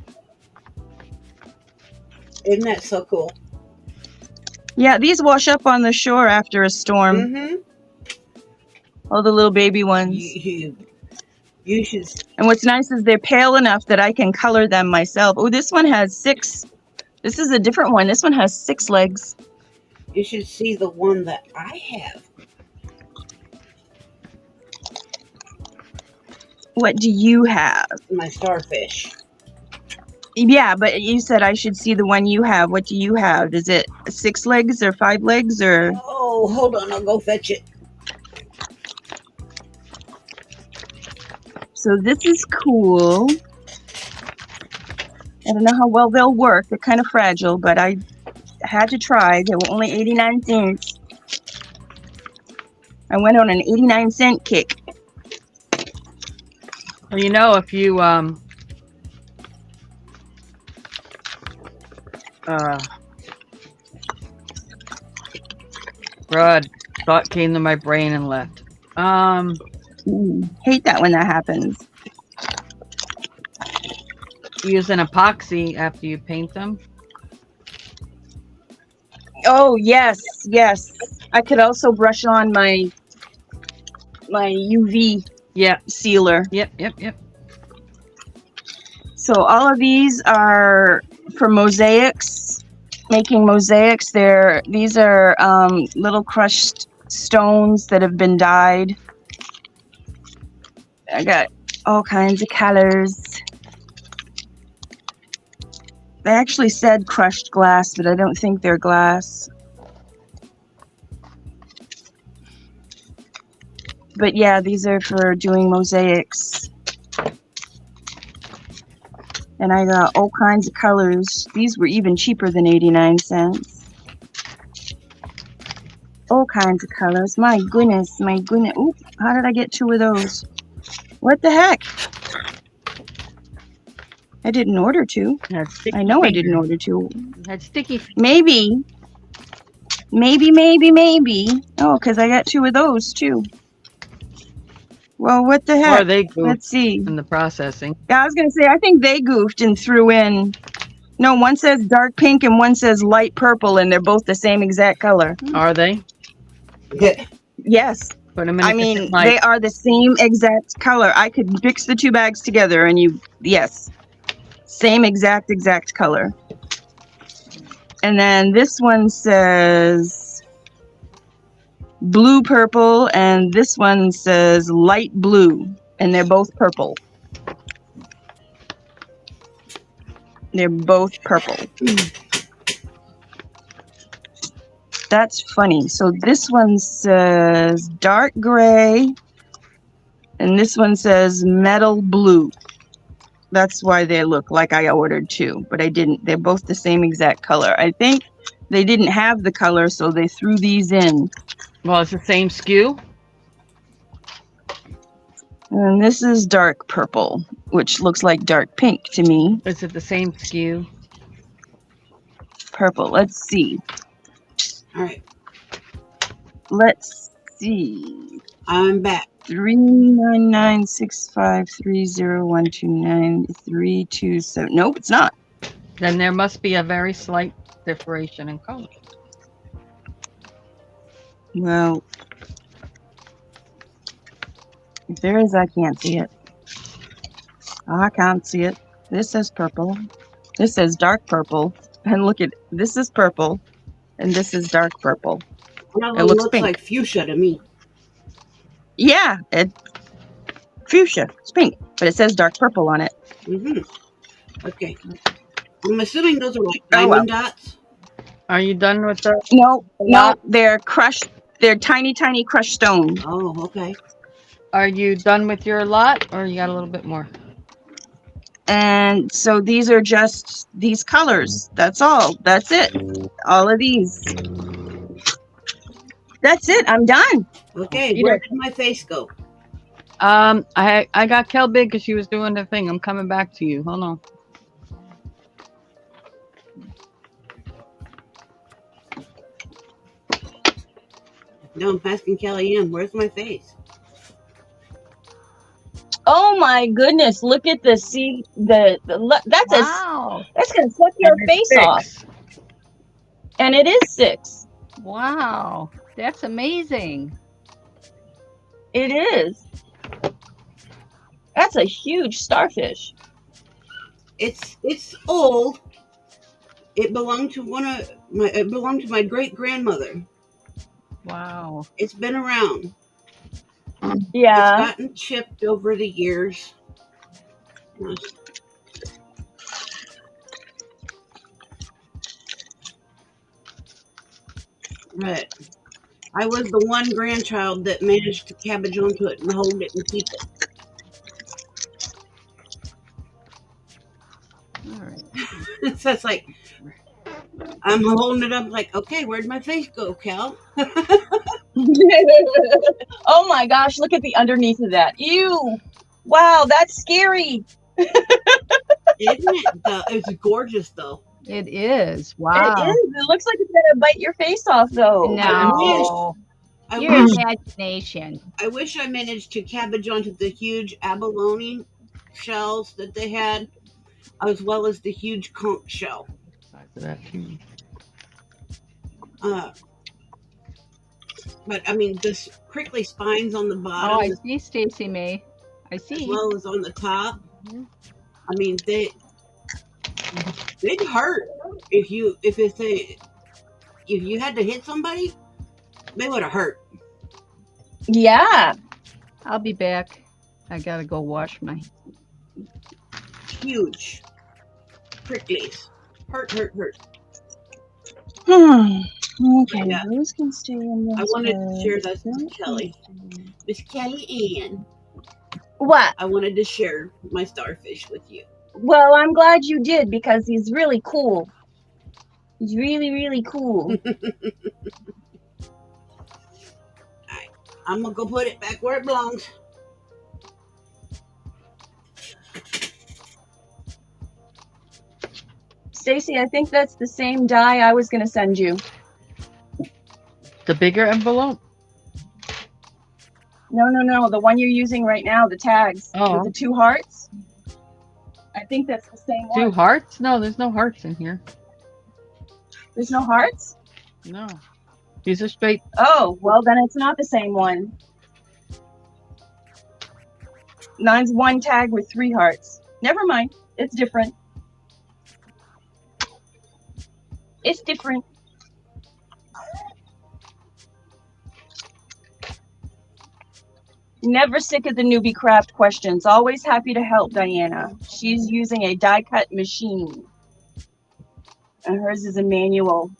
[SPEAKER 3] Isn't that so cool?
[SPEAKER 4] Yeah, these wash up on the shore after a storm.
[SPEAKER 3] Mm-hmm.
[SPEAKER 4] All the little baby ones.
[SPEAKER 3] You should.
[SPEAKER 4] And what's nice is they're pale enough that I can color them myself. Oh, this one has 6. This is a different one. This one has 6 legs.
[SPEAKER 3] You should see the one that I have.
[SPEAKER 4] What do you have?
[SPEAKER 3] My starfish.
[SPEAKER 4] Yeah, but you said I should see the one you have. What do you have? Is it 6 legs or 5 legs or?
[SPEAKER 3] Oh, hold on. I'll go fetch it.
[SPEAKER 4] So this is cool. I don't know how well they'll work. They're kind of fragile, but I had to try. They were only 89 cents. I went on an 89-cent kick.
[SPEAKER 1] Well, if you God, thought came to my brain and left.
[SPEAKER 4] Hate that when that happens.
[SPEAKER 1] Use an epoxy after you paint them.
[SPEAKER 4] Oh, yes. I could also brush on my UV sealer.
[SPEAKER 1] Yep.
[SPEAKER 4] So all of these are for mosaics, making mosaics. These are little crushed stones that have been dyed. I got all kinds of colors. They actually said crushed glass, but I don't think they're glass. But yeah, these are for doing mosaics. And I got all kinds of colors. These were even cheaper than 89 cents. All kinds of colors. My goodness, my goodness. Oop, how did I get 2 of those? What the heck? I didn't order 2.
[SPEAKER 1] Had sticky
[SPEAKER 4] I know I
[SPEAKER 1] fingers.
[SPEAKER 4] didn't order 2.
[SPEAKER 1] Had sticky.
[SPEAKER 4] Maybe. Maybe. Oh, because I got 2 of those too. Well, what the heck?
[SPEAKER 1] Or they goofed
[SPEAKER 4] Let's see.
[SPEAKER 1] in the processing.
[SPEAKER 4] Yeah, I was going to say, I think they goofed and threw in. No, one says dark pink and one says light purple, and they're both the same exact color.
[SPEAKER 1] Are they?
[SPEAKER 3] Yeah.
[SPEAKER 4] Yes.
[SPEAKER 1] Put them in.
[SPEAKER 4] I mean, they are the same exact color. I could mix the 2 bags together and yes. Same exact color. And then this one says blue purple, and this one says light blue, and they're both purple. They're both purple. That's funny. So this one says dark gray, and this one says metal blue. That's why they look like I ordered 2, but I didn't. They're both the same exact color. I think they didn't have the color, so they threw these in.
[SPEAKER 1] Well, it's the same SKU.
[SPEAKER 4] And this is dark purple, which looks like dark pink to me.
[SPEAKER 1] Is it the same SKU?
[SPEAKER 4] Purple. Let's see.
[SPEAKER 3] All right.
[SPEAKER 4] Let's see.
[SPEAKER 3] I'm back.
[SPEAKER 4] 3996530129327. Nope, it's not.
[SPEAKER 1] Then there must be a very slight differentiation in color.
[SPEAKER 4] Well, if there is, I can't see it. I can't see it. This says purple. This says dark purple. And look at this is purple, and this is dark purple.
[SPEAKER 3] That
[SPEAKER 4] It
[SPEAKER 3] one
[SPEAKER 4] looks
[SPEAKER 3] looks
[SPEAKER 4] pink.
[SPEAKER 3] like fuchsia to me.
[SPEAKER 4] Yeah, fuchsia. It's pink, but it says dark purple on it.
[SPEAKER 3] Okay. I'm assuming those are like
[SPEAKER 4] Oh, well.
[SPEAKER 3] diamond dots.
[SPEAKER 1] Are you done with the?
[SPEAKER 4] No, they're crushed. They're tiny crushed stone.
[SPEAKER 3] Oh, okay.
[SPEAKER 1] Are you done with your lot, or you got a little bit more?
[SPEAKER 4] And so these are just these colors. That's all. That's it. All of these. That's it. I'm done.
[SPEAKER 3] Okay, where did my face go?
[SPEAKER 1] I got Kel big because she was doing the thing. I'm coming back to you. Hold on.
[SPEAKER 3] No, I'm asking Kelly Ann, where's my face?
[SPEAKER 4] Oh my goodness! Look at the see that's
[SPEAKER 2] Wow.
[SPEAKER 4] that's gonna suck your face off. And it is 6.
[SPEAKER 2] Wow. That's amazing.
[SPEAKER 4] It is. That's a huge starfish.
[SPEAKER 3] It's old. It belonged to my great grandmother.
[SPEAKER 2] Wow.
[SPEAKER 3] It's been around.
[SPEAKER 4] Yeah.
[SPEAKER 3] It's gotten chipped over the years. But I was the one grandchild that managed to cabbage onto it and hold it and keep it.
[SPEAKER 2] All right.
[SPEAKER 3] So it's like, I'm holding it up like, okay, where'd my face go, Cal?
[SPEAKER 4] Oh my gosh, look at the underneath of that. Ew. Wow, that's scary.
[SPEAKER 3] Isn't it? It's gorgeous, though.
[SPEAKER 2] It is. Wow.
[SPEAKER 4] It is. It looks like it's gonna bite your face off though.
[SPEAKER 2] No.
[SPEAKER 3] I
[SPEAKER 2] Your
[SPEAKER 3] wish,
[SPEAKER 2] imagination.
[SPEAKER 3] I wish I managed to cabbage onto the huge abalone shells that they had, as well as the huge conch shell.
[SPEAKER 1] Size of that too.
[SPEAKER 3] But I mean, this prickly spines on the
[SPEAKER 2] Oh,
[SPEAKER 3] bottom,
[SPEAKER 2] I see, Stacy May. I
[SPEAKER 3] as
[SPEAKER 2] see.
[SPEAKER 3] well as on the top.
[SPEAKER 2] Mhm.
[SPEAKER 3] I mean, they'd hurt if you had to hit somebody. They would have hurt.
[SPEAKER 4] Yeah.
[SPEAKER 2] I'll be back. I gotta go wash my.
[SPEAKER 3] Huge pricklies. Hurt, hurt, hurt.
[SPEAKER 4] Okay,
[SPEAKER 3] Yeah.
[SPEAKER 4] those can stay in this.
[SPEAKER 3] I wanted to share
[SPEAKER 4] bag.
[SPEAKER 3] this with Kelly. Miss Kelly Ann,
[SPEAKER 4] What?
[SPEAKER 3] I wanted to share my starfish with you.
[SPEAKER 4] Well, I'm glad you did because he's really cool. He's really, really cool.
[SPEAKER 3] I'm gonna go put it back where it belongs.
[SPEAKER 4] Stacy, I think that's the same die I was going to send you.
[SPEAKER 1] The bigger envelope?
[SPEAKER 4] No, the one you're using right now, the tags
[SPEAKER 1] Oh.
[SPEAKER 4] with the 2 hearts. I think that's the same one.
[SPEAKER 1] 2 hearts? No, there's no hearts in here.
[SPEAKER 4] There's no hearts?
[SPEAKER 1] No. These are straight.
[SPEAKER 4] Oh, well, then it's not the same one. Mine's 1 tag with 3 hearts. Never mind. It's different. It's different. Never sick of the newbie craft questions. Always happy to help, Diana. She's using a die cut machine. And hers is a manual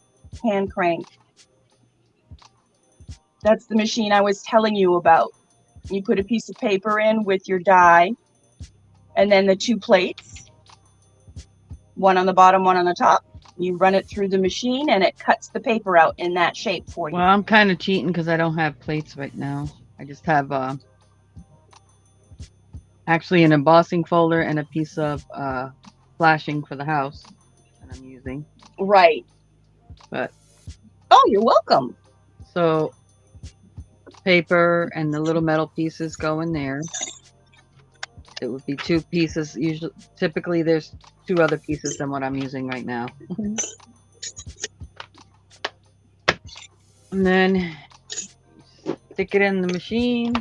[SPEAKER 4] hand crank. That's the machine I was telling you about. You put a piece of paper in with your die, and then the 2 plates, one on the bottom, one on the top. You run it through the machine, and it cuts the paper out in that shape for you.
[SPEAKER 1] Well, I'm kind of cheating because I don't have plates right now. I just have actually an embossing folder and a piece of flashing for the house that I'm using.
[SPEAKER 4] Right.
[SPEAKER 1] But
[SPEAKER 4] oh, you're welcome.
[SPEAKER 1] So paper and the little metal pieces go in there. It would be 2 pieces. Usually, typically, there's 2 other pieces than what I'm using right now. And then stick it in the machine.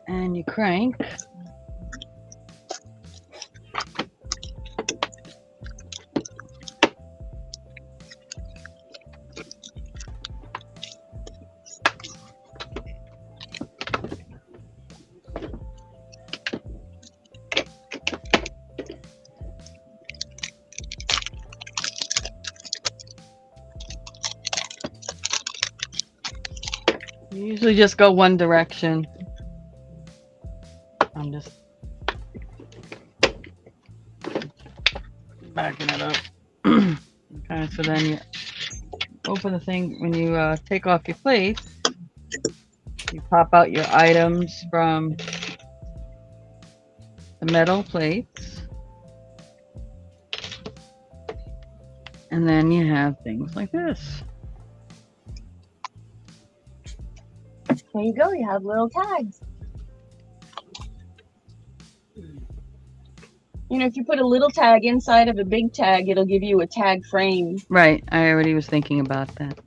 [SPEAKER 1] And you crank. You usually just go one direction. I'm just backing it up. Okay, so then you open the thing. When you take off your plate, you pop out your items from the metal plates. And then you have things like this.
[SPEAKER 4] There you go. You have little tags. You know, if you put a little tag inside of a big tag, it'll give you a tag frame.
[SPEAKER 1] Right. I already was thinking about that.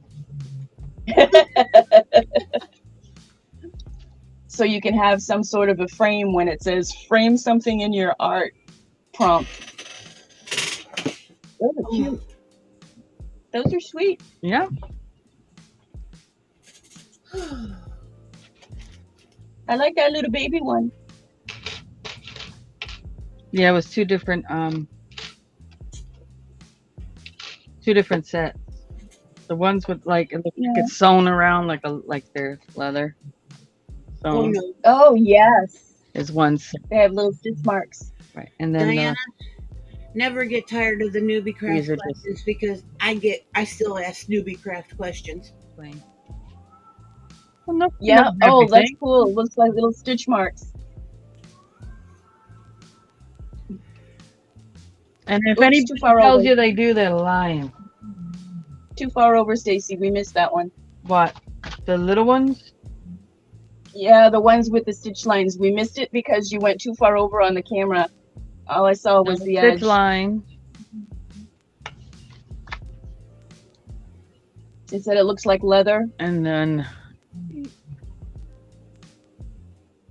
[SPEAKER 4] So you can have some sort of a frame when it says frame something in your art prompt. Those are cute. Those are sweet.
[SPEAKER 1] Yeah.
[SPEAKER 4] I like that little baby one.
[SPEAKER 1] Yeah, it was 2 different sets. The ones with like it looks like it's sewn around like they're leather.
[SPEAKER 3] Oh, no.
[SPEAKER 4] Oh yes.
[SPEAKER 1] Is one set.
[SPEAKER 4] They have little stitch marks.
[SPEAKER 1] Right. And then
[SPEAKER 3] Diana, never get tired of the newbie craft
[SPEAKER 1] These are
[SPEAKER 3] questions because I still ask newbie craft questions.
[SPEAKER 1] plain. Well, no,
[SPEAKER 4] Yeah.
[SPEAKER 1] not
[SPEAKER 4] Oh, that's
[SPEAKER 1] everything.
[SPEAKER 4] cool. It looks like little stitch marks.
[SPEAKER 1] And if
[SPEAKER 4] Oops,
[SPEAKER 1] anybody
[SPEAKER 4] too far
[SPEAKER 1] tells
[SPEAKER 4] over.
[SPEAKER 1] you they do, they're lying.
[SPEAKER 4] Too far over, Stacy. We missed that one.
[SPEAKER 1] What? The little ones?
[SPEAKER 4] Yeah, the ones with the stitch lines. We missed it because you went too far over on the camera. All I saw was the
[SPEAKER 1] stitch
[SPEAKER 4] edge.
[SPEAKER 1] line.
[SPEAKER 4] It said it looks like leather.
[SPEAKER 1] And then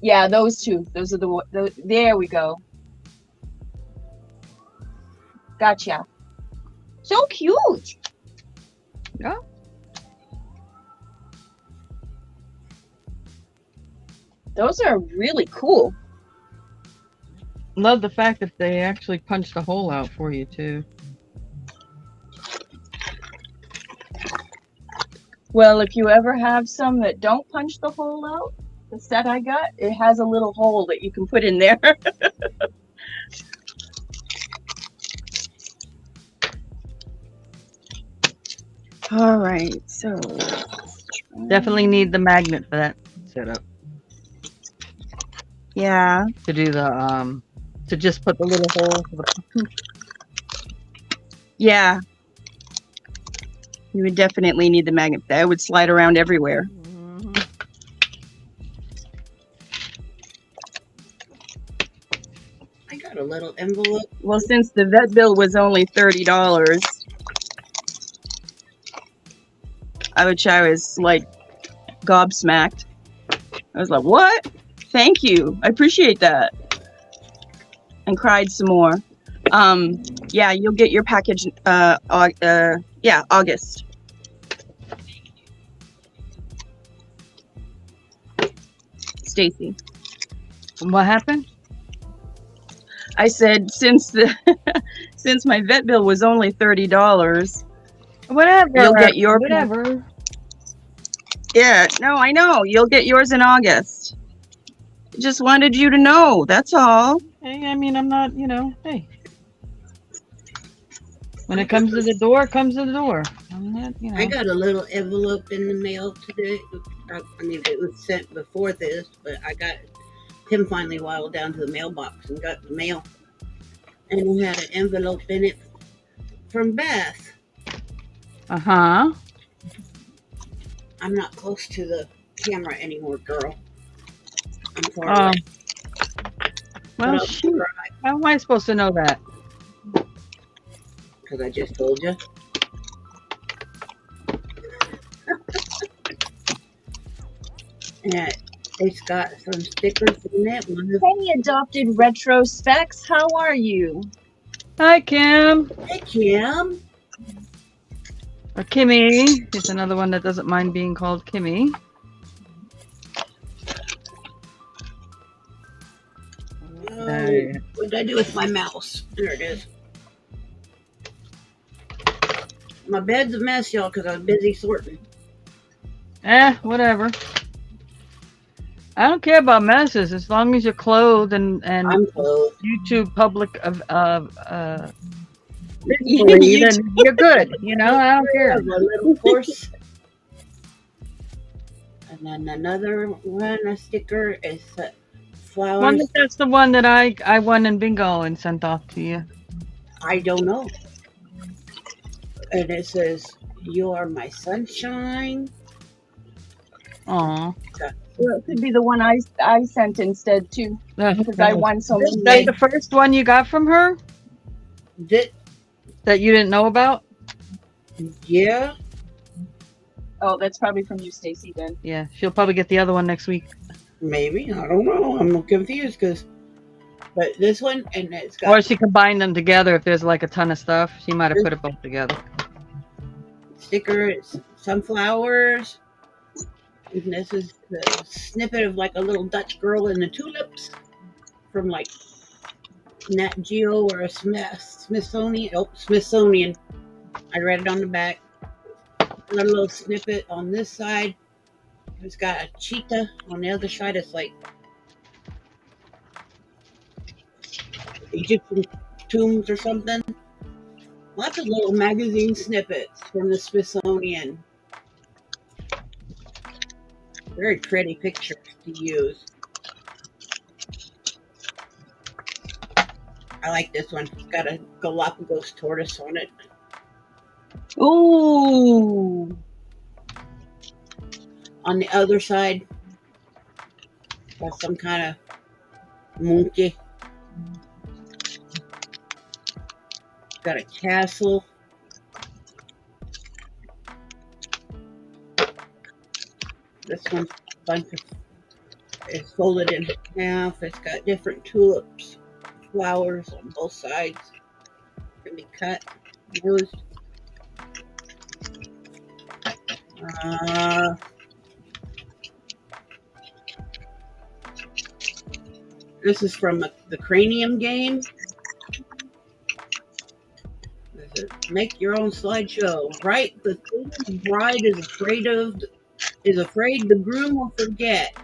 [SPEAKER 4] Yeah, those 2. Those are the there we go. Gotcha. So cute.
[SPEAKER 1] yeah.
[SPEAKER 4] Those are really cool.
[SPEAKER 1] love the fact that they actually punched a hole out for you too.
[SPEAKER 4] Well, if you ever have some that don't punch the hole out, the set I got, it has a little hole that you can put in there. All right, so
[SPEAKER 1] Definitely need the magnet for that setup
[SPEAKER 4] yeah,
[SPEAKER 1] to do the to just put the little hole for the
[SPEAKER 4] yeah, you would definitely need the magnet. That would slide around everywhere.
[SPEAKER 3] I got a little envelope.
[SPEAKER 4] Well, since the vet bill was only $30, which I was like gobsmacked. I was like, "What? Thank you, I appreciate that," and cried some more. Yeah, you'll get your package. Yeah, August. Stacy.
[SPEAKER 1] What happened?
[SPEAKER 4] I said since since my vet bill was only $30,
[SPEAKER 1] Whatever.
[SPEAKER 4] you'll get your
[SPEAKER 1] whatever.
[SPEAKER 4] Yeah, no, I know. You'll get yours in August. Just wanted you to know. That's all.
[SPEAKER 1] Hey, I mean, I'm not, hey. When it comes to the door, it comes to the door. I'm not,
[SPEAKER 3] I got a little envelope in the mail today. I mean, it was sent before this, but Tim finally waddled down to the mailbox and got the mail. And it had an envelope in it from Beth.
[SPEAKER 1] Uh-huh.
[SPEAKER 3] I'm not close to the camera anymore, girl. I'm far away.
[SPEAKER 1] Well, shoot. How am I supposed to know that?
[SPEAKER 3] Because I just told you. And it's got some stickers in it.
[SPEAKER 4] Hey, adopted retro specs, how are you?
[SPEAKER 1] Hi, Kim.
[SPEAKER 3] Hey, Kim.
[SPEAKER 1] Or Kimmy. Here's another one that doesn't mind being called Kimmy.
[SPEAKER 3] What did I do with my mouse? There it is. My bed's a mess, y'all, because I was busy sorting.
[SPEAKER 1] Whatever. I don't care about messes as long as you're clothed and
[SPEAKER 3] I'm clothed.
[SPEAKER 1] YouTube public visually, then you're good. I don't care.
[SPEAKER 3] A little horse. And then another one, a sticker is flowers.
[SPEAKER 1] That's the one that I won in bingo and sent off to you.
[SPEAKER 3] I don't know. And it says, "You are my sunshine."
[SPEAKER 1] Aw.
[SPEAKER 4] Well, it could be the one I sent instead too, because I won so many.
[SPEAKER 1] Is that the first one you got from her that you didn't know about?
[SPEAKER 3] Yeah.
[SPEAKER 4] Oh, that's probably from you, Stacy. Then.
[SPEAKER 1] Yeah, she'll probably get the other one next week.
[SPEAKER 3] Maybe. I don't know. I'm confused but this one, and it's got.
[SPEAKER 1] Or she combined them together if there's like a ton of stuff. She might have put it both together.
[SPEAKER 3] Sticker, it's sunflowers. And this is the snippet of like a little Dutch girl in the tulips from like Nat Geo or a Smithsonian. Oh, Smithsonian. I read it on the back. Another little snippet on this side. It's got a cheetah. On the other side, it's like Egyptian tombs or something. Lots of little magazine snippets from the Smithsonian. Very pretty pictures to use. I like this one. It's got a Galapagos tortoise on it.
[SPEAKER 4] Ooh.
[SPEAKER 3] On the other side, got some kind of monkey. Got a castle. This one's a bunch of, it's folded in half. It's got different tulips, flowers on both sides. Can be cut, used. This is from the Cranium game. This is, make your own slideshow. Write the thing the bride is afraid the groom will forget.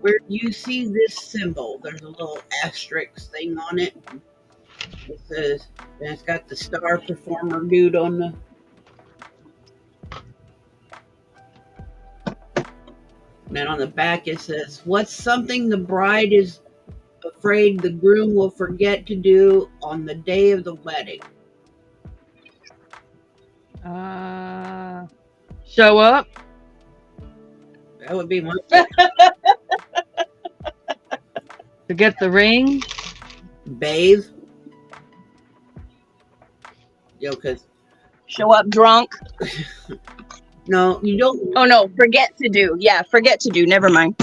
[SPEAKER 3] Where you see this symbol, there's a little asterisk thing on it. It says, and it's got the star performer dude on the. And then on the back it says, what's something the bride is afraid the groom will forget to do on the day of the wedding?
[SPEAKER 1] Show up.
[SPEAKER 3] That would be one.
[SPEAKER 1] To get the ring.
[SPEAKER 3] Bathe. Because
[SPEAKER 4] Show up drunk.
[SPEAKER 3] no, you don't.
[SPEAKER 4] Oh no, forget to do. Yeah, forget to do. Never mind.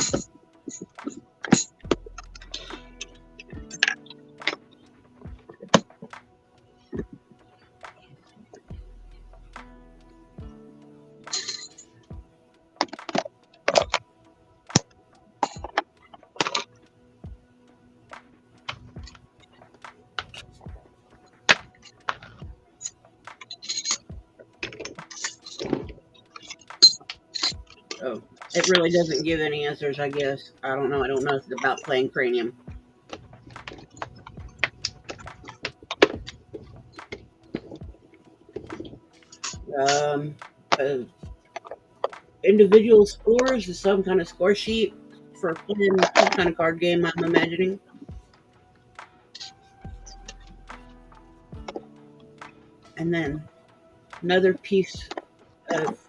[SPEAKER 3] Oh, it really doesn't give any answers, I guess. I don't know. I don't know if it's about playing Cranium. Individual scores is some kind of score sheet for playing some kind of card game, I'm imagining. And then another piece of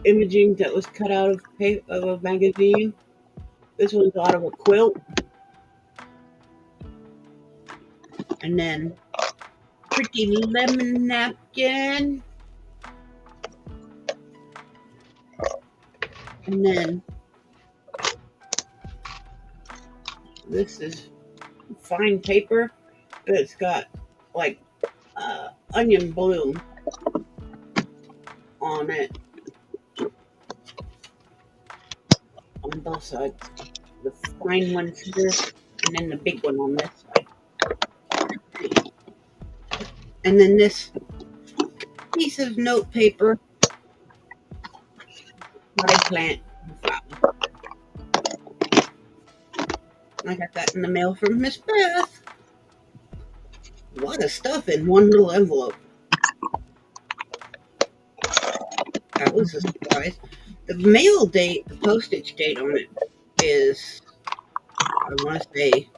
[SPEAKER 3] imaging that was cut out of a magazine. This one's out of a quilt. And then pretty lemon napkin. And then this is fine paper, but it's got like onion bloom on it on both sides. The fine one's here, and then the big one on this side. And then this piece of note paper, potted plant, flower. I got that in the mail from Miss Beth. A lot of stuff in one little envelope. That was a surprise. The mail date, the postage date on it is, I want to say,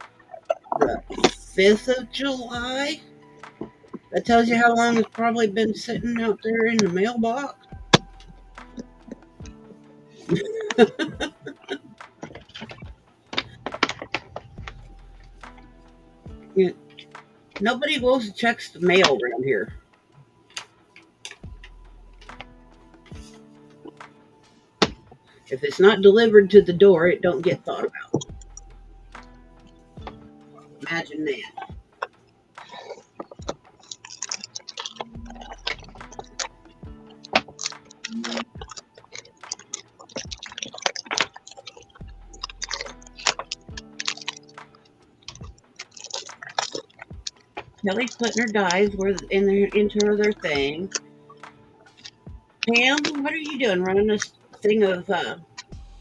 [SPEAKER 3] the 5th of July. That tells you how long it's probably been sitting out there in the mailbox. Yeah. Nobody goes and checks the mail around here. If it's not delivered to the door, it don't get thought about. Imagine that. Kelly's putting her dies into their thing. Pam, what are you doing? Running this thing of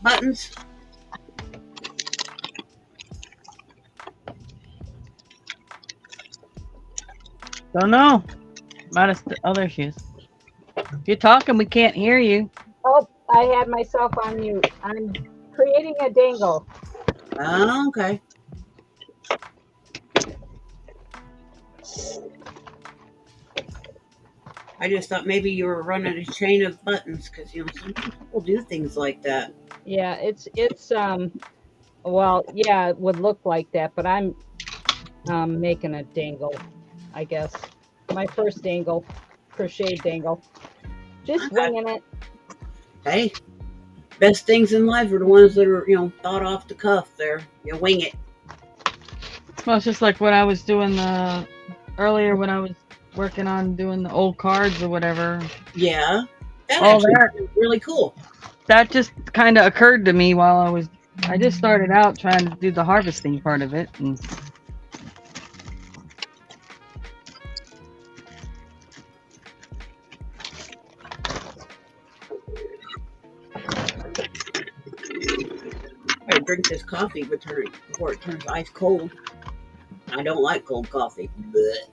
[SPEAKER 3] buttons?
[SPEAKER 1] Don't know. Might have oh, there she is. If you're talking, we can't hear you.
[SPEAKER 2] Oh, I had myself on mute. I'm creating a dangle.
[SPEAKER 3] Oh, okay. I just thought maybe you were running a chain of buttons because some people do things like that.
[SPEAKER 2] Yeah, it's well, yeah, it would look like that, but I'm making a dangle, I guess. My first dangle, crochet dangle. Just winging it.
[SPEAKER 3] Hey, best things in life are the ones that are, thought off the cuff there. You wing it.
[SPEAKER 1] Well, it's just like what I was doing earlier when I was working on doing the old cards or whatever.
[SPEAKER 3] Yeah. That
[SPEAKER 1] All
[SPEAKER 3] actually
[SPEAKER 1] that
[SPEAKER 3] is really cool.
[SPEAKER 1] That just kind of occurred to me while I was I just started out trying to do the harvesting part of it, and
[SPEAKER 3] I drink this coffee before it turns ice cold. I don't like cold coffee. Blech.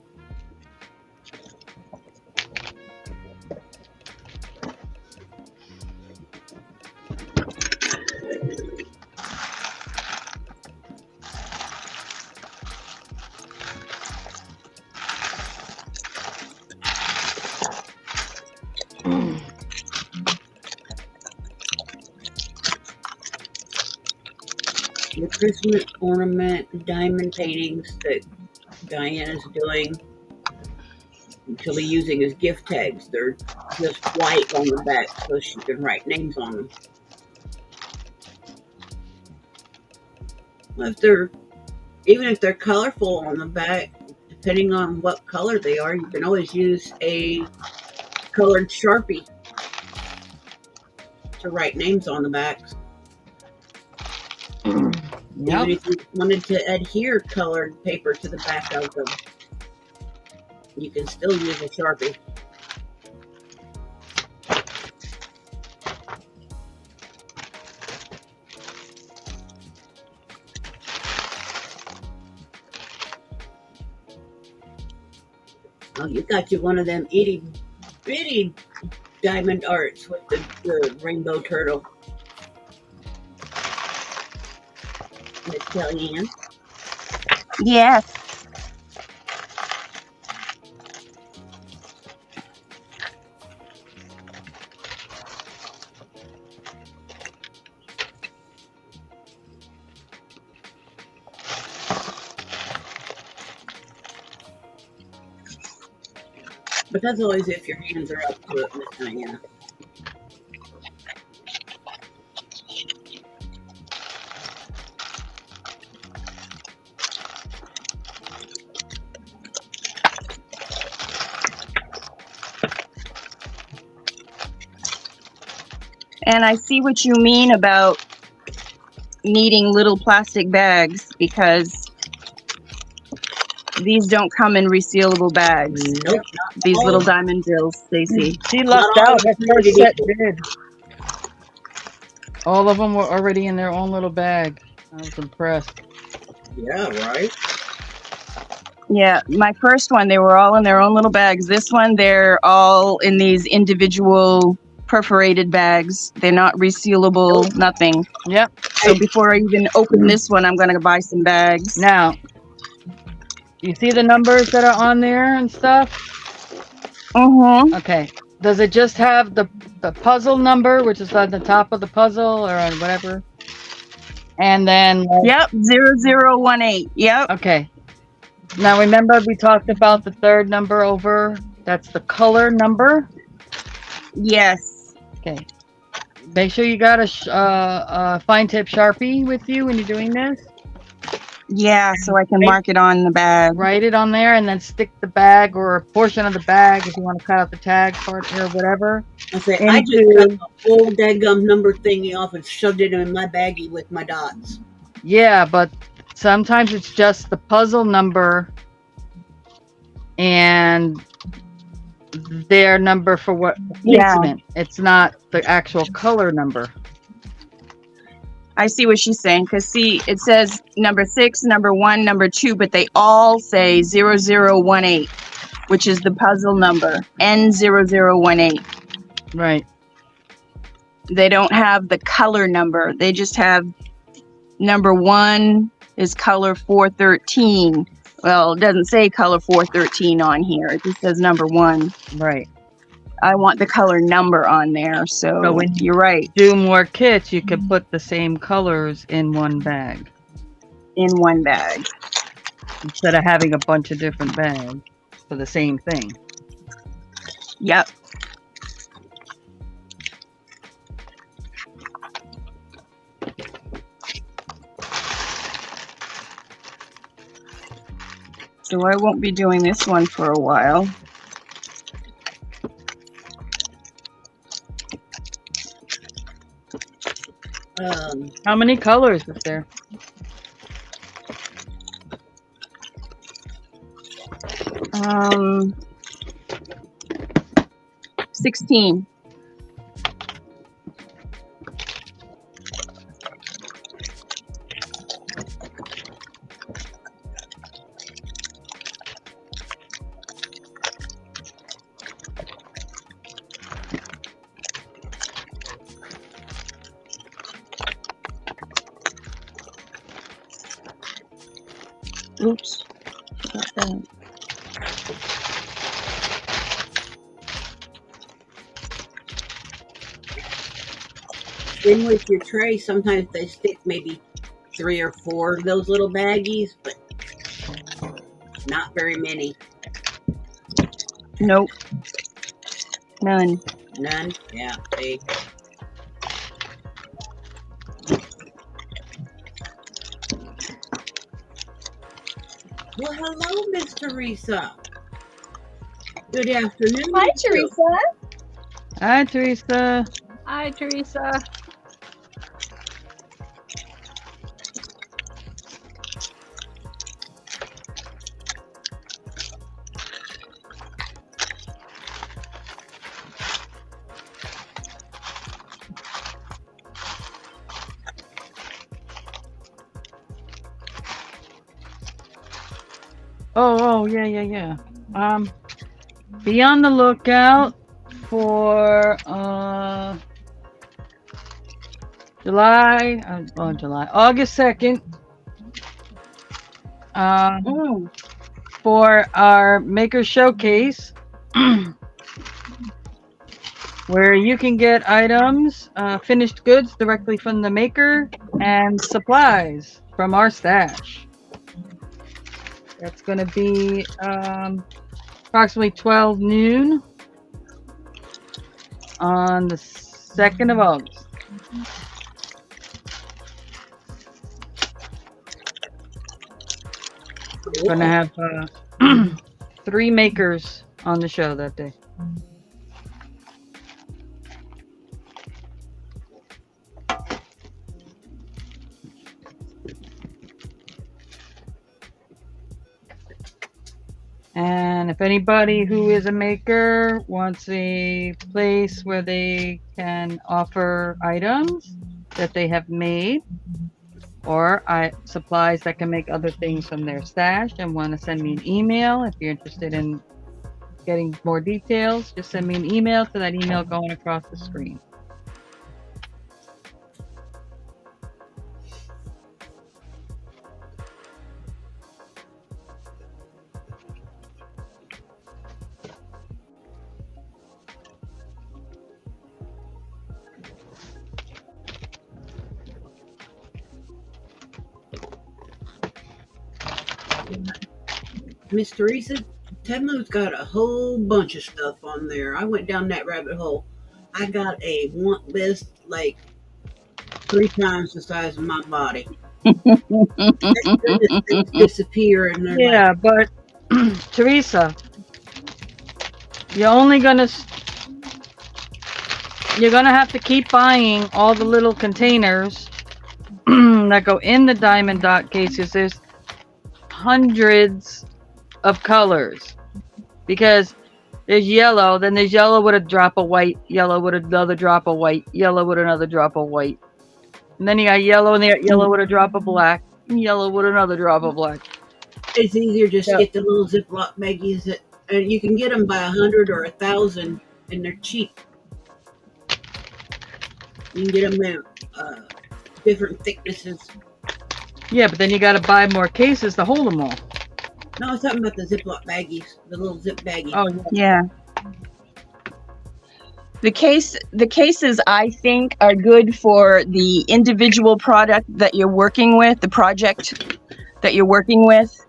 [SPEAKER 3] The Christmas ornament diamond paintings that Diana's doing, she'll be using as gift tags. They're just white on the back so she can write names on them. Even if they're colorful on the back, depending on what color they are, you can always use a colored Sharpie to write names on the backs.
[SPEAKER 1] yep.
[SPEAKER 3] Even if you wanted to adhere colored paper to the back of them, you can still use a Sharpie. Oh, you got you one of them itty bitty diamond arts with the rainbow turtle. Miss Kellyanne.
[SPEAKER 4] Yes.
[SPEAKER 3] But that's always if your hands are up to it, Miss Diana.
[SPEAKER 4] And I see what you mean about needing little plastic bags because these don't come in resealable bags.
[SPEAKER 3] Nope.
[SPEAKER 4] These
[SPEAKER 3] all
[SPEAKER 4] little
[SPEAKER 3] of-
[SPEAKER 4] diamond drills, Stacy.
[SPEAKER 1] She lucked
[SPEAKER 3] Not all
[SPEAKER 1] out.
[SPEAKER 3] of
[SPEAKER 1] Her
[SPEAKER 3] them
[SPEAKER 1] first
[SPEAKER 3] did
[SPEAKER 1] set
[SPEAKER 3] equal.
[SPEAKER 1] did. All of them were already in their own little bag. I was impressed.
[SPEAKER 3] Yeah, right.
[SPEAKER 4] Yeah, my first one, they were all in their own little bags. This one, they're all in these individual perforated bags. They're not resealable, nothing.
[SPEAKER 1] Yep.
[SPEAKER 4] So before I even open this one, I'm going to buy some bags.
[SPEAKER 1] Now, you see the numbers that are on there and stuff?
[SPEAKER 4] Mm-hmm.
[SPEAKER 1] Okay. Does it just have the puzzle number, which is on the top of the puzzle or on whatever? And then,
[SPEAKER 4] Yep, 0018. Yep.
[SPEAKER 1] okay. Now remember we talked about the third number over? That's the color number.
[SPEAKER 4] Yes.
[SPEAKER 1] Okay. Make sure you got a fine tip Sharpie with you when you're doing this.
[SPEAKER 4] Yeah, so I can mark it on the bag.
[SPEAKER 1] Write it on there and then stick the bag or a portion of the bag if you want to cut out the tag part or whatever.
[SPEAKER 3] I said, I just cut the whole daggum number thingy off and shoved it in my baggie with my dots.
[SPEAKER 1] Yeah, but sometimes it's just the puzzle number and their number for what placement. It's not the actual color number.
[SPEAKER 4] I see what she's saying, because see, it says number 6, number 1, number 2, but they all say 0018, which is the puzzle number, N0018.
[SPEAKER 1] Right.
[SPEAKER 4] They don't have the color number. They just have number 1 is color 413. Well, it doesn't say color 413 on here. It just says number 1.
[SPEAKER 1] Right.
[SPEAKER 4] I want the color number on there, so
[SPEAKER 1] when
[SPEAKER 4] you're right.
[SPEAKER 1] Do more kits, you could put the same colors in one bag
[SPEAKER 4] In one bag.
[SPEAKER 1] instead of having a bunch of different bags for the same thing.
[SPEAKER 4] Yep. So I won't be doing this one for a while.
[SPEAKER 1] How many colors is there?
[SPEAKER 4] Um, 16. Oops. Got that.
[SPEAKER 3] In with your tray, sometimes they stick maybe 3 or 4 of those little baggies, but not very many.
[SPEAKER 4] Nope. None.
[SPEAKER 3] None? Yeah, they. Well, hello, Miss Teresa. Good afternoon.
[SPEAKER 5] Hi,
[SPEAKER 3] to you.
[SPEAKER 5] Teresa.
[SPEAKER 1] Hi, Teresa.
[SPEAKER 2] Hi, Teresa.
[SPEAKER 1] Oh, yeah. Be on the lookout for August 2nd.
[SPEAKER 4] Oh,
[SPEAKER 1] For our maker showcase, where you can get items, finished goods directly from the maker, and supplies from our stash. That's going to be approximately 12 noon on the 2nd of August. We're going to have 3 makers on the show that day. And if anybody who is a maker wants a place where they can offer items that they have made, or supplies that can make other things from their stash, and want to send me an email, if you're interested in getting more details, just send me an email to that email going across the screen.
[SPEAKER 3] Miss Teresa, Temu's got a whole bunch of stuff on there. I went down that rabbit hole. I got a want list like 3 times the size of my body. Things disappear and they're
[SPEAKER 1] Yeah, but Teresa, you're gonna have to keep buying all the little containers that go in the diamond dot cases. There's hundreds of colors, because there's yellow, then there's yellow with a drop of white, yellow with another drop of white, yellow with another drop of white, and then you got yellow, and you got yellow with a drop of black, and yellow with another drop of black.
[SPEAKER 3] it's easier just
[SPEAKER 1] Yeah.
[SPEAKER 3] to get the little Ziploc baggies and you can get them by 100 or 1,000 and they're cheap. You can get them in different thicknesses.
[SPEAKER 1] Yeah, but then you got to buy more cases to hold them all.
[SPEAKER 3] No, I was talking about the Ziploc baggies, the little zip baggies.
[SPEAKER 1] Oh,
[SPEAKER 4] yeah. The cases, I think, are good for the individual product that you're working with, the project that you're working with.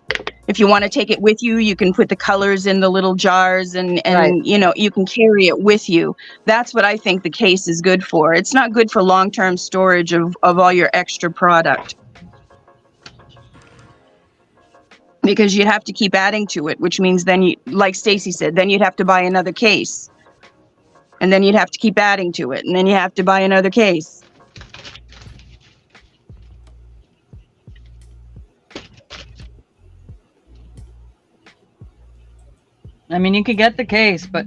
[SPEAKER 4] If you want to take it with you, you can put the colors in the little jars and
[SPEAKER 1] Right.
[SPEAKER 4] you can carry it with you. That's what I think the case is good for. It's not good for long-term storage of all your extra product, because you'd have to keep adding to it, which means then like Stacy said, then you'd have to buy another case. And then you'd have to keep adding to it, and then you have to buy another case.
[SPEAKER 1] I mean, you could get the case, but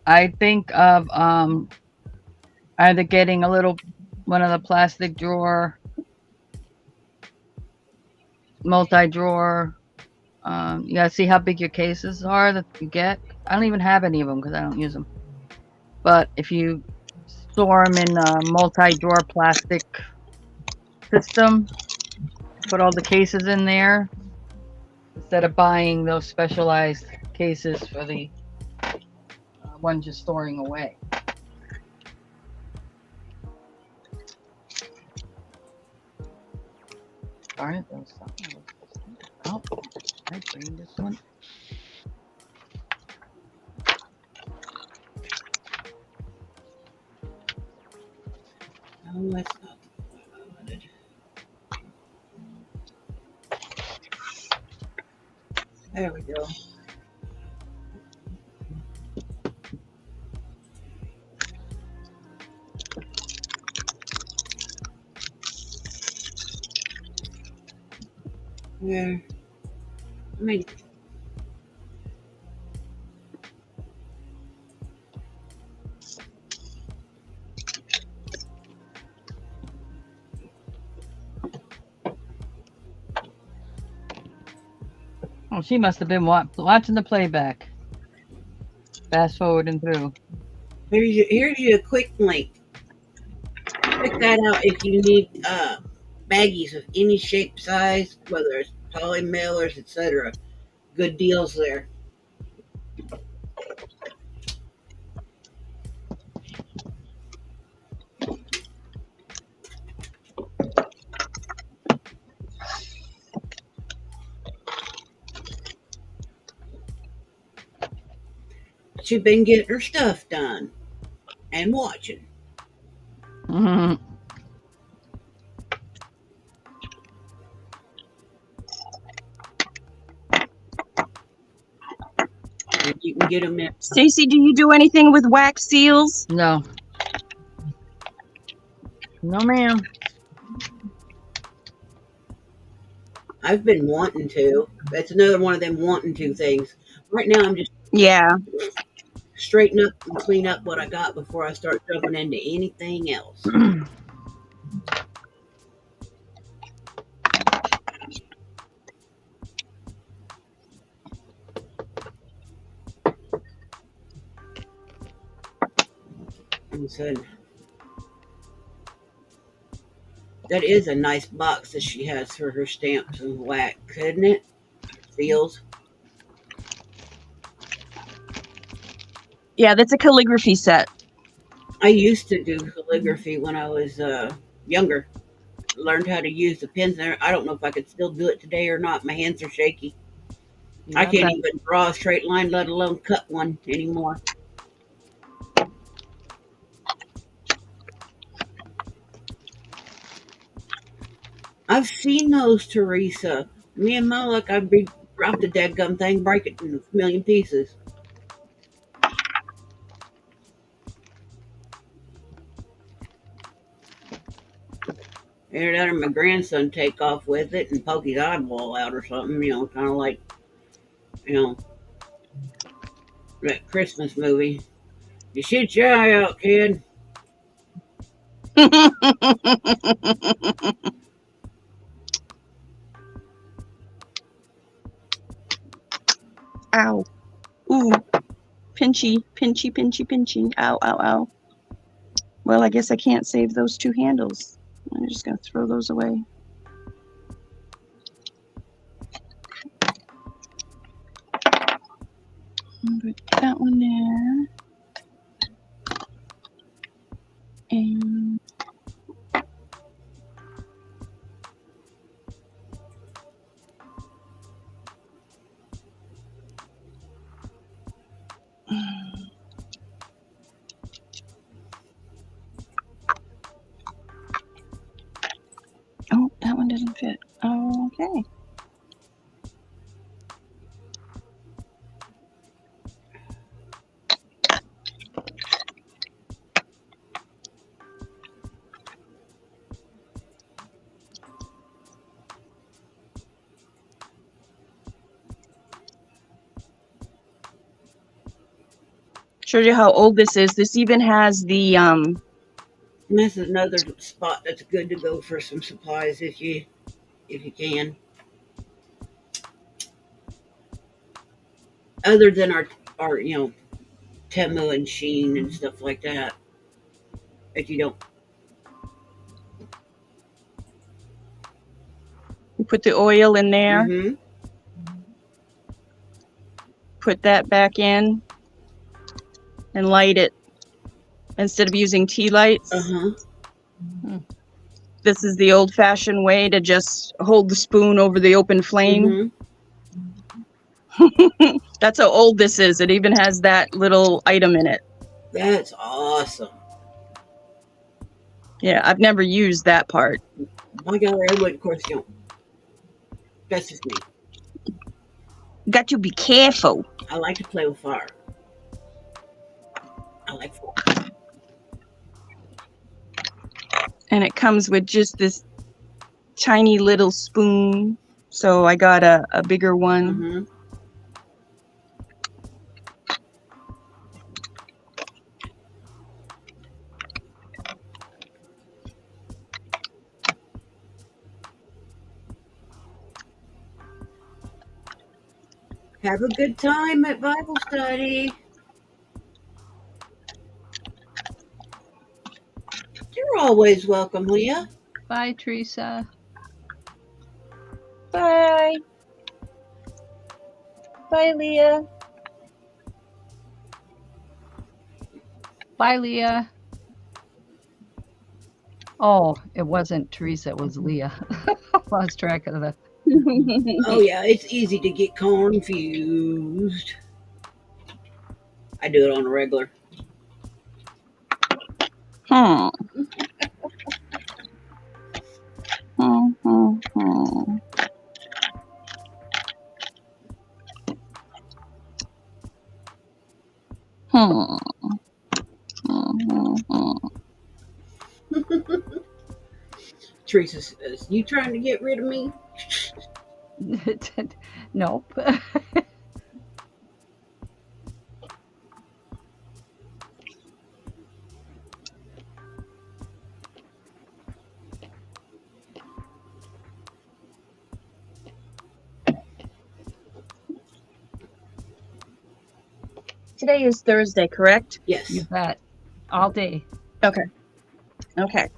[SPEAKER 1] I think of either getting a little one of the plastic drawer, multi drawer. You gotta see how big your cases are that you get. I don't even have any of them because I don't use them. But if you store them in a multi drawer plastic system, put all the cases in there instead of buying those specialized cases for the ones you're storing away. Darn it, there was something. Oh, I bring this one.
[SPEAKER 3] No, that's not the one I wanted. There we go. Yeah. I mean,
[SPEAKER 1] Oh, she must have been watching the playback. Fast forwarding through.
[SPEAKER 3] here's your quick link. Check that out if you need baggies of any shape, size, whether it's poly mailers, etc. Good deals there. She's been getting her stuff done and watching.
[SPEAKER 1] Mhm.
[SPEAKER 3] And you can get them in.
[SPEAKER 4] Stacy, do you do anything with wax seals?
[SPEAKER 1] No. No, ma'am.
[SPEAKER 3] I've been wanting to. That's another one of them wanting to things. Right now, I'm just
[SPEAKER 4] Yeah.
[SPEAKER 3] straighten up and clean up what I got before I start jumping into anything else. And said, that is a nice box that she has for her stamps and wax, isn't it? Seals.
[SPEAKER 4] Yeah, that's a calligraphy set.
[SPEAKER 3] I used to do calligraphy when I was younger. Learned how to use the pens there. I don't know if I could still do it today or not. My hands are shaky. I
[SPEAKER 1] Not
[SPEAKER 3] can't
[SPEAKER 1] that-
[SPEAKER 3] even draw a straight line, let alone cut one anymore. I've seen those, Teresa. Me and my luck, I'd be drop the dadgum thing, break it in a million pieces. Either that or my grandson take off with it and poke his eyeball out or something, kind of like, you know, that Christmas movie. You shoot your eye out, kid.
[SPEAKER 4] Ow. Ooh. Pinchy, pinchy, pinchy, pinchy. Ow, ow, ow. Well, I guess I can't save those two handles. I'm just going to throw those away. Put that one there. And oh, that one doesn't fit. Okay. Shows you how old this is. This even has the
[SPEAKER 3] And this is another spot that's good to go for some supplies if you can. Other than our Temu and Sheen and stuff like that. If you don't.
[SPEAKER 4] you put the oil in there,
[SPEAKER 3] Mm-hmm.
[SPEAKER 4] put that back in, and light it. Instead of using tea lights,
[SPEAKER 3] Uh-huh.
[SPEAKER 4] this is the old-fashioned way to just hold the spoon over the open flame.
[SPEAKER 3] Mm-hmm.
[SPEAKER 4] That's how old this is. It even has that little item in it.
[SPEAKER 3] That's awesome.
[SPEAKER 4] Yeah, I've never used that part.
[SPEAKER 3] My gallery, I would, of course, that's just me.
[SPEAKER 4] Got to be careful.
[SPEAKER 3] I like to play with fire. I like fire.
[SPEAKER 4] And it comes with just this tiny little spoon. So I got a bigger one.
[SPEAKER 3] Mm-hmm. Have a good time at Bible study. You're always welcome, Leah.
[SPEAKER 2] Bye, Teresa.
[SPEAKER 4] Bye. Bye, Leah.
[SPEAKER 2] Bye, Leah. Oh, it wasn't Teresa, it was Leah. Lost track of the.
[SPEAKER 3] Oh yeah, it's easy to get confused. I do it on a regular.
[SPEAKER 4] Hmm. Hmm. Hmm.
[SPEAKER 3] Teresa says, "You trying to get rid of me?"
[SPEAKER 2] Nope.
[SPEAKER 4] Today is Thursday, correct?
[SPEAKER 3] Yes.
[SPEAKER 2] You bet. All day.
[SPEAKER 4] Okay. Okay.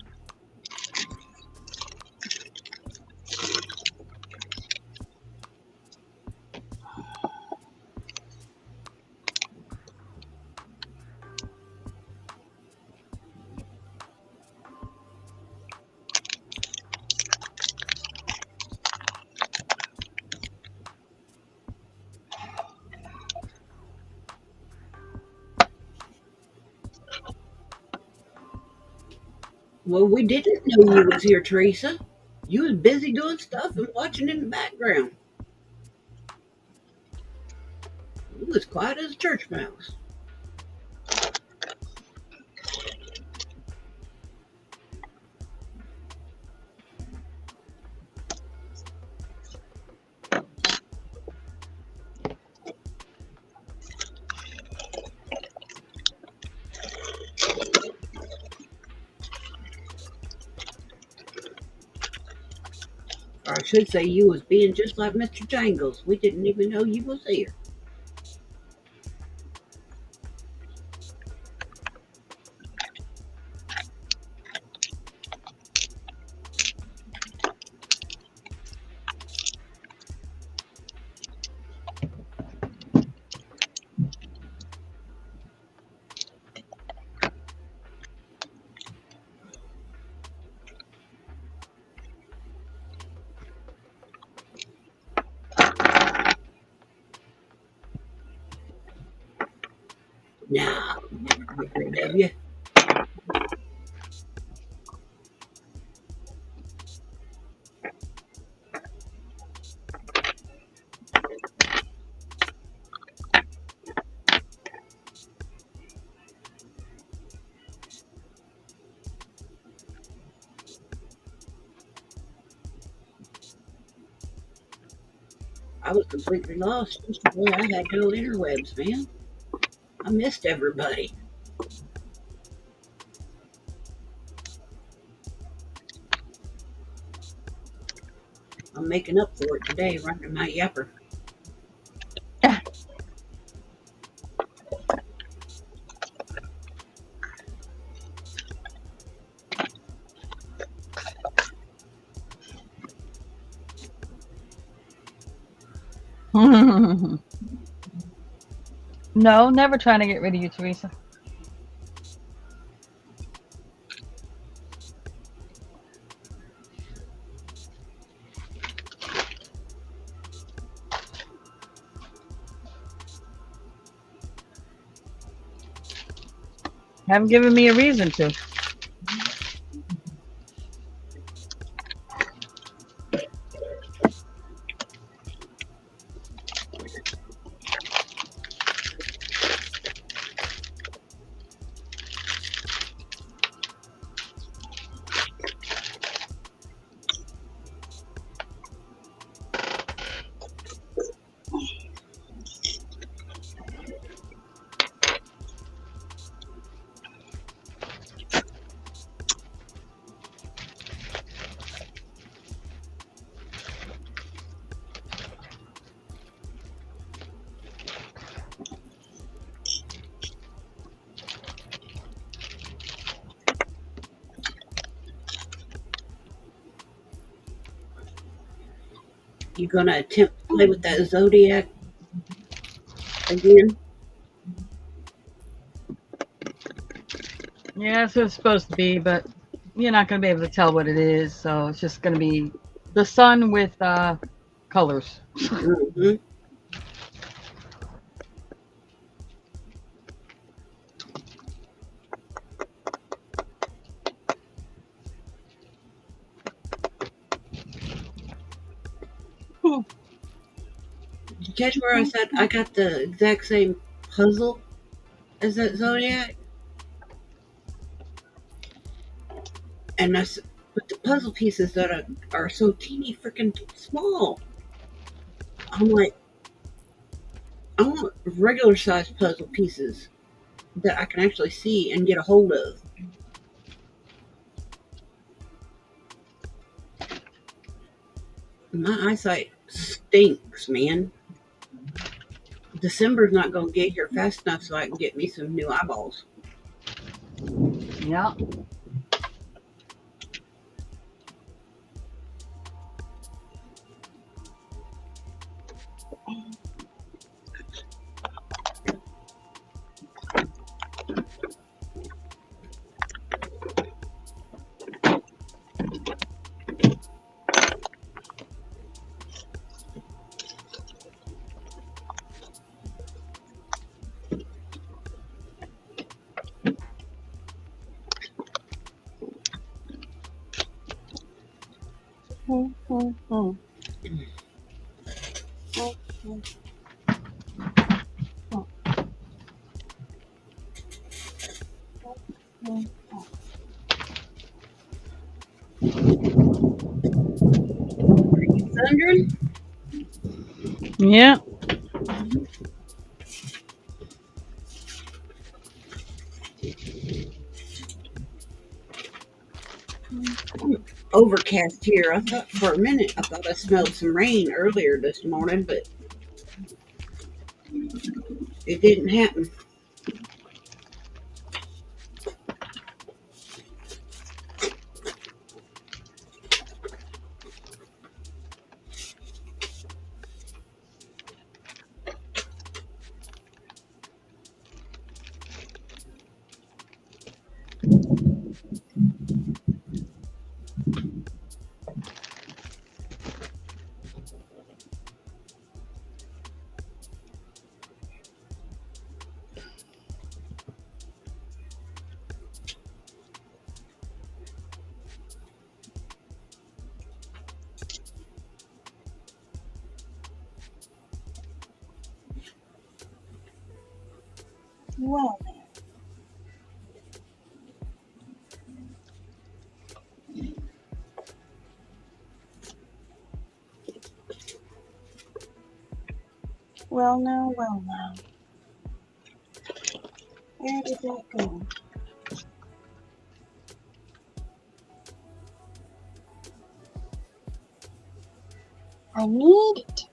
[SPEAKER 3] Well, we didn't know you was here, Teresa. You was busy doing stuff and watching in the background. You was quiet as a church mouse. Or I should say you was being just like Mr. Jangles. We didn't even know you was here. Nah, never get rid of you. I was completely lost. Boy, I had no interwebs, man. I missed everybody. I'm making up for it today, running my yapper.
[SPEAKER 1] No, never trying to get rid of you, Teresa. Haven't given me a reason to.
[SPEAKER 3] You gonna attempt to play with that zodiac again?
[SPEAKER 1] Yeah, that's what it's supposed to be, but you're not going to be able to tell what it is. So it's just going to be the sun with colors.
[SPEAKER 3] Mm-hmm. Did you catch where I said I got the exact same puzzle as that zodiac? And but the puzzle pieces that are so teeny freaking small. I'm like, I want regular sized puzzle pieces that I can actually see and get a hold of. My eyesight stinks, man. December's not going to get here fast enough so I can get me some new eyeballs.
[SPEAKER 1] Yeah.
[SPEAKER 3] Thundering?
[SPEAKER 1] Yeah.
[SPEAKER 3] Overcast here. I thought for a minute, I thought I smelled some rain earlier this morning, but it didn't happen.
[SPEAKER 4] Well, well now. Where did that go? I need it.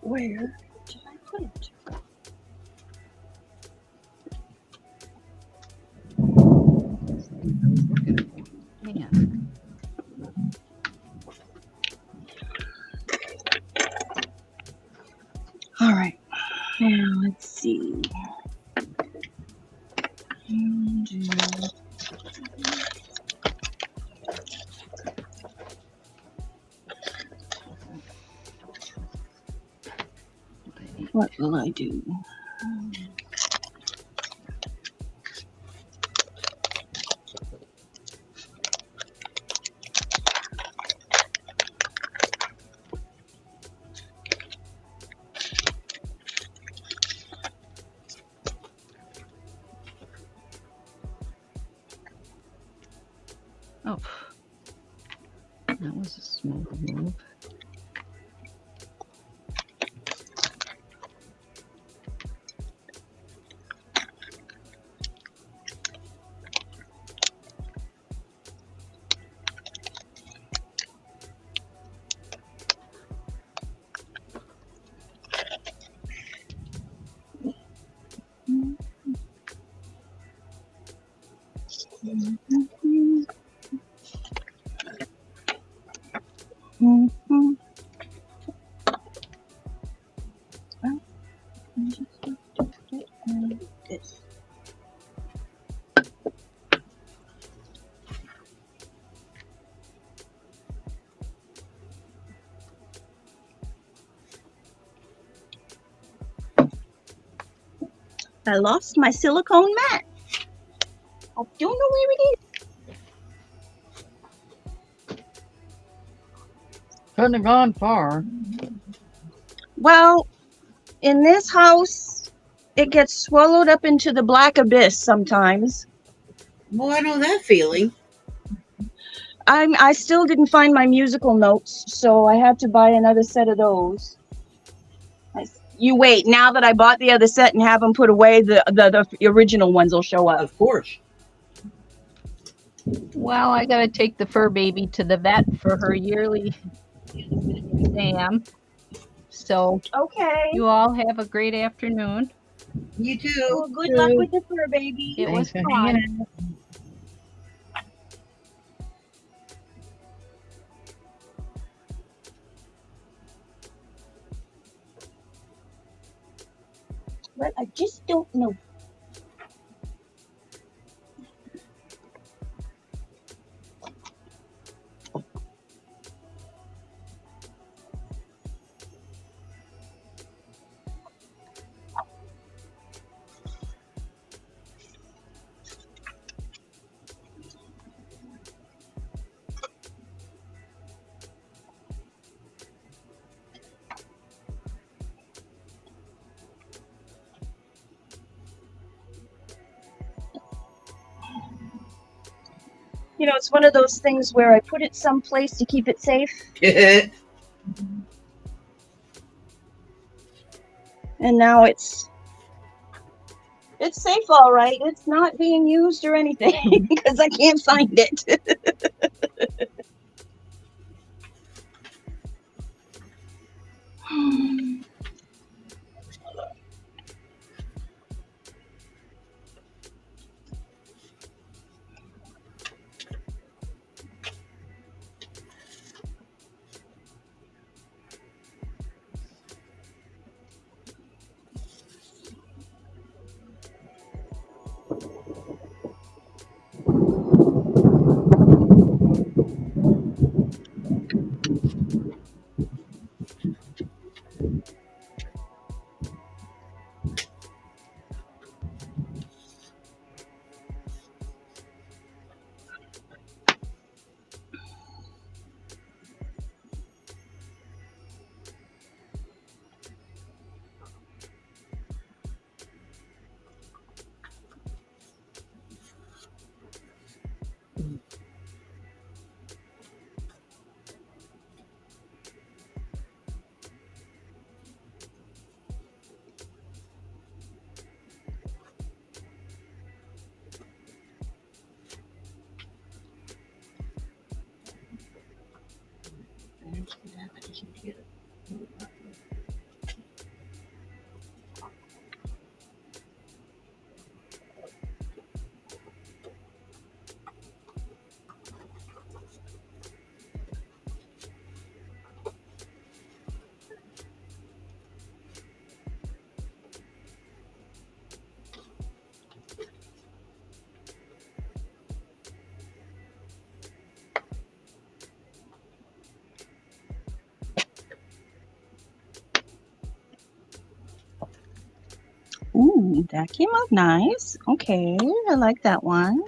[SPEAKER 4] Where did I put it?
[SPEAKER 2] Man.
[SPEAKER 4] All right. Now let's see. What will I do?
[SPEAKER 2] Oh, that was a smooth move.
[SPEAKER 4] Mm-hmm. This. I lost my silicone mat. I don't know where it is.
[SPEAKER 1] Couldn't have gone far.
[SPEAKER 4] Well, in this house, it gets swallowed up into the black abyss sometimes.
[SPEAKER 3] Well, I know that feeling.
[SPEAKER 4] I still didn't find my musical notes, so I had to buy another set of those. You wait. Now that I bought the other set and have them put away, the original ones will show up.
[SPEAKER 3] Of course.
[SPEAKER 2] Well, I gotta take the fur baby to the vet for her yearly exam. So
[SPEAKER 4] Okay.
[SPEAKER 2] you all have a great afternoon.
[SPEAKER 3] You too.
[SPEAKER 4] Well, good luck with the fur baby.
[SPEAKER 2] It was
[SPEAKER 1] Thanks for hanging
[SPEAKER 2] fun.
[SPEAKER 1] out.
[SPEAKER 4] But I just don't know. You know, it's one of those things where I put it someplace to keep it safe, and now it's safe, all right. It's not being used or anything because I can't find it. Ooh, that came out nice. Okay, I like that one.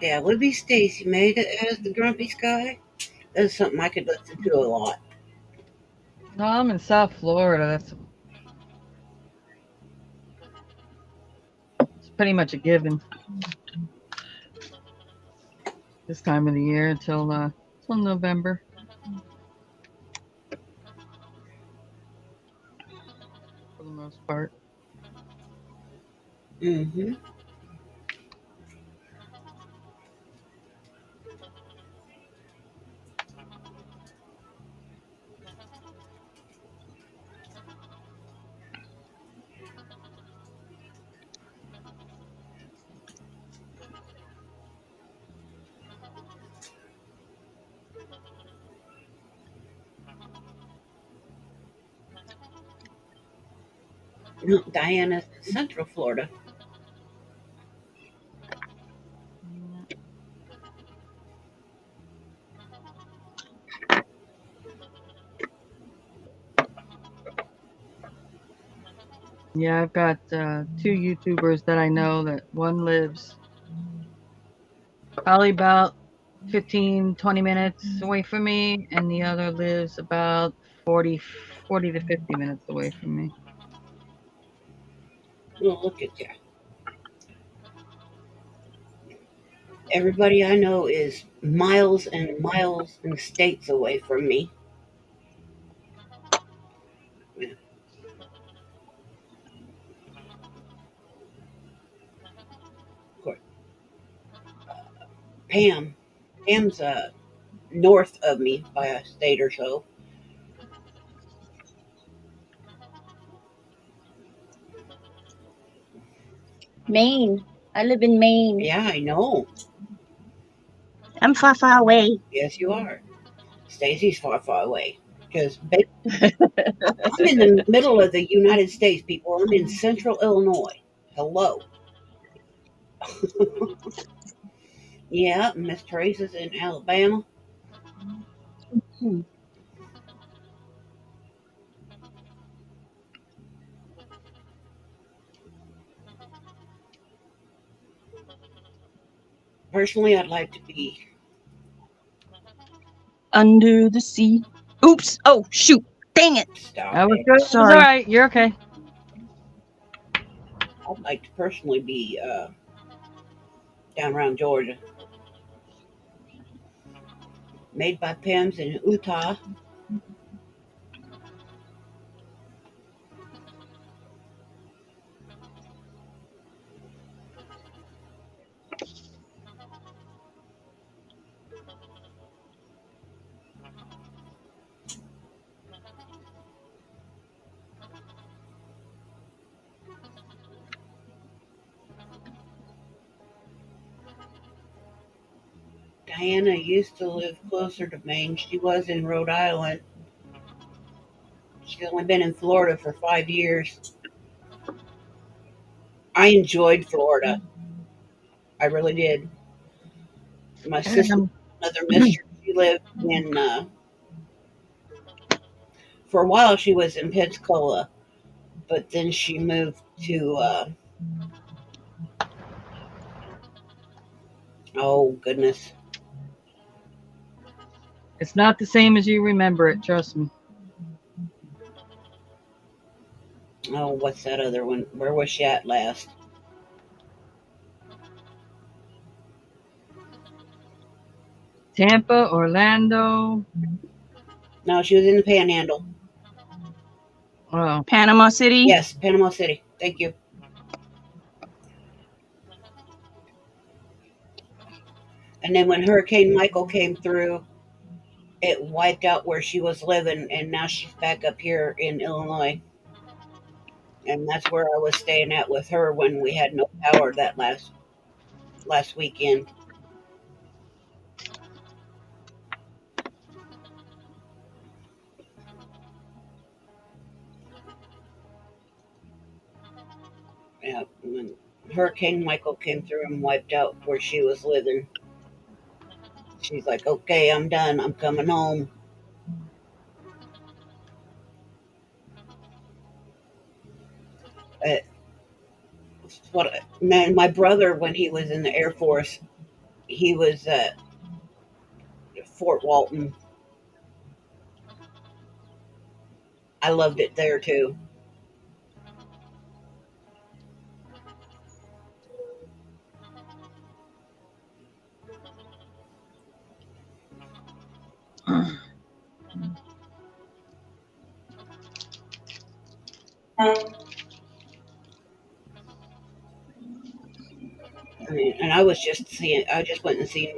[SPEAKER 3] Yeah, would be Stacy made it as the Grumpy Sky. That's something I could listen to a lot.
[SPEAKER 1] No, I'm in South Florida. It's pretty much a given this time of the year until November. For the most part.
[SPEAKER 3] Mm-hmm. No, Diana's in Central Florida.
[SPEAKER 1] Yeah, I've got two YouTubers that I know that one lives probably about 15, 20 minutes away from me, and the other lives about 40 to 50 minutes away from me.
[SPEAKER 3] Well, look at you. Everybody I know is miles and miles and states away from me. Of course, Pam's north of me by a state or so.
[SPEAKER 4] Maine. I live in Maine.
[SPEAKER 3] Yeah, I know.
[SPEAKER 4] I'm far, far away.
[SPEAKER 3] Yes, you are. Stacy's far, far away. Because I'm in the middle of the United States, people. I'm in central Illinois. Hello. Yeah, Miss Teresa's in Alabama.
[SPEAKER 4] Hmm.
[SPEAKER 3] Personally, I'd like to be.
[SPEAKER 4] Under the sea. Oops. Oh, shoot. Dang it.
[SPEAKER 3] Stop
[SPEAKER 1] That was
[SPEAKER 3] it.
[SPEAKER 1] good. It was all
[SPEAKER 4] Sorry.
[SPEAKER 1] right. You're okay.
[SPEAKER 3] I'd like to personally be down around Georgia. Made by Pam's in Utah. Diana used to live closer to Maine. She was in Rhode Island. She's only been in Florida for 5 years. I enjoyed Florida. I really did. My sister, another mistress, she lived in, for a while she was in Pensacola, but then she moved to, oh goodness.
[SPEAKER 1] It's not the same as you remember it. Trust me.
[SPEAKER 3] Oh, what's that other one? Where was she at last?
[SPEAKER 1] Tampa, Orlando.
[SPEAKER 3] No, she was in the Panhandle.
[SPEAKER 1] Oh,
[SPEAKER 4] Panama City.
[SPEAKER 3] Yes, Panama City. Thank you. And then when Hurricane Michael came through, it wiped out where she was living, and now she's back up here in Illinois. And that's where I was staying at with her when we had no power that last weekend. Yeah, when Hurricane Michael came through and wiped out where she was living, she's like, "Okay, I'm done. I'm coming home." Uh, what man? My brother, when he was in the Air Force, he was at Fort Walton. I loved it there too. I mean, and I just went and seen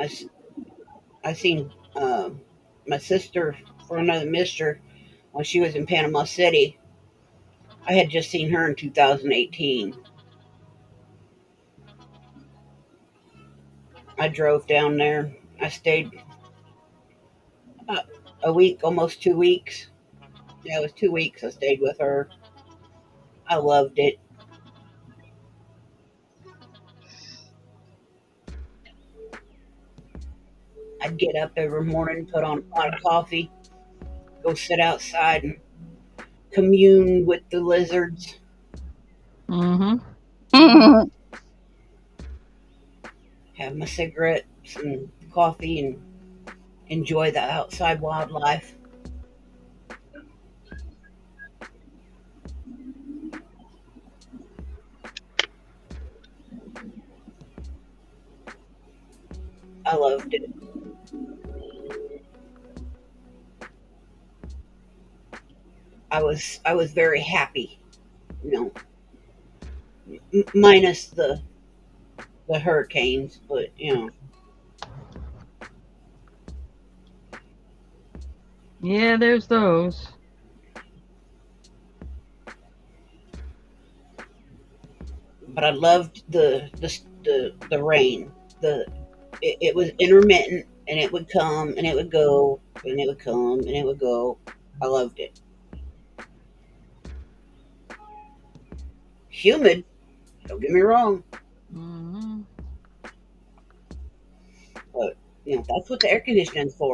[SPEAKER 3] I seen my sister for another mister when she was in Panama City. I had just seen her in 2018. I drove down there. I stayed uh, a week, almost 2 weeks. Yeah, it was 2 weeks. I stayed with her. I loved it. I'd get up every morning, put on a pot of coffee, go sit outside and commune with the lizards,
[SPEAKER 1] Mm-hmm.
[SPEAKER 3] have my cigarettes and coffee, and enjoy the outside wildlife. I loved it. I was very happy, you know, minus the hurricanes, but
[SPEAKER 1] Yeah, there's those.
[SPEAKER 3] but I loved the rain. It was intermittent, and it would come and it would go, and it would come and it would go. I loved it. Humid, don't get me wrong,
[SPEAKER 1] Mm-hmm.
[SPEAKER 3] but that's what the air conditioning's for.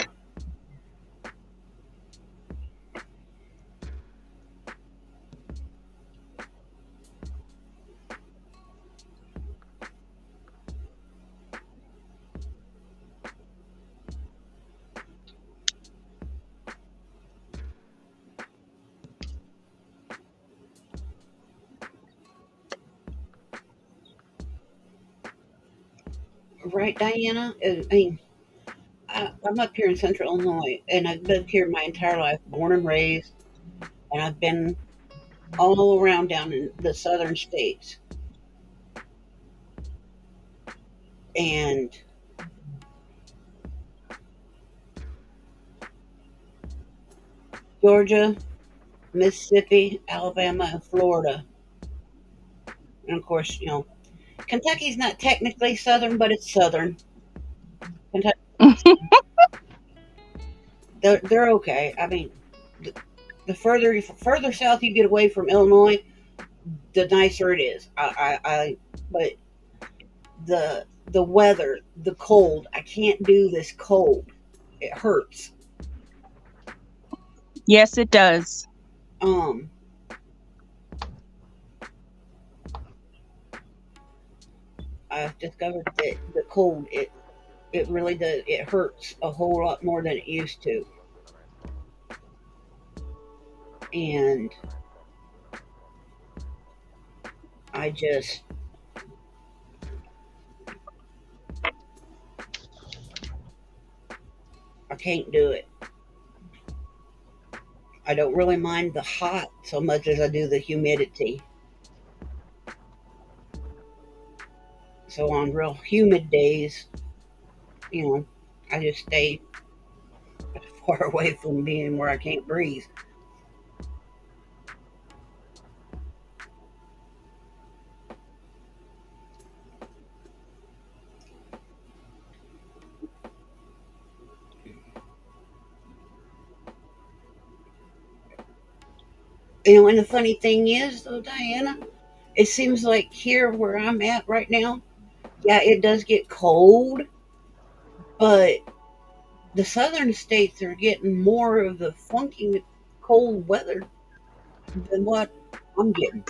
[SPEAKER 3] Right, Diana? I mean, I'm up here in Central Illinois, and I've lived here my entire life, born and raised, and I've been all around down in the southern states. And Georgia, Mississippi, Alabama, and Florida. And of course, Kentucky's not technically southern, but it's southern. Kentucky, they're okay. I mean, the, the further south you get away from Illinois, the nicer it is. But the weather, the cold, I can't do this cold. It hurts.
[SPEAKER 4] Yes, it does.
[SPEAKER 3] Um, I've discovered that the cold, it really does. It hurts a whole lot more than it used to, and I just I can't do it. I don't really mind the hot so much as I do the humidity. So on real humid days, you know, I just stay far away from being where I can't breathe. And the funny thing is, though, Diana, it seems like here where I'm at right now, yeah, it does get cold, but the southern states are getting more of the funky cold weather than what I'm getting.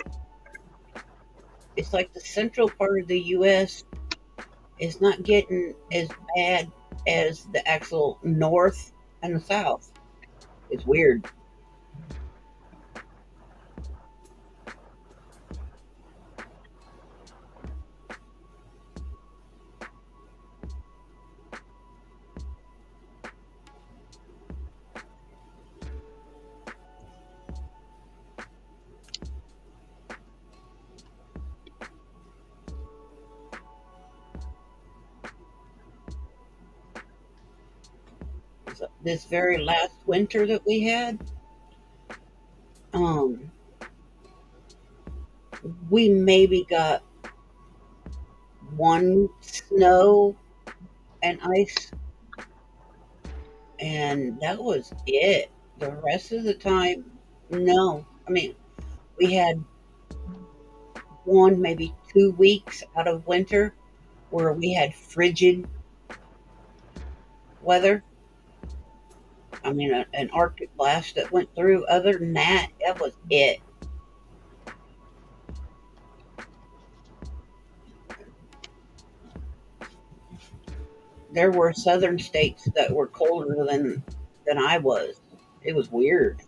[SPEAKER 3] It's like the central part of the U.S. is not getting as bad as the actual north and the south. It's weird. So this very last winter that we had, um, we maybe got one snow and ice, and that was it. The rest of the time, no. I mean, we had one, maybe 2 weeks out of winter where we had frigid weather. I mean, an Arctic blast that went through. Other than that, that was it. There were southern states that were colder than I was. It was weird.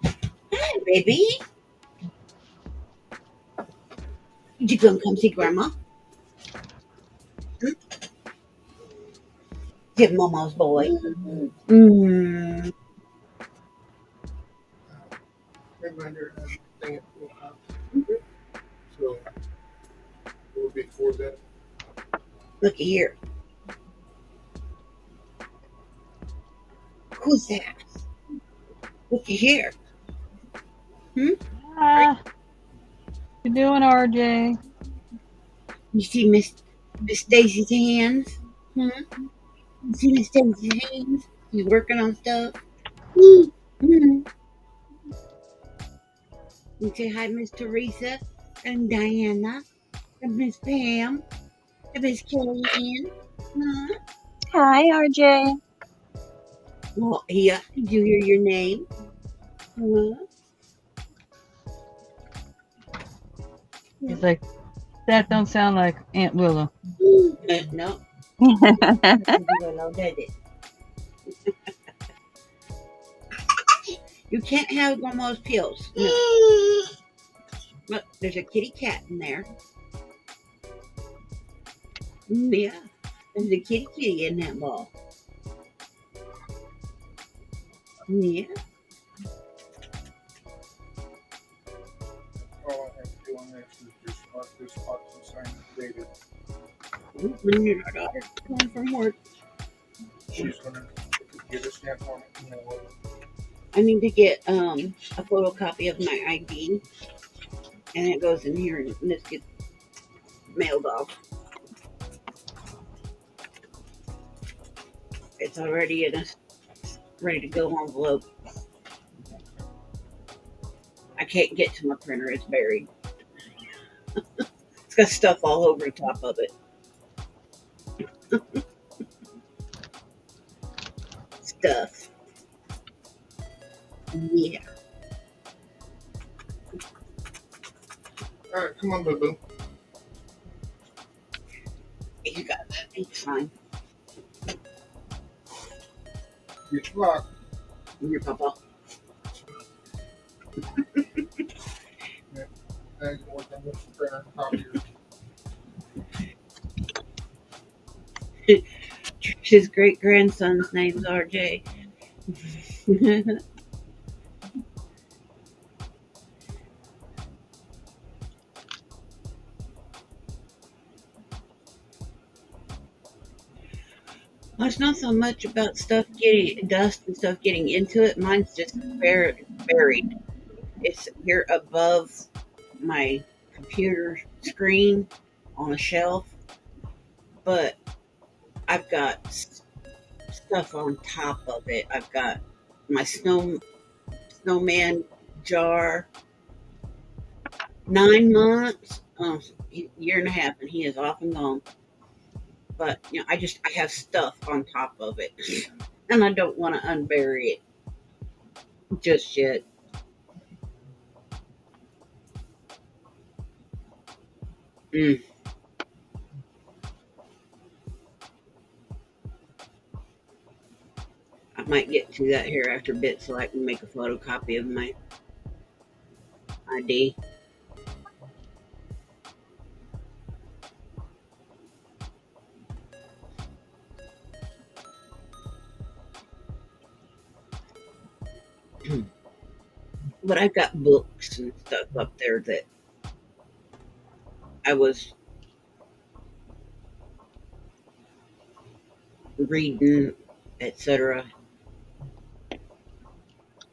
[SPEAKER 3] Hi, baby. Did you come see Grandma? Hmm? Give Mama's boy. Mm.
[SPEAKER 5] Reminder thing. So we'll be for that.
[SPEAKER 3] Looky here. Who's that? Looky here. Hmm?
[SPEAKER 1] Ah, you doing, RJ?
[SPEAKER 3] You see Miss Stacy's hands? Hmm? You see Miss Stacy's hands? She's working on stuff. Mm-hmm. You say hi, Miss Teresa and Diana and Miss Pam and Miss Kellyanne. Huh?
[SPEAKER 4] Hi, RJ.
[SPEAKER 3] Well, yeah. Did you hear your name? Huh?
[SPEAKER 1] He's like, that don't sound like Aunt Willow.
[SPEAKER 3] No. Hello, Daddy. You can't have grandma's pills. No. Look, there's a kitty cat in there. Yeah. There's a kitty in that ball. Yeah.
[SPEAKER 5] All I have to do on this is just mark this box and sign it dated.
[SPEAKER 3] When your daughter coming from work,
[SPEAKER 5] She's gonna get a stamp on it. You know what?
[SPEAKER 3] I need to get a photocopy of my ID, and it goes in here, and this gets mailed off. It's already in a ready to go envelope. I can't get to my printer; it's buried. It's got stuff all over the top of it. Stuff. Yeah.
[SPEAKER 5] All right, come on, boo boo.
[SPEAKER 3] You got that. It's fine.
[SPEAKER 5] Get your lock.
[SPEAKER 3] Your papa.
[SPEAKER 5] Now you can work on this printer copy.
[SPEAKER 3] His great grandson's name's RJ. It's not so much about stuff getting dust and stuff getting into it. Mine's just buried. It's here above my computer screen on a shelf, but I've got stuff on top of it. I've got my snowman jar, 9 months, year and a half, and he is off and gone. But I have stuff on top of it, and I don't want to unbury it just yet. Mm. I might get to that here after a bit so I can make a photocopy of my ID. But I've got books and stuff up there that I was reading, etc.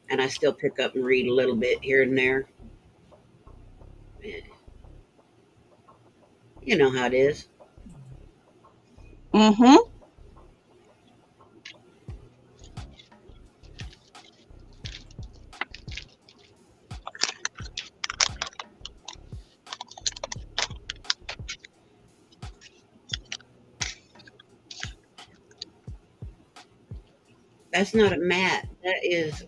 [SPEAKER 3] And I still pick up and read a little bit here and there. You know how it is.
[SPEAKER 4] Mm-hmm.
[SPEAKER 3] That's not a mat. That is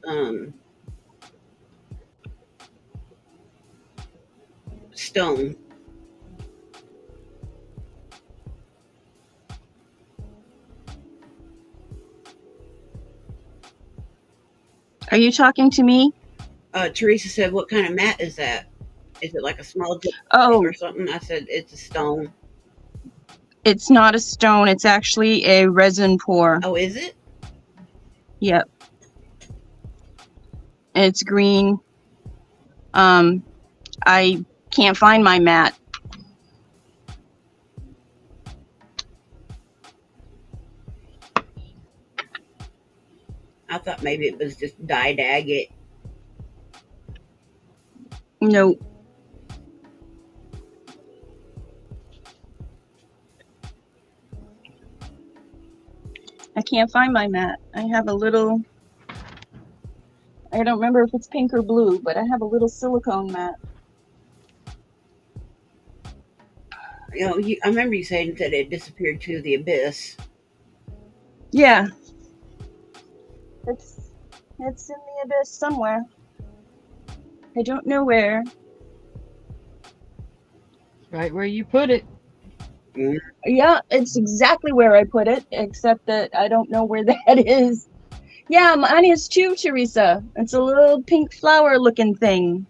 [SPEAKER 3] stone.
[SPEAKER 4] Are you talking to me?
[SPEAKER 3] Teresa said, "What kind of mat is that? Is it like a small gypsum
[SPEAKER 4] Oh,
[SPEAKER 3] or something?" I said, "It's a stone."
[SPEAKER 4] it's not a stone. It's actually a resin pour.
[SPEAKER 3] Oh, is it?
[SPEAKER 4] Yep. It's green. I can't find my mat.
[SPEAKER 3] I thought maybe it was just dyed agate.
[SPEAKER 4] No. I can't find my mat. I have a little, I don't remember if it's pink or blue, but I have a little silicone mat.
[SPEAKER 3] I remember you saying that it disappeared to the abyss.
[SPEAKER 4] Yeah. It's in the abyss somewhere. I don't know where.
[SPEAKER 1] Right where you put it.
[SPEAKER 3] Mm.
[SPEAKER 4] Yeah, it's exactly where I put it, except that I don't know where that is. Yeah, mine is too, Teresa. It's a little pink flower looking thing.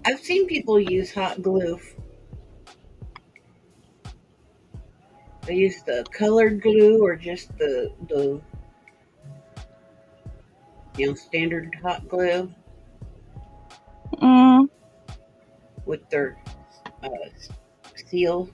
[SPEAKER 3] I've seen people use hot glue. They use the colored glue or just the standard hot glue
[SPEAKER 4] Mm,
[SPEAKER 3] with their uh, seal.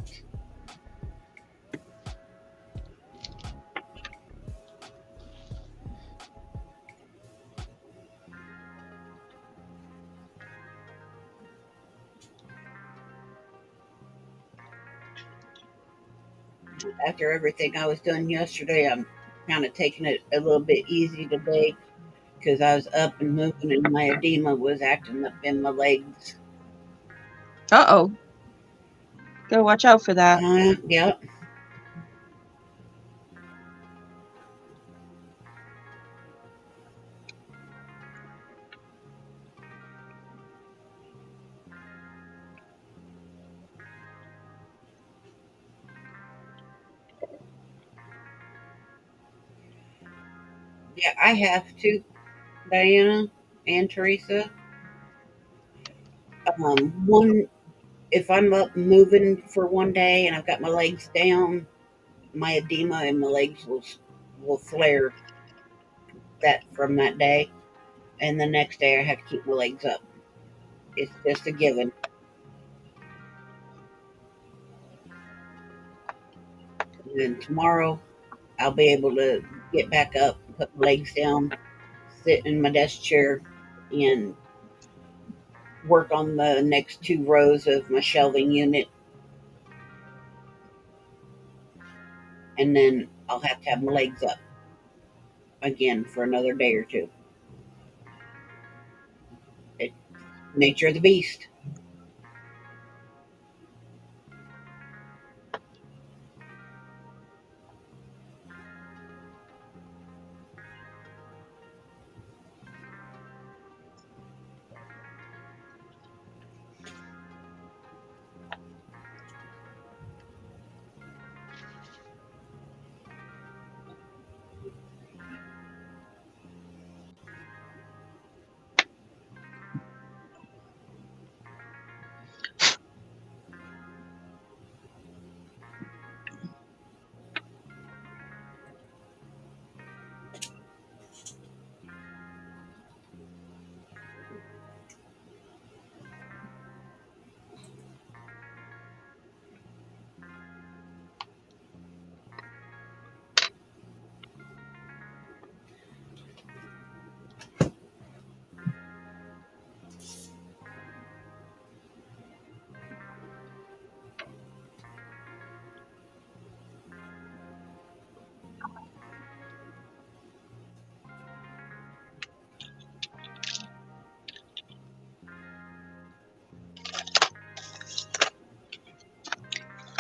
[SPEAKER 3] After everything I was doing yesterday, I'm kind of taking it a little bit easy today because I was up and moving and my edema was acting up in my legs.
[SPEAKER 4] uh-oh. Go watch out for that.
[SPEAKER 3] Yep. Yeah, I have to, Diana and Teresa. One, if I'm up moving for one day and I've got my legs down, my edema in my legs will flare that from that day, and the next day I have to keep my legs up. It's just a given. And tomorrow I'll be able to get back up, put my legs down, sit in my desk chair, and work on the next 2 rows of my shelving unit. And then I'll have to have my legs up again for another day or two. It, nature of the beast.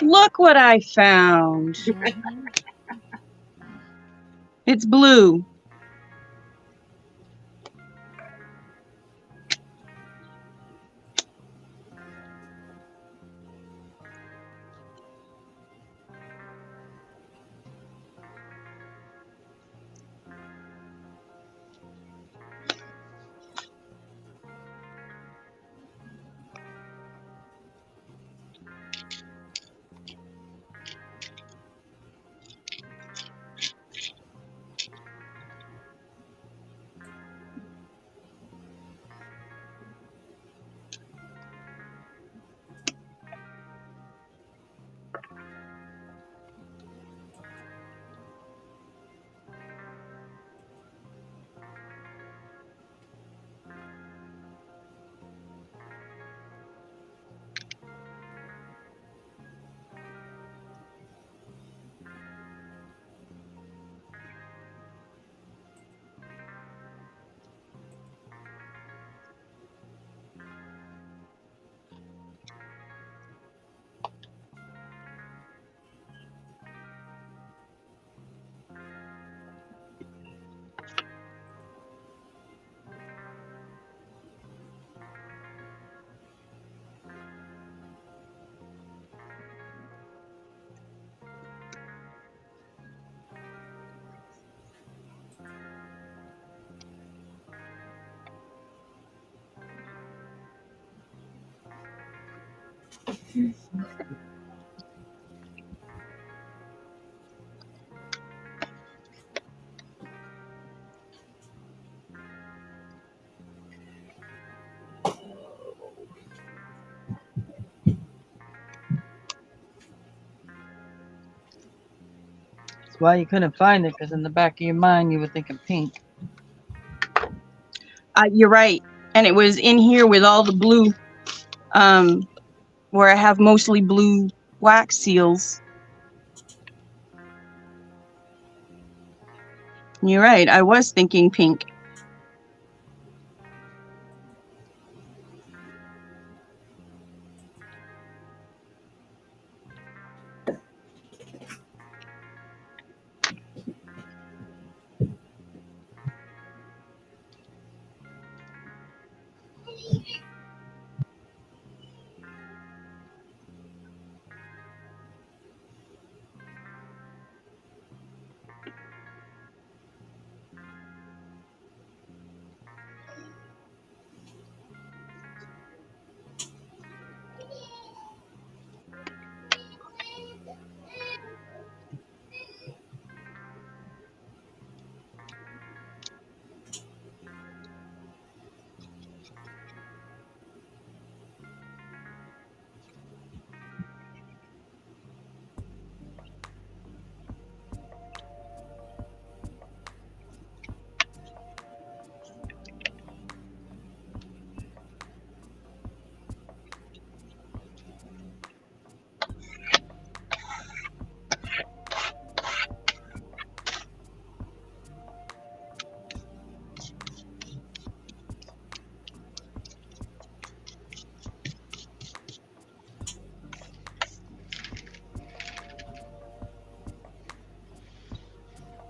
[SPEAKER 4] Look what I found. It's blue.
[SPEAKER 1] That's why you couldn't find it, because in the back of your mind you were thinking pink.
[SPEAKER 4] You're right. And it was in here with all the blue, where I have mostly blue wax seals. You're right. I was thinking pink.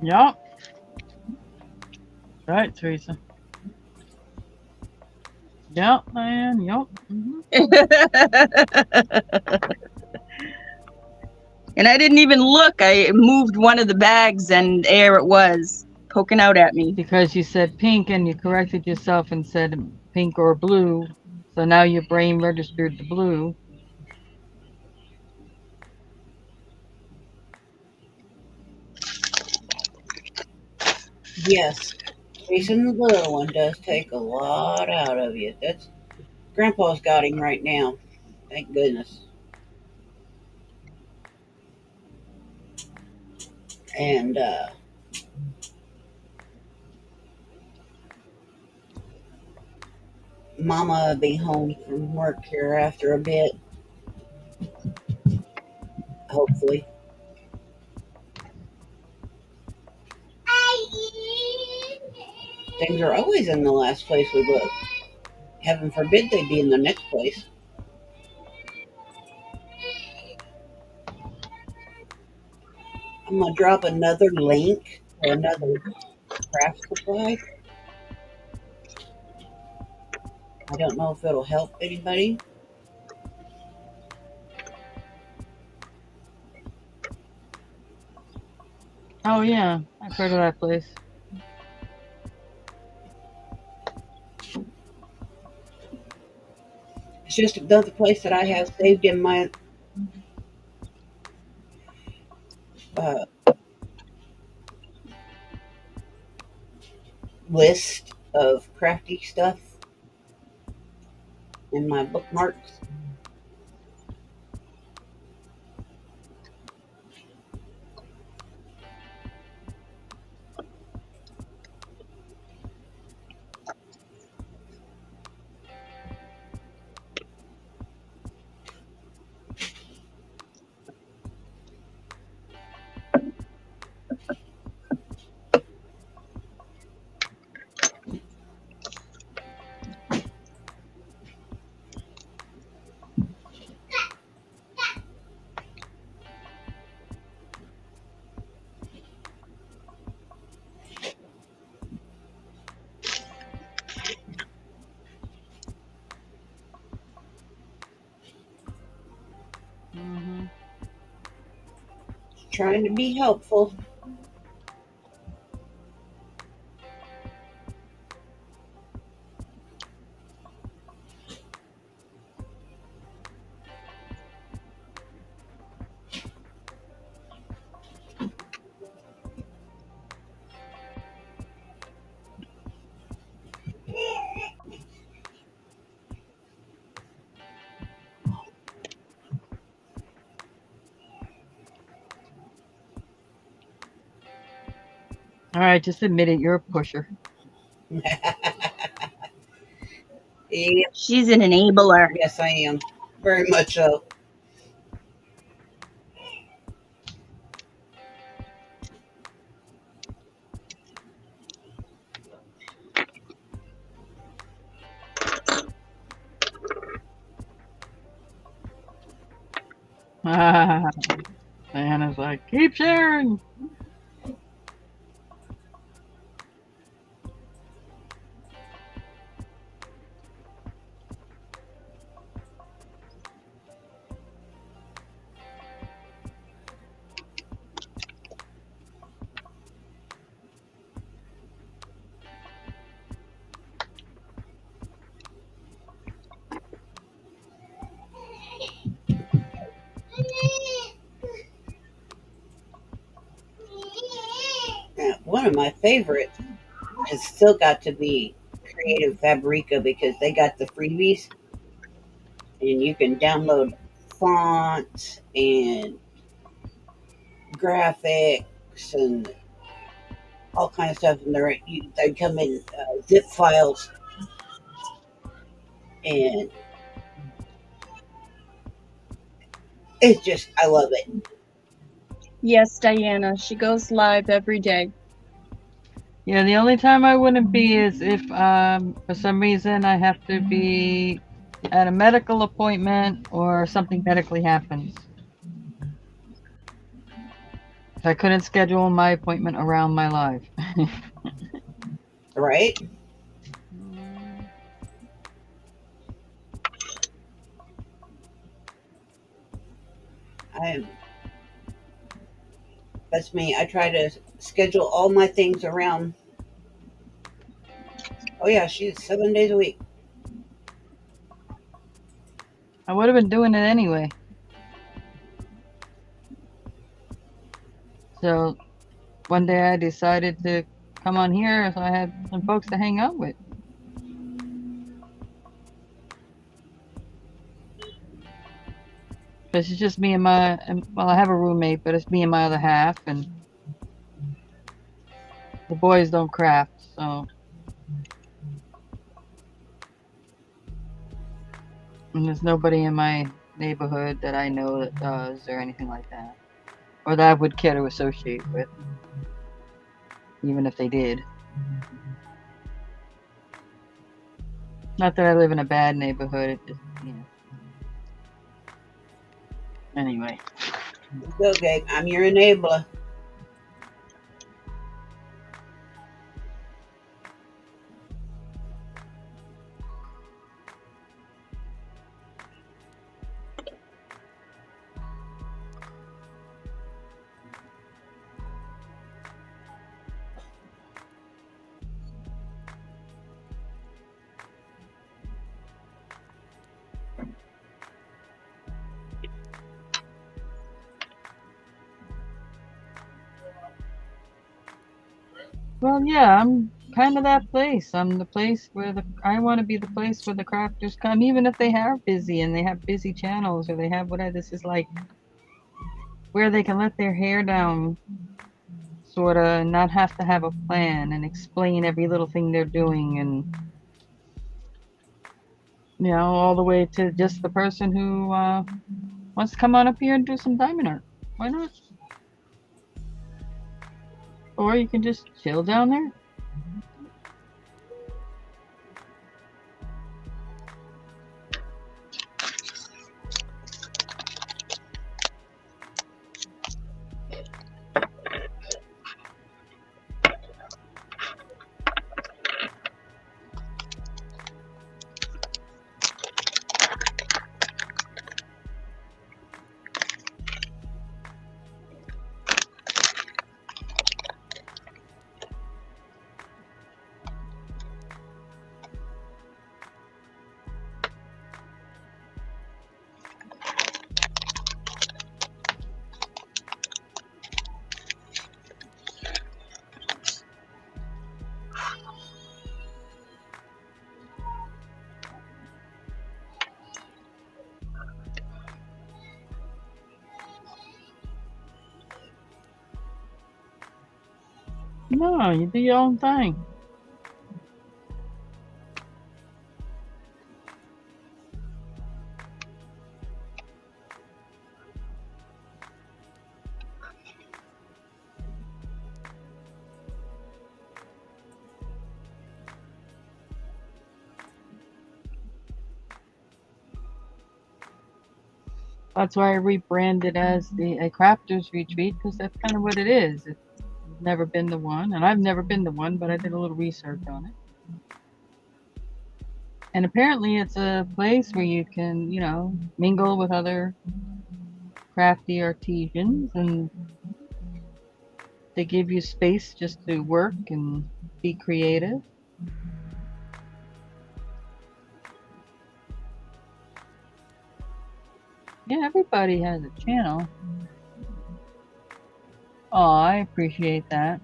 [SPEAKER 1] Yup. Right, Teresa. Yep, man. Yup.
[SPEAKER 4] And I didn't even look. I moved one of the bags and there it was, poking out at me.
[SPEAKER 1] Because you said pink and you corrected yourself and said pink or blue. So now your brain registered the blue.
[SPEAKER 3] Yes, chasing the little one does take a lot out of you. That's Grandpa's got him right now. Thank goodness. And Mama will be home from work here after a bit, hopefully. Things are always in the last place we look. Heaven forbid they be in the next place. I'm gonna drop another link for another craft supply. I don't know if it'll help anybody.
[SPEAKER 1] Oh yeah, I've heard of that place.
[SPEAKER 3] It's just another place that I have saved in my uh, list of crafty stuff in my bookmarks. Trying to be helpful.
[SPEAKER 1] All right, just admit it. You're a pusher.
[SPEAKER 3] Yeah,
[SPEAKER 4] She's an enabler.
[SPEAKER 3] yes, I am. Very much so.
[SPEAKER 1] Diana's like, keep sharing.
[SPEAKER 3] One of my favorites has still got to be Creative Fabrica because they got the freebies and you can download fonts and graphics and all kinds of stuff. And they come in zip files, and it's just I love it.
[SPEAKER 4] Yes, Diana. She goes live every day.
[SPEAKER 1] Yeah, the only time I wouldn't be is if for some reason I have to be at a medical appointment or something medically happens. If I couldn't schedule my appointment around my life.
[SPEAKER 3] Right? I That's me. I try to schedule all my things around. Oh yeah, she's 7 days a week.
[SPEAKER 1] I would have been doing it anyway. So one day I decided to come on here so I had some folks to hang out with. But it's just me and well, I have a roommate, but it's me and my other half, and the boys don't craft, so. And there's nobody in my neighborhood that I know that does or anything like that. Or that I would care to associate with, even if they did. Not that I live in a bad neighborhood, it just, you know. Anyway.
[SPEAKER 3] It's okay. I'm your enabler.
[SPEAKER 1] Well, yeah, I'm kind of that place. I'm the place where I want to be the place where the crafters come, even if they are busy and they have busy channels or they have whatever. This is like where they can let their hair down, sort of, and not have to have a plan and explain every little thing they're doing, and all the way to just the person who wants to come on up here and do some diamond art. Why not? Or you can just chill down there. No, you do your own thing. That's why I rebranded as a crafters retreat, because that's kind of what it is. It's never been the one, and I've never been the one, but I did a little research on it. And apparently it's a place where you can, mingle with other crafty artisans, and they give you space just to work and be creative. Yeah, everybody has a channel. Oh, I appreciate that.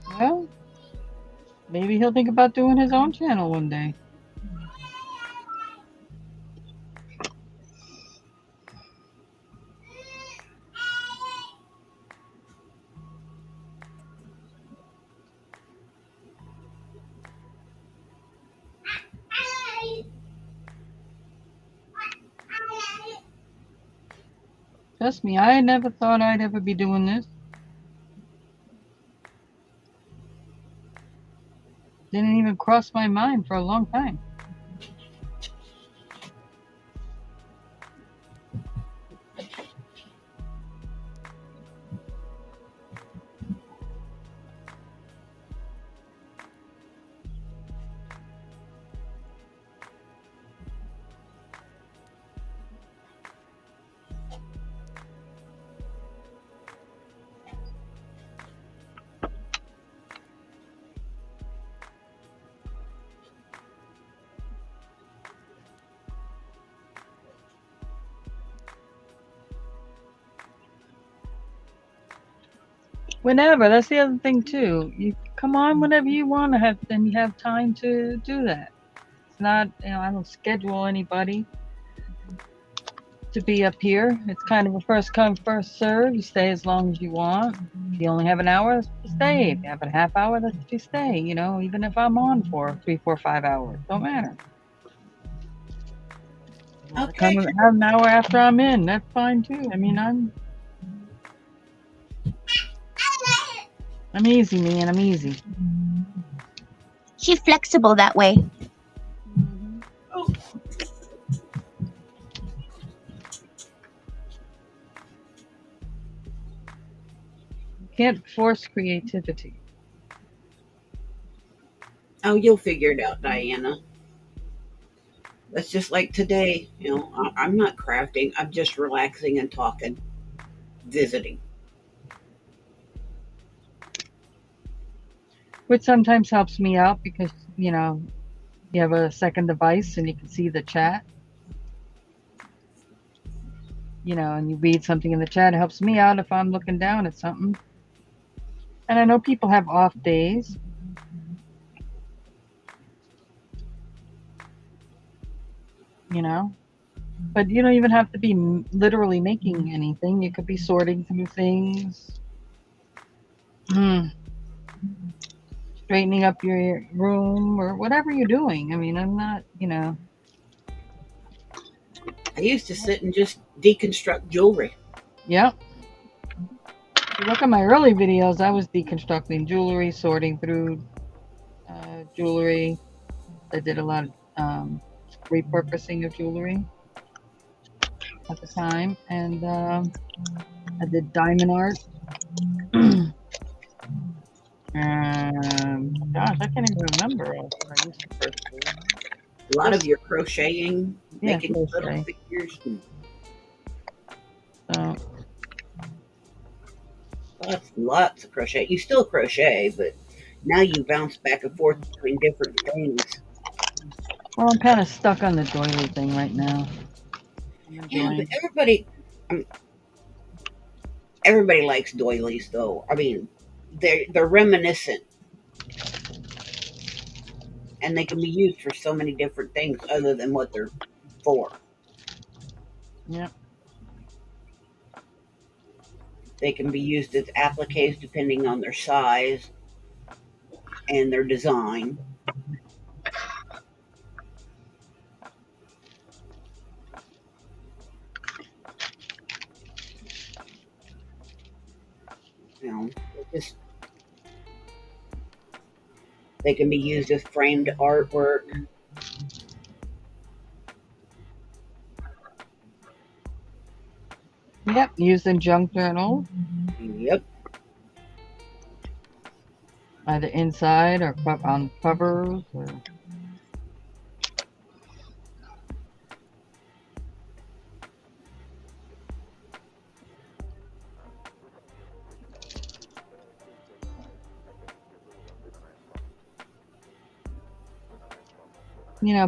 [SPEAKER 1] Well, maybe he'll think about doing his own channel one day. Trust me, I never thought I'd ever be doing this. Didn't even cross my mind for a long time. Whenever. That's the other thing too. You come on whenever you want to have, then you have time to do that. It's not, I don't schedule anybody to be up here. It's kind of a first come, first serve. You stay as long as you want. If you only have an hour, you stay. If you have a half hour, then you stay. Even if I'm on for 3, 4, 5 hours, don't matter.
[SPEAKER 3] Okay.
[SPEAKER 1] Come have an hour after I'm in. That's fine too. I mean, I'm easy, man. I'm easy.
[SPEAKER 6] She's flexible that way.
[SPEAKER 3] Oh,
[SPEAKER 1] Can't force creativity.
[SPEAKER 3] oh, you'll figure it out, Diana. That's just like today. I'm not crafting. I'm just relaxing and talking, visiting.
[SPEAKER 1] Which sometimes helps me out because, you have a second device and you can see the chat, and you read something in the chat. It helps me out if I'm looking down at something. And I know people have off days. But you don't even have to be literally making anything. You could be sorting through things. Straightening up your room or whatever you're doing. I mean, I'm not,
[SPEAKER 3] I used to sit and just deconstruct jewelry.
[SPEAKER 1] Yep. If you look at my early videos, I was deconstructing jewelry, sorting through jewelry. I did a lot of repurposing of jewelry at the time, and I did diamond art. Gosh, I can't even remember what I used to first do.
[SPEAKER 3] A lot of your crocheting,
[SPEAKER 1] Yeah,
[SPEAKER 3] making
[SPEAKER 1] crochet.
[SPEAKER 3] little figures.
[SPEAKER 1] So,
[SPEAKER 3] Lots of crochet. You still crochet, but now you bounce back and forth between different things.
[SPEAKER 1] well, I'm kind of stuck on the doily thing right now.
[SPEAKER 3] Yeah, but everybody likes doilies, though. I mean, they're reminiscent, and they can be used for so many different things other than what they're for.
[SPEAKER 1] Yep.
[SPEAKER 3] They can be used as appliques depending on their size and their design. Just they can be used as framed artwork.
[SPEAKER 1] Yep. Used in junk journals,
[SPEAKER 3] Yep.
[SPEAKER 1] either inside or on covers. Or...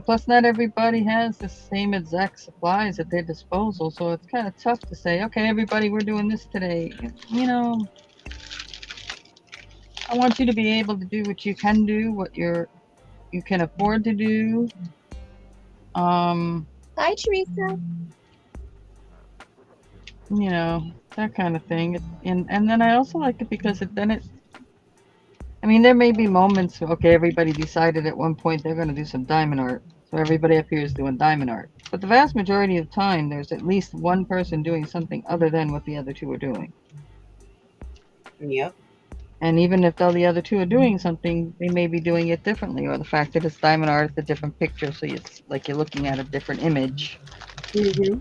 [SPEAKER 1] Plus not everybody has the same exact supplies at their disposal, so it's kind of tough to say, okay, everybody, we're doing this today. I want you to be able to do what you can do, what you can afford to do.
[SPEAKER 6] Hi, Teresa.
[SPEAKER 1] That kind of thing. And then I also like it because I mean, there may be moments, okay, everybody decided at one point they're going to do some diamond art. So everybody up here is doing diamond art. But the vast majority of the time, there's at least one person doing something other than what the other two are doing.
[SPEAKER 3] Yep.
[SPEAKER 1] And even if the other two are doing something, they may be doing it differently, or the fact that it's diamond art, it's a different picture, so it's like you're looking at a different image.
[SPEAKER 3] Mm-hmm.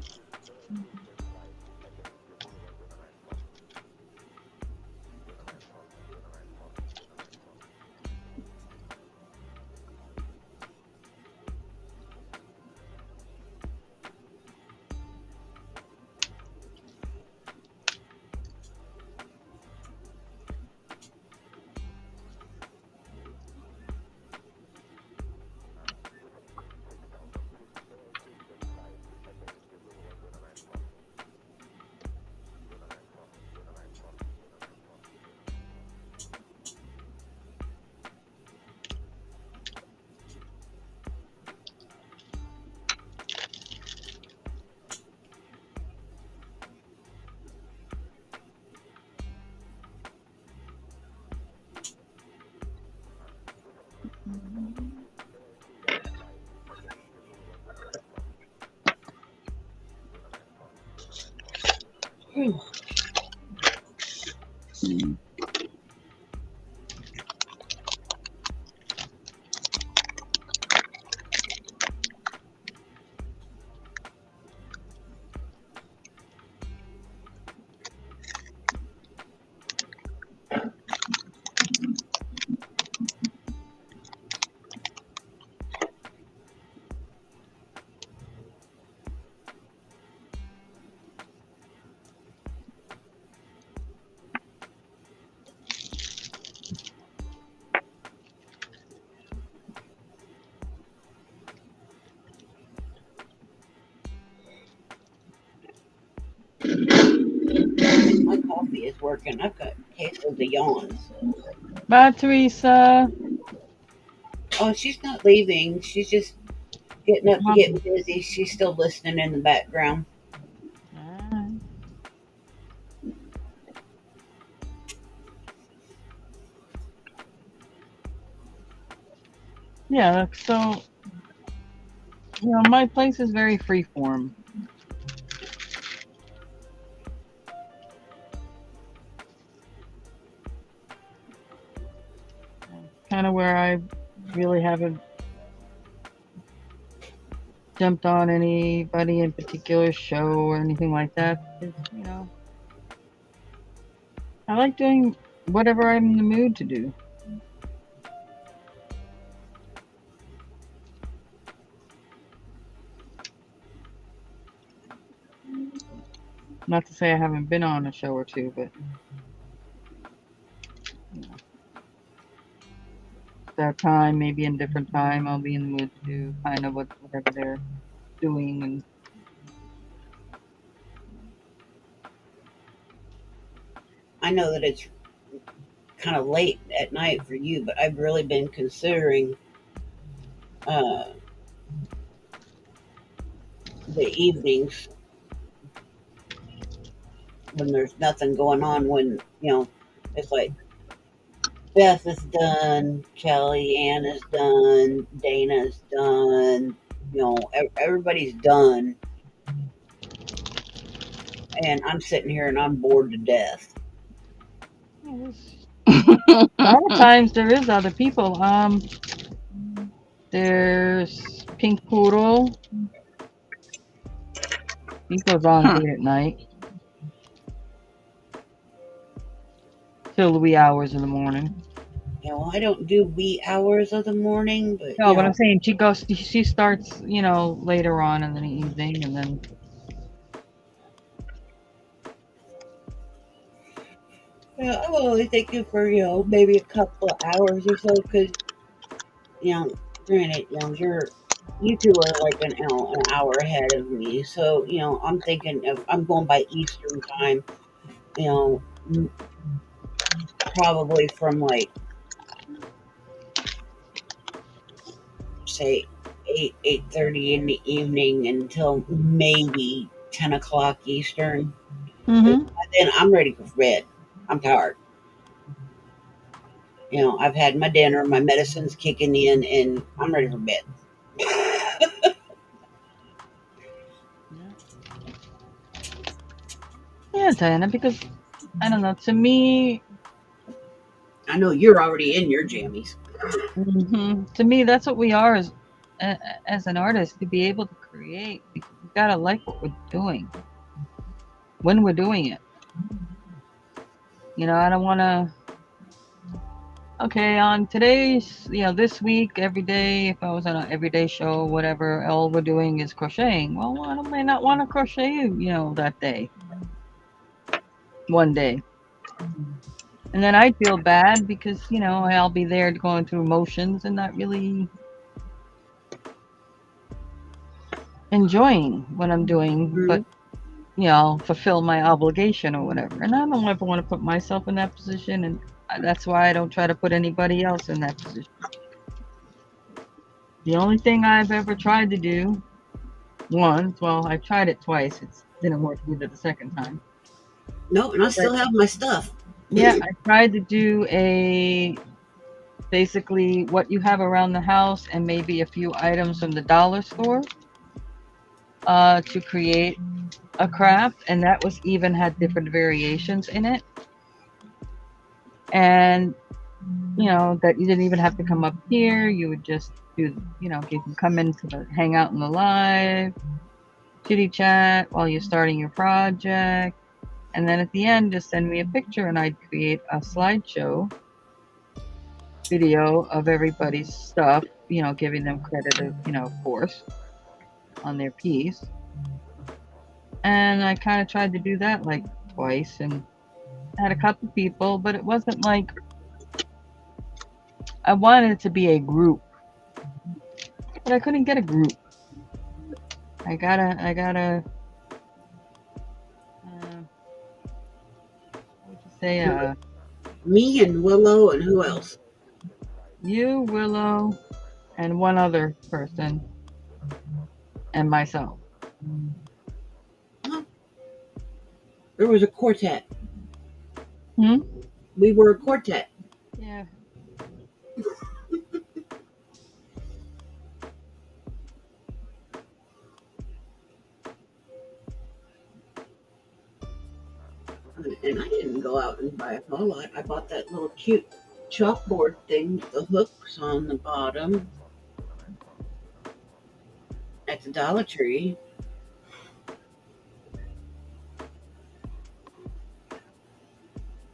[SPEAKER 3] My coffee is working. I've got cases of yawns.
[SPEAKER 1] Bye, Teresa.
[SPEAKER 3] Oh, she's not leaving. She's just getting up to
[SPEAKER 1] Mom.
[SPEAKER 3] get busy. She's still listening in the background.
[SPEAKER 1] Yeah, so my place is very freeform. Kind of where I really haven't jumped on anybody in particular show or anything like that. I like doing whatever I'm in the mood to do. Not to say I haven't been on a show or two, but that time, maybe in a different time, I'll be in the mood to do kind of whatever they're doing. And
[SPEAKER 3] I know that it's kind of late at night for you, but I've really been considering uh, the evenings when there's nothing going on. When it's like Beth is done, Kelly Ann is done, Dana's done. Everybody's done, and I'm sitting here and I'm bored to death.
[SPEAKER 1] a lot of times there is other people. There's Pink Poodle. He goes on late at night till the wee hours in the morning.
[SPEAKER 3] I don't do wee hours of the morning, but
[SPEAKER 1] No, but I'm saying she starts, later on in the evening, and then
[SPEAKER 3] I'm only thinking for maybe a couple of hours or so, because granted, you two are like an hour ahead of me, so I'm thinking if I'm going by Eastern time, you know, probably from like say 8:30 in the evening until maybe 10 o'clock Eastern. 'Cause
[SPEAKER 1] mm-hmm.
[SPEAKER 3] by then I'm ready for bed. I'm tired. I've had my dinner, my medicine's kicking in, and I'm ready for bed.
[SPEAKER 1] Yeah, Diana, because I don't know. To me,
[SPEAKER 3] I know you're already in your jammies.
[SPEAKER 1] To me, that's what we are as an artist, to be able to create. We gotta like what we're doing when we're doing it. I don't want to. Okay, on today's, this week, every day, if I was on an everyday show, whatever, all we're doing is crocheting. Well, I may not want to crochet that day, one day. And then I feel bad because, I'll be there going through motions and not really enjoying what I'm doing, but, fulfill my obligation or whatever. And I don't ever want to put myself in that position, and that's why I don't try to put anybody else in that position. The only thing I've ever tried to do once, well, I tried it twice. It didn't work either the second time.
[SPEAKER 3] No, and I still have my stuff.
[SPEAKER 1] Yeah, I tried to do basically what you have around the house and maybe a few items from the dollar store to create a craft, and that was even had different variations in it. And that you didn't even have to come up here. You would just do, you can come hang out in the live, chitty chat while you're starting your project. And then at the end, just send me a picture and I'd create a slideshow video of everybody's stuff, giving them credit of course, on their piece. And I kind of tried to do that like twice and had a couple people, but it wasn't like I wanted it to be a group, but I couldn't get a group. I gotta, what would you say,
[SPEAKER 3] Me and Willow and who else?
[SPEAKER 1] you, Willow, and one other person, and myself.
[SPEAKER 3] There was a quartet.
[SPEAKER 1] Hmm?
[SPEAKER 3] We were a quartet.
[SPEAKER 1] Yeah.
[SPEAKER 3] And I didn't go out and buy a whole lot. I bought that little cute chalkboard thing with the hooks on the bottom at the Dollar Tree.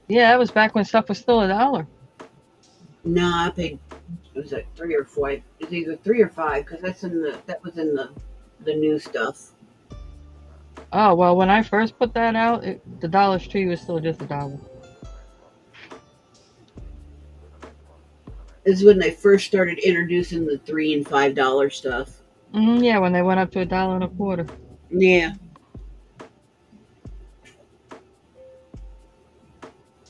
[SPEAKER 1] Yeah, that was back when stuff was still $1.
[SPEAKER 3] No, I paid. It was like 3 or 4. It was either 3 or 5 because that was in the new stuff.
[SPEAKER 1] Oh, well, when I first put that out, the Dollar Tree was still just $1.
[SPEAKER 3] This is when they first started introducing the $3 and $5 stuff.
[SPEAKER 1] Yeah, when they went up to $1.25.
[SPEAKER 3] Yeah.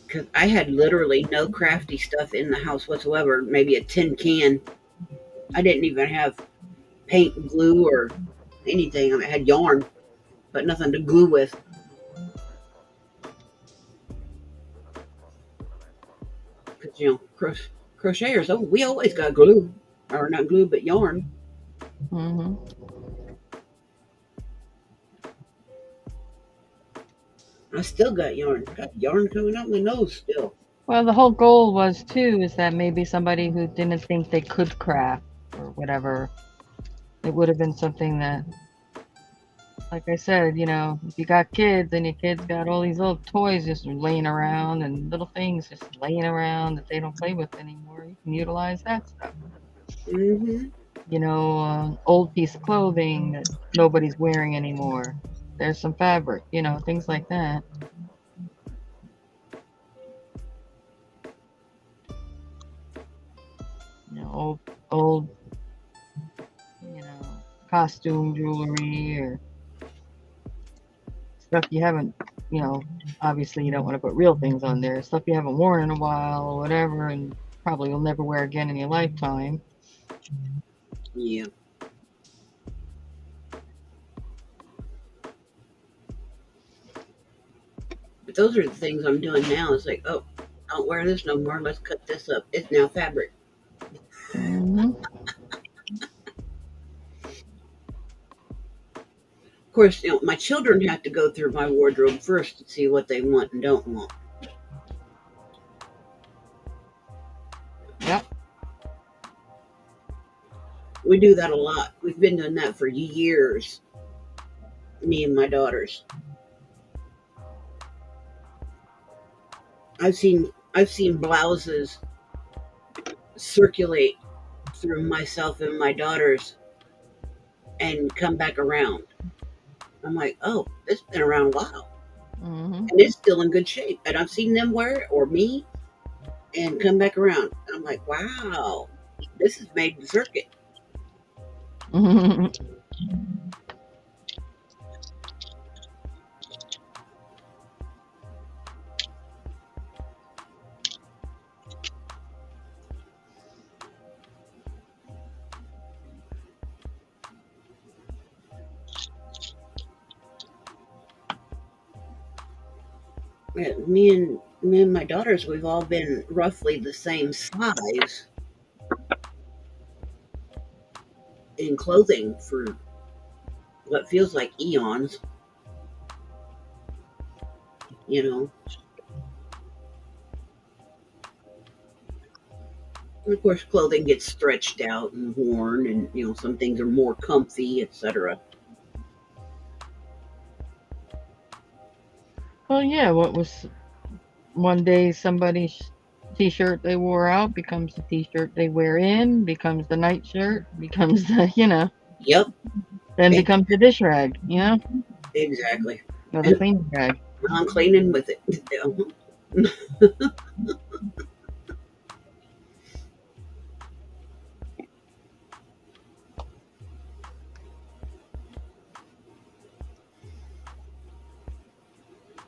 [SPEAKER 3] Because I had literally no crafty stuff in the house whatsoever. Maybe a tin can. I didn't even have paint and glue or anything. I had yarn, but nothing to glue with. Because, crocheters, we always got glue. Or not glue, but yarn.
[SPEAKER 1] Mm-hmm.
[SPEAKER 3] I still got yarn. Got yarn coming out my nose still.
[SPEAKER 1] Well, the whole goal was, too, is that maybe somebody who didn't think they could craft or whatever, it would have been something that, like I said, if you got kids and your kids got all these little toys just laying around and little things just laying around that they don't play with anymore, you can utilize that stuff.
[SPEAKER 3] Mm-hmm.
[SPEAKER 1] Old piece of clothing that nobody's wearing anymore. There's some fabric, things like that. Old, costume jewelry or stuff you haven't, obviously you don't want to put real things on there. Stuff you haven't worn in a while or whatever, and probably you'll never wear again in your lifetime.
[SPEAKER 3] Yeah. But those are the things I'm doing now. It's like, oh, don't wear this no more. Let's cut this up. It's now fabric.
[SPEAKER 1] Mm-hmm.
[SPEAKER 3] Of course, my children have to go through my wardrobe first to see what they want and don't want. We do that a lot. We've been doing that for years, me and my daughters. I've seen blouses circulate through myself and my daughters and come back around. I'm like, oh, it's been around a while.
[SPEAKER 1] Hmm.
[SPEAKER 3] And it's still in good shape. And I've seen them wear it or me and come back around. And I'm like, wow, this has made the circuit. Yeah, me and my daughters, we've all been roughly the same size in clothing for what feels like eons, you know. And of course, clothing gets stretched out and worn, and some things are more comfy, etc.
[SPEAKER 1] Well, yeah, what was one day somebody's t-shirt they wore out becomes the t-shirt they wear in, becomes the nightshirt, becomes the,
[SPEAKER 3] Yep,
[SPEAKER 1] then
[SPEAKER 3] e-
[SPEAKER 1] becomes the dish rag,
[SPEAKER 3] exactly.
[SPEAKER 1] or the
[SPEAKER 3] And
[SPEAKER 1] cleaning rag.
[SPEAKER 3] I'm cleaning with it.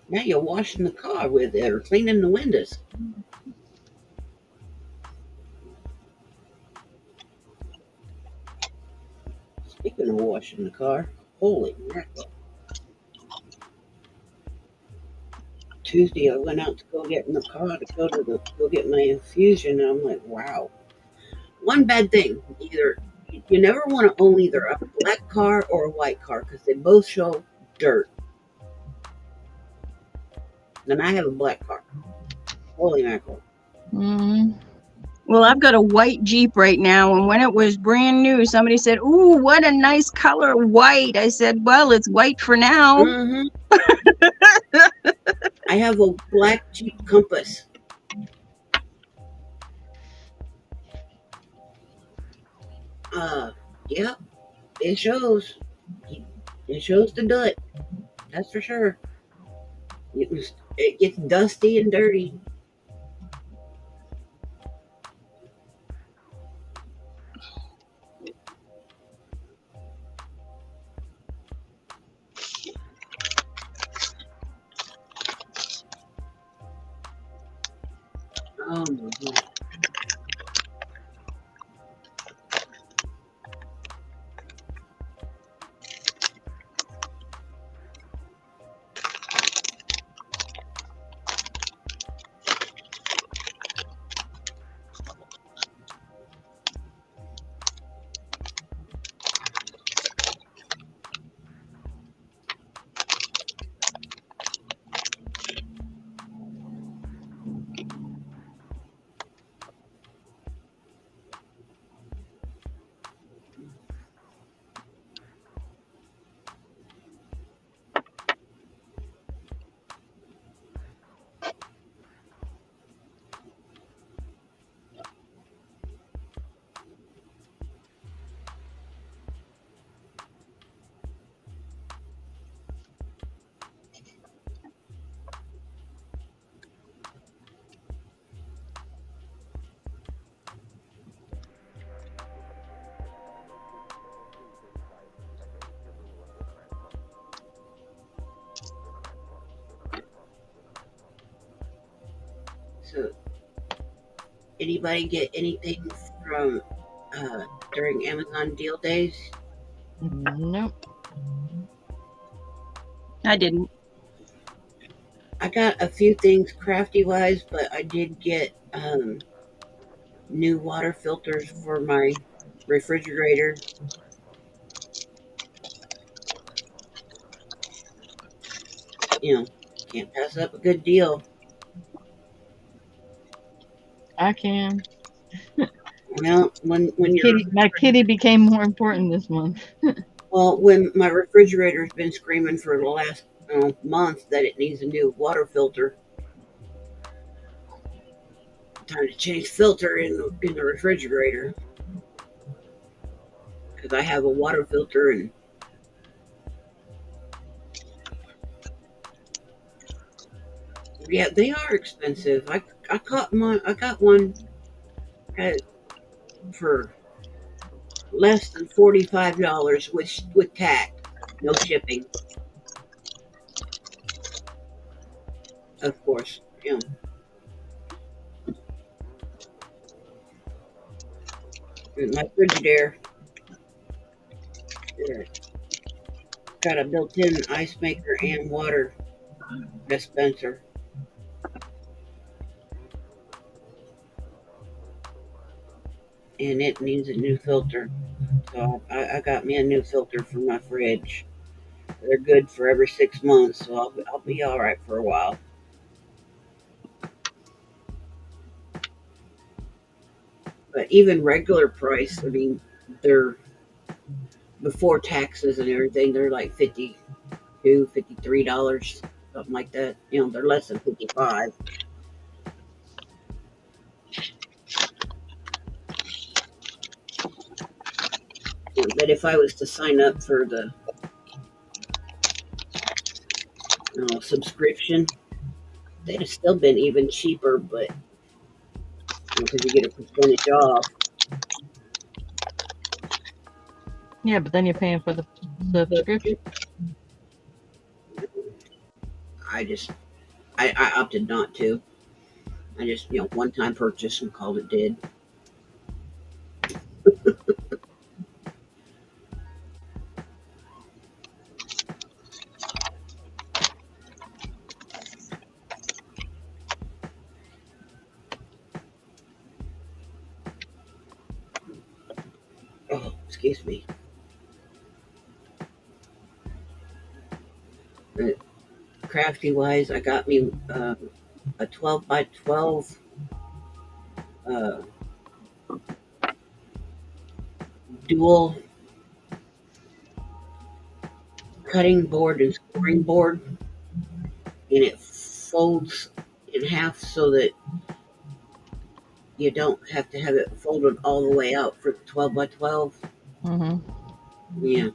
[SPEAKER 3] Now you're washing the car with it or cleaning the windows. Speaking of washing the car, holy mackerel. Tuesday I went out to go get in the car to go get my infusion, and I'm like, wow. One bad thing, either you never want to own either a black car or a white car because they both show dirt. And I have a black car. Holy mackerel.
[SPEAKER 1] Mm.
[SPEAKER 4] Well, I've got a white Jeep right now, and when it was brand new, somebody said, "Ooh, what a nice color, white." I said, "Well, it's white for now."
[SPEAKER 3] Hmm. I have a black Jeep Compass. Uh, yeah, it shows. It shows the dirt. That's for sure. It gets dusty and dirty. Oh my god. So, anybody get anything from during Amazon deal days?
[SPEAKER 1] Nope.
[SPEAKER 4] I didn't.
[SPEAKER 3] I got a few things crafty wise, but I did get new water filters for my refrigerator. Can't pass up a good deal.
[SPEAKER 1] I can.
[SPEAKER 3] Well, when you're
[SPEAKER 1] My kitty became more important this month.
[SPEAKER 3] well, when my refrigerator's been screaming for the last month that it needs a new water filter, time to change filter in the refrigerator because I have a water filter and yeah, they are expensive. I got one at, for less than $45 with tax, no shipping, of course. My Frigidaire uh, got a built-in ice maker and water dispenser. And it needs a new filter. So I got me a new filter for my fridge. They're good for every 6 months, so I'll be all right for a while. But even regular price, I mean, they're before taxes and everything, they're like $52, $53, something like that. They're less than 55. But if I was to sign up for the subscription, they'd have still been even cheaper, but because you get a percentage off.
[SPEAKER 1] Yeah, but then you're paying for the subscription.
[SPEAKER 3] I opted not to. I just, one time purchase and called it dead. Oh, excuse me. But crafty wise, I got me a 12 by 12 uh, dual cutting board and scoring board, and it folds in half so that you don't have to have it folded all the way out for the 12 by 12. Yeah,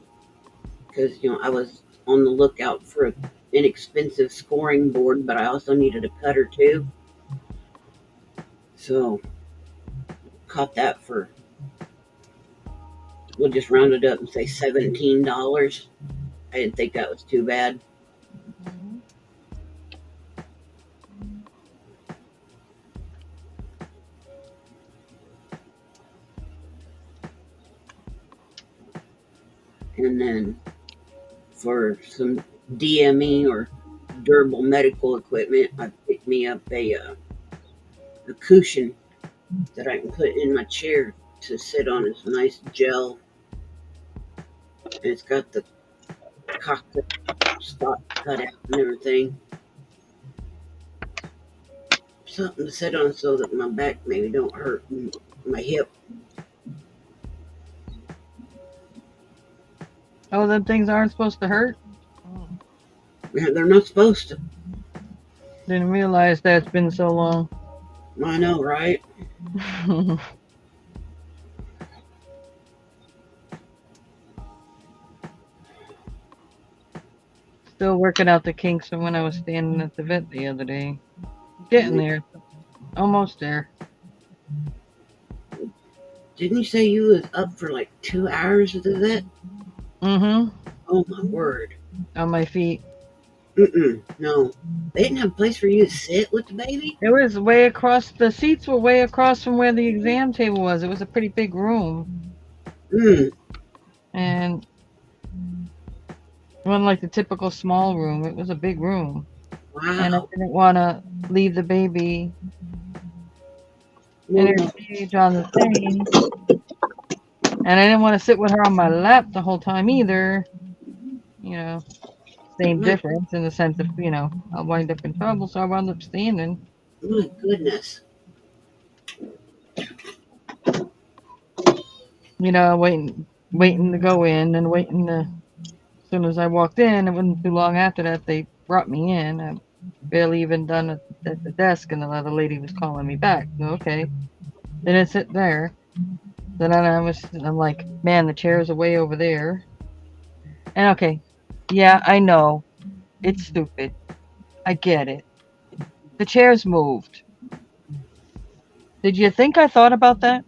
[SPEAKER 3] because I was on the lookout for an inexpensive scoring board, but I also needed a cutter too. So caught that for, we'll just round it up and say $17. I didn't think that was too bad. And then for some DME or durable medical equipment, I picked me up a cushion that I can put in my chair to sit on. It's a nice gel. And it's got the cockpit spot cut out and everything. Something to sit on so that my back maybe don't hurt my hip.
[SPEAKER 1] Oh, them things aren't supposed to hurt?
[SPEAKER 3] Yeah, they're not supposed to.
[SPEAKER 1] Didn't realize that it's been so long.
[SPEAKER 3] I know, right?
[SPEAKER 1] Still working out the kinks from when I was standing at the vet the other day. Getting there. Almost there.
[SPEAKER 3] Didn't you say you was up for like 2 hours at the vet?
[SPEAKER 1] Mm-hmm.
[SPEAKER 3] Oh my word.
[SPEAKER 1] On my feet.
[SPEAKER 3] No. They didn't have a place for you to sit with the baby?
[SPEAKER 1] It was way across, the seats were way across from where the exam table was. It was a pretty big room. And it wasn't like the typical small room. It was a big room.
[SPEAKER 3] Wow.
[SPEAKER 1] And I didn't want to leave the baby in her cage on the thing. And I didn't want to sit with her on my lap the whole time either. Same difference in the sense of, I'll wind up in trouble, so I wound up standing.
[SPEAKER 3] My goodness.
[SPEAKER 1] waiting to go in and waiting to. As soon as I walked in, it wasn't too long after that they brought me in. I barely even done it at the desk, and the other lady was calling me back. So, okay, didn't sit there. Then I'm like, man, the chairs are way over there. And okay, yeah, I know it's stupid. I get it. The chairs moved. Did you think I thought about that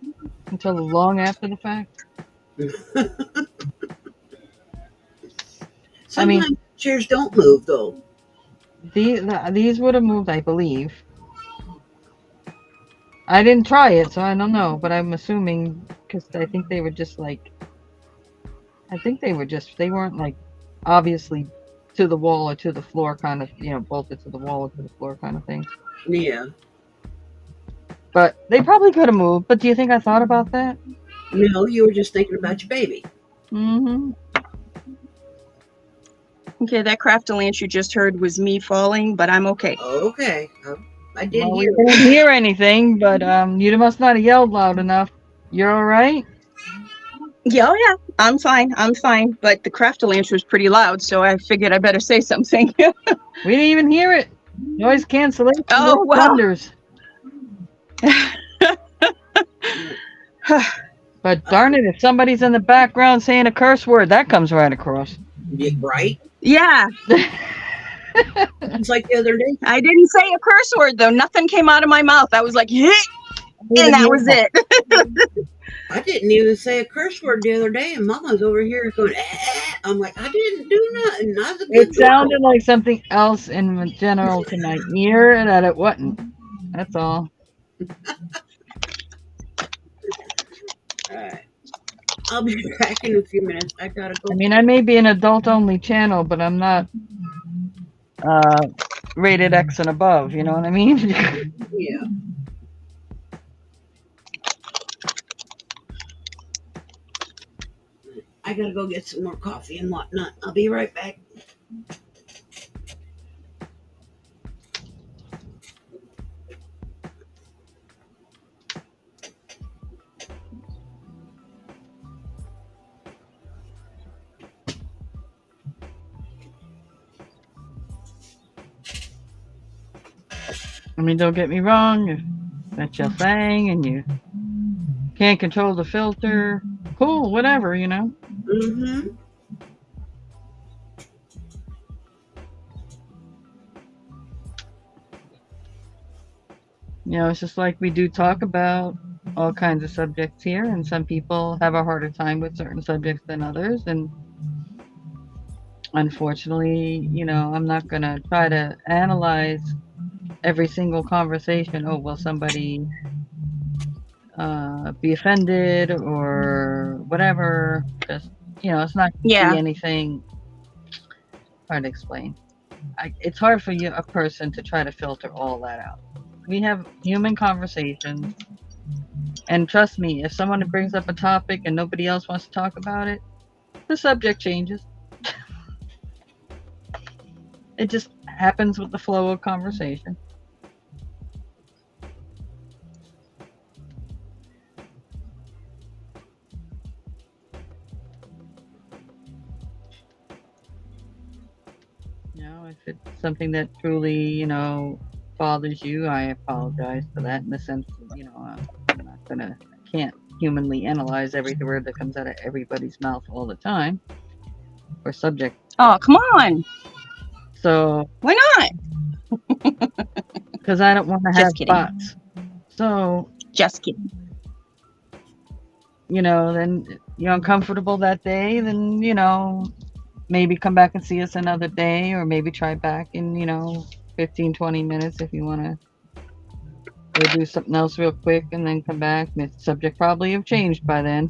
[SPEAKER 1] until long after the fact? I mean,
[SPEAKER 3] Sometimes chairs don't move though.
[SPEAKER 1] these would have moved, I believe. I didn't try it, so I don't know, but I'm assuming because I think they were just like, I think they weren't like obviously to the wall or to the floor kind of, bolted to the wall or to the floor kind of thing.
[SPEAKER 3] Yeah.
[SPEAKER 1] But they probably could have moved. But do you think I thought about that?
[SPEAKER 3] No, you were just thinking about your baby.
[SPEAKER 1] Mm-hmm.
[SPEAKER 4] Okay, that craftalaunch you just heard was me falling, but I'm okay.
[SPEAKER 3] Okay. I did
[SPEAKER 1] Well, we
[SPEAKER 3] hear it.
[SPEAKER 1] didn't hear anything, but you must not have yelled loud enough. You're all right?
[SPEAKER 4] Yeah, oh yeah, I'm fine. I'm fine. But the craftalaunch was pretty loud, so I figured I better say something.
[SPEAKER 1] We didn't even hear it. Noise cancellation.
[SPEAKER 4] Oh,
[SPEAKER 1] works
[SPEAKER 4] wow.
[SPEAKER 1] wonders. But darn it, if somebody's in the background saying a curse word, that comes right across.
[SPEAKER 3] Yeah, right?
[SPEAKER 4] Yeah,
[SPEAKER 3] It's like the other day.
[SPEAKER 4] I didn't say a curse word though. Nothing came out of my mouth. I was like, "Hit," and that was it.
[SPEAKER 3] I didn't even say a curse word the other day, and Mama's over here going, eh. I'm like, I didn't do nothing. I was a good
[SPEAKER 1] It
[SPEAKER 3] girl.
[SPEAKER 1] sounded like something else in general to my ear that it wasn't. That's all.
[SPEAKER 3] All right. I'll be back in a few minutes. I gotta go.
[SPEAKER 1] I mean, I may be an adult-only channel, but I'm not rated X and above. You know what I mean?
[SPEAKER 3] Yeah. I gotta go get some more coffee and whatnot. I'll be right back.
[SPEAKER 1] I mean, don't get me wrong. If that's your thing and you can't control the filter, cool, whatever,
[SPEAKER 3] Mm-hmm.
[SPEAKER 1] It's just like we do talk about all kinds of subjects here, and some people have a harder time with certain subjects than others. And unfortunately, I'm not going to try to analyze every single conversation. Oh, will somebody be offended or whatever? Just, it's not going to
[SPEAKER 4] Yeah.
[SPEAKER 1] be anything hard to explain. It's hard for a person to try to filter all that out. We have human conversations, and trust me, if someone brings up a topic and nobody else wants to talk about it, the subject changes. It just happens with the flow of conversation. If it's something that truly, bothers you, I apologize for that in the sense that, I can't humanly analyze every word that comes out of everybody's mouth all the time or subject.
[SPEAKER 4] Oh, come on.
[SPEAKER 1] So
[SPEAKER 4] Why not?
[SPEAKER 1] because I don't want to have
[SPEAKER 4] Just kidding.
[SPEAKER 1] bots. So
[SPEAKER 4] Just kidding.
[SPEAKER 1] then you're uncomfortable that day, then maybe come back and see us another day, or maybe try back in 15-20 minutes if you want to go do something else real quick and then come back. The subject probably have changed by then.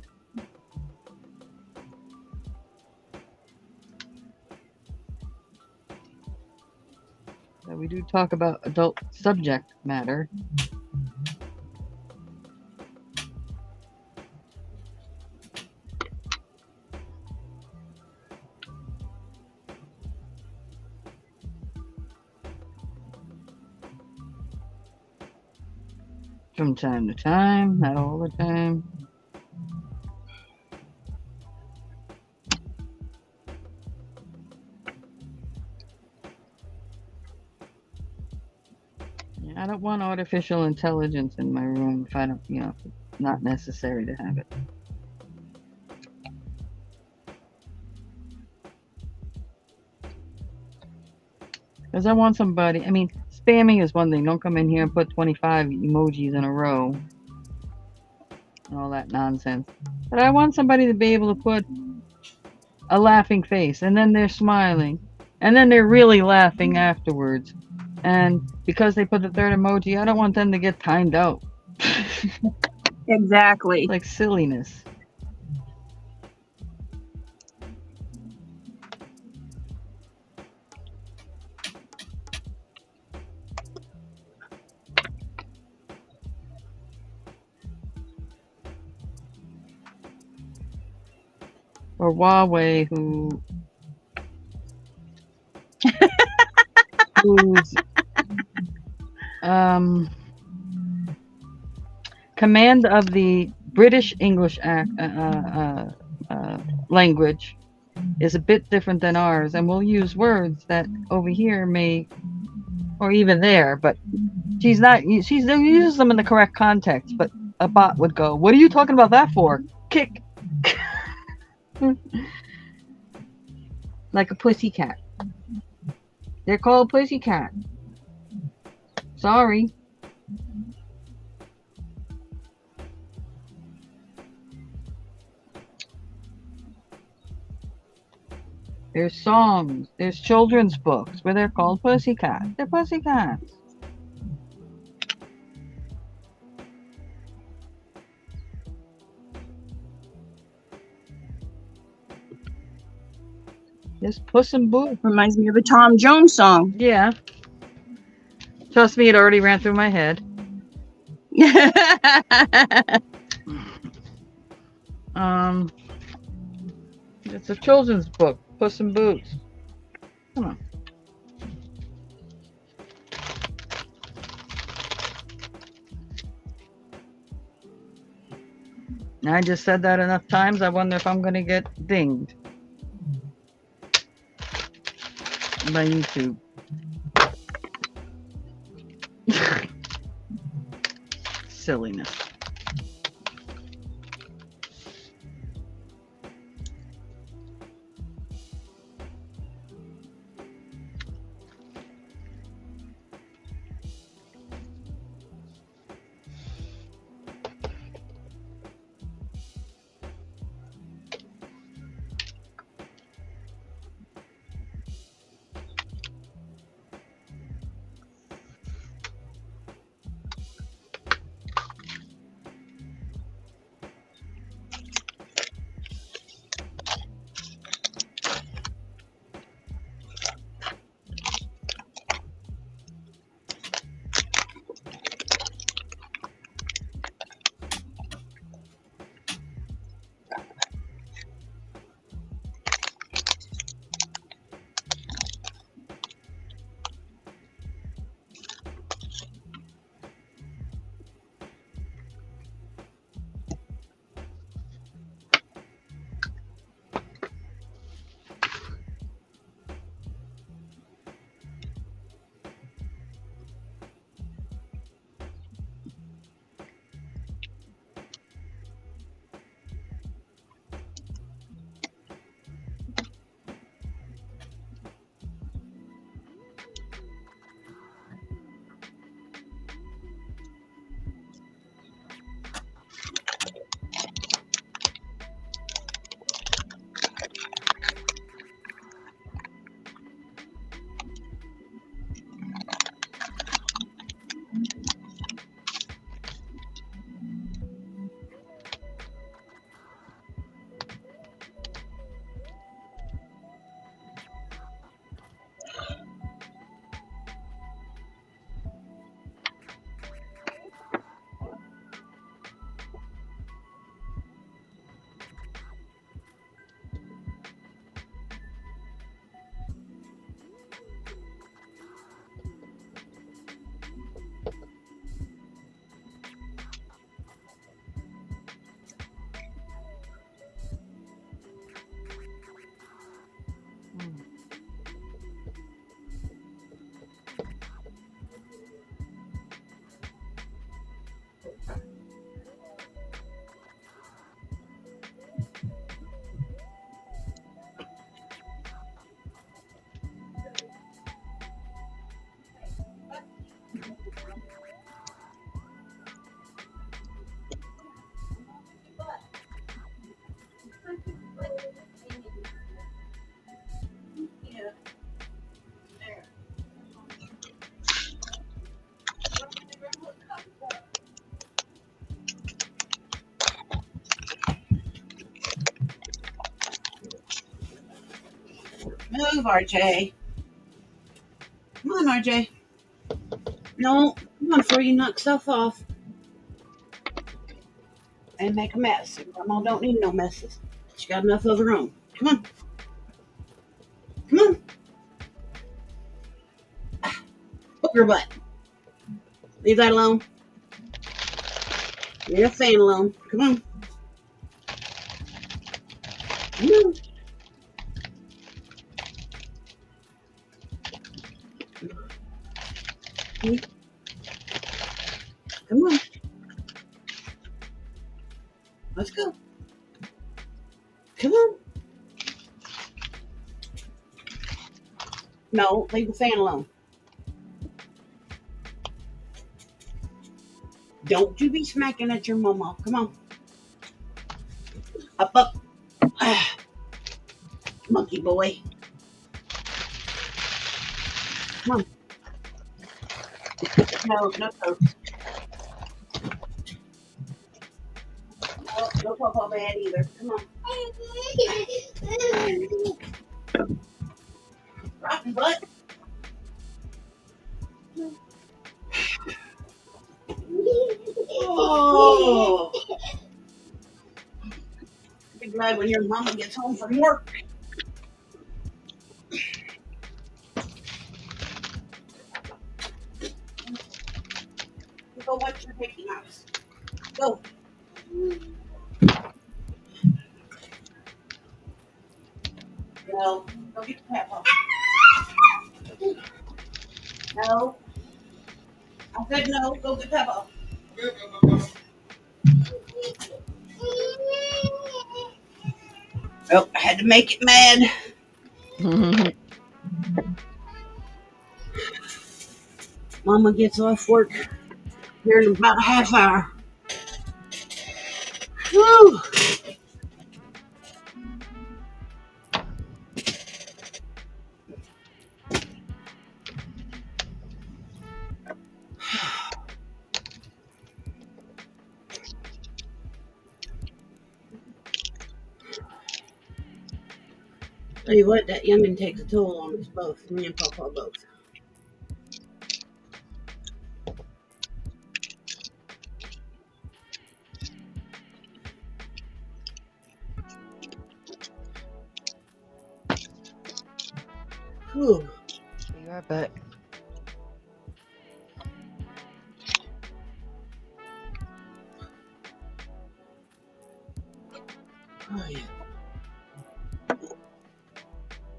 [SPEAKER 1] So we do talk about adult subject matter. From time to time, not all the time. I don't want artificial intelligence in my room if I don't, if it's not necessary to have it. Because I want somebody, spamming is one thing. Don't come in here and put 25 emojis in a row and all that nonsense. But I want somebody to be able to put a laughing face, and then they're smiling, and then they're really laughing afterwards. And because they put the third emoji, I don't want them to get timed out.
[SPEAKER 4] Exactly.
[SPEAKER 1] Like silliness. Or Huawei, who's command of the British English language is a bit different than ours, and we'll use words that over here may, or even there, but she uses them in the correct context, but a bot would go, "What are you talking about that for? Kick." Like a pussycat. They're called pussycat. Sorry. There's songs, there's children's books where they're called pussycats. They're pussycats. There's Puss in Boots.
[SPEAKER 4] Reminds me of a Tom Jones song.
[SPEAKER 1] Yeah. Trust me, it already ran through my head. It's a children's book, Puss in Boots. Come on. I just said that enough times, I wonder if I'm going to get dinged by YouTube. Silliness.
[SPEAKER 3] Move, RJ. Come on, RJ. No, come on before you knock stuff off and make a mess. Grandma don't need no messes. She got enough of her own. Come on. Come on. Hook your butt. Leave that alone. Leave that fan alone. Come on. Come on. Come on. Let's go. Come on. No, leave the fan alone. Don't you be smacking at your mama. Come on. Up, up. Ah, monkey boy. Come on. No, no, no. No, no papa bad either. Come on. Rotten butt. Oh. Be glad when your mama gets home from work. Go watch your Mickey Mouse. Go. No, go get the pepper. No. I said no, go get pepper. Oh, I had to make it mad. Mama gets off work here in about a half hour. Whew. Tell you what, that youngin' takes a toll on us both, me and Papa both. Whew.
[SPEAKER 1] Be right back.
[SPEAKER 3] Oh yeah.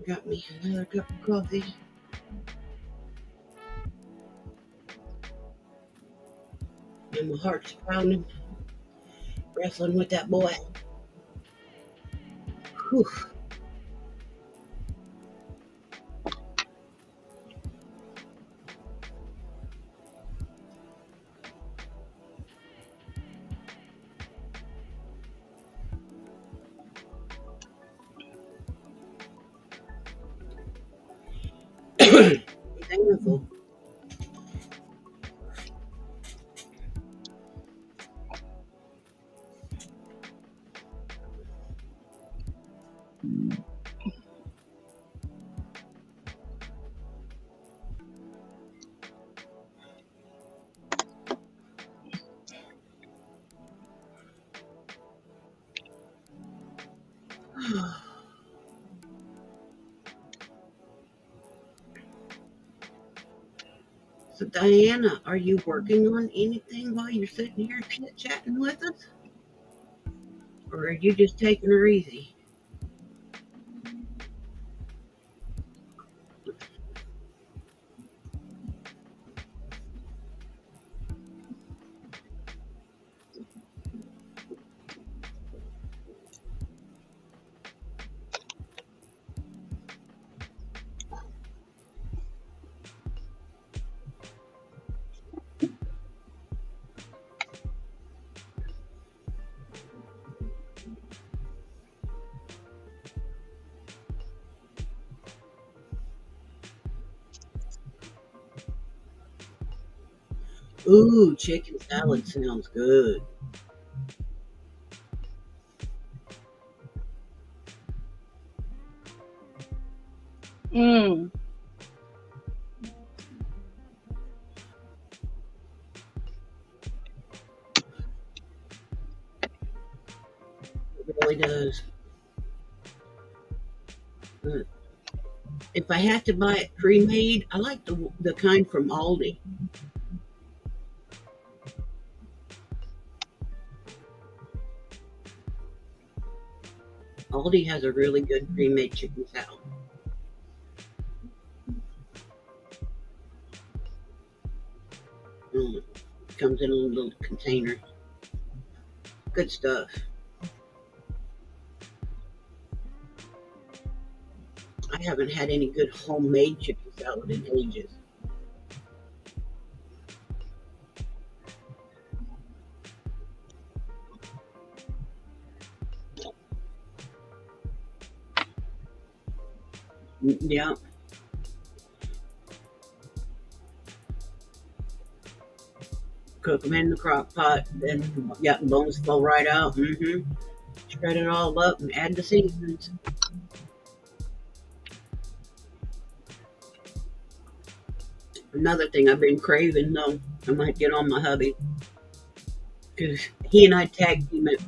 [SPEAKER 3] Got me another cup of coffee. And my heart's pounding, wrestling with that boy. Whew. Thankful. So Diana, are you working on anything while you're sitting here chit-chatting with us? Or are you just taking her easy? Ooh, chicken salad sounds good.
[SPEAKER 4] Mm.
[SPEAKER 3] It really does. Uh, If I have to buy it pre-made, I like the kind from Aldi. Aldi has a really good pre-made chicken salad. Mm. Comes in a little container. Good stuff. I haven't had any good homemade chicken salad in ages. Yeah, cook them in the crock pot, then yeah, bones fall right out. Shred it all up and add the seasonings. Another thing I've been craving though, I might get on my hubby because he and I tag team it,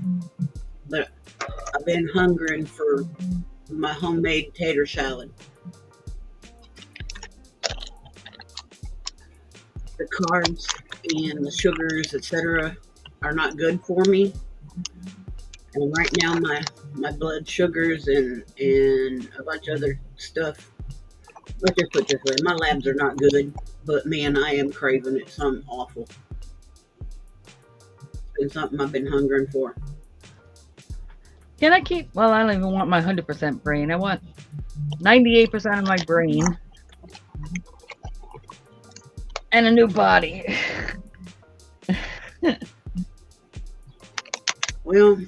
[SPEAKER 3] but I've been hungering for my homemade tater salad. The carbs and the sugars, etc., are not good for me. And right now, my blood sugars and a bunch of other stuff. Let's just put it this way: my labs are not good, but man, I am craving it. Something awful. It's been something I've been hungering for.
[SPEAKER 1] Can I keep? Well, I don't even want my 100% brain. I want 98% of my brain and a new body.
[SPEAKER 3] Well,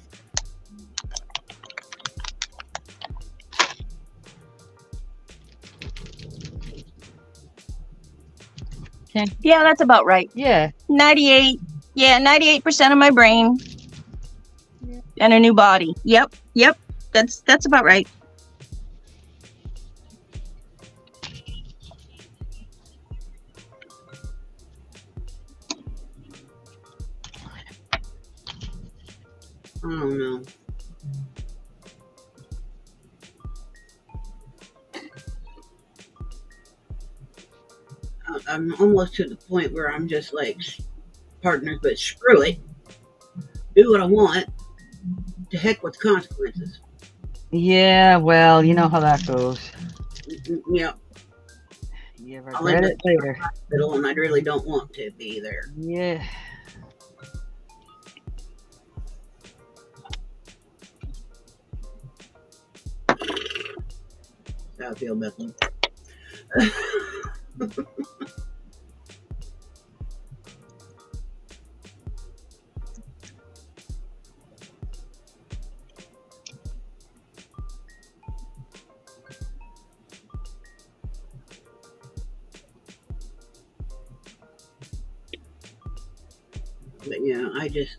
[SPEAKER 4] Yeah, that's about right.
[SPEAKER 1] Yeah.
[SPEAKER 4] 98. Yeah, 98% of my brain and a new body. Yep. That's about right.
[SPEAKER 3] I don't know. I'm almost to the point where I'm just like partners, but screw it. Do what I want. To heck with consequences.
[SPEAKER 1] Yeah, well, you know how that goes.
[SPEAKER 3] Yeah,
[SPEAKER 1] You
[SPEAKER 3] I'll end
[SPEAKER 1] regret
[SPEAKER 3] up
[SPEAKER 1] it later.
[SPEAKER 3] hospital, and I really don't want to be there.
[SPEAKER 1] Yeah.
[SPEAKER 3] That's how I feel about them. But yeah, I just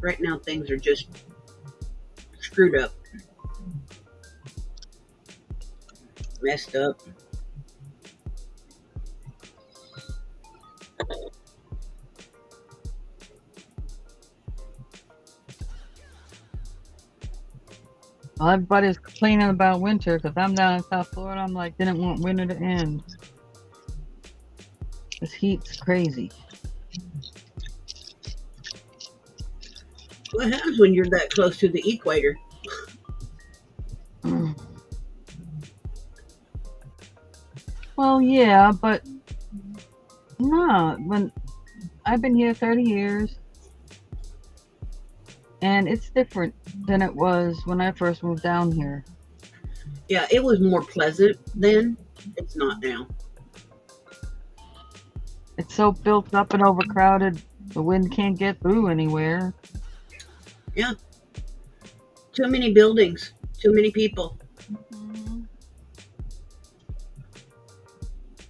[SPEAKER 3] right now things are just screwed up, messed up.
[SPEAKER 1] Well, everybody's complaining about winter because I'm down in South Florida. I'm like, didn't want winter to end. This heat's crazy.
[SPEAKER 3] What happens when you're that close to the equator?
[SPEAKER 1] Well, yeah, but no, when I've been here 30 years and it's different than it was when I first moved down here.
[SPEAKER 3] Yeah, it was more pleasant then. It's not now.
[SPEAKER 1] It's so built up and overcrowded, the wind can't get through anywhere.
[SPEAKER 3] Yeah, too many buildings, too many people.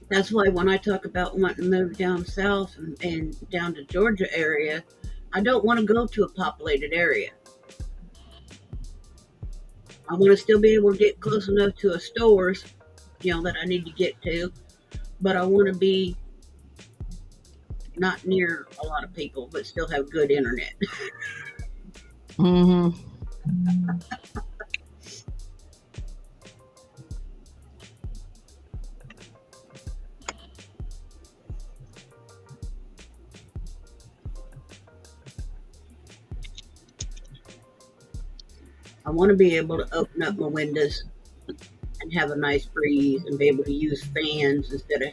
[SPEAKER 3] That's why when I talk about wanting to move down south and down to Georgia area, I don't want to go to a populated area. I want to still be able to get close enough to a stores, that I need to get to, but I want to be not near a lot of people, but still have good internet.
[SPEAKER 1] Mm-hmm.
[SPEAKER 3] I want to be able to open up my windows and have a nice breeze and be able to use fans instead of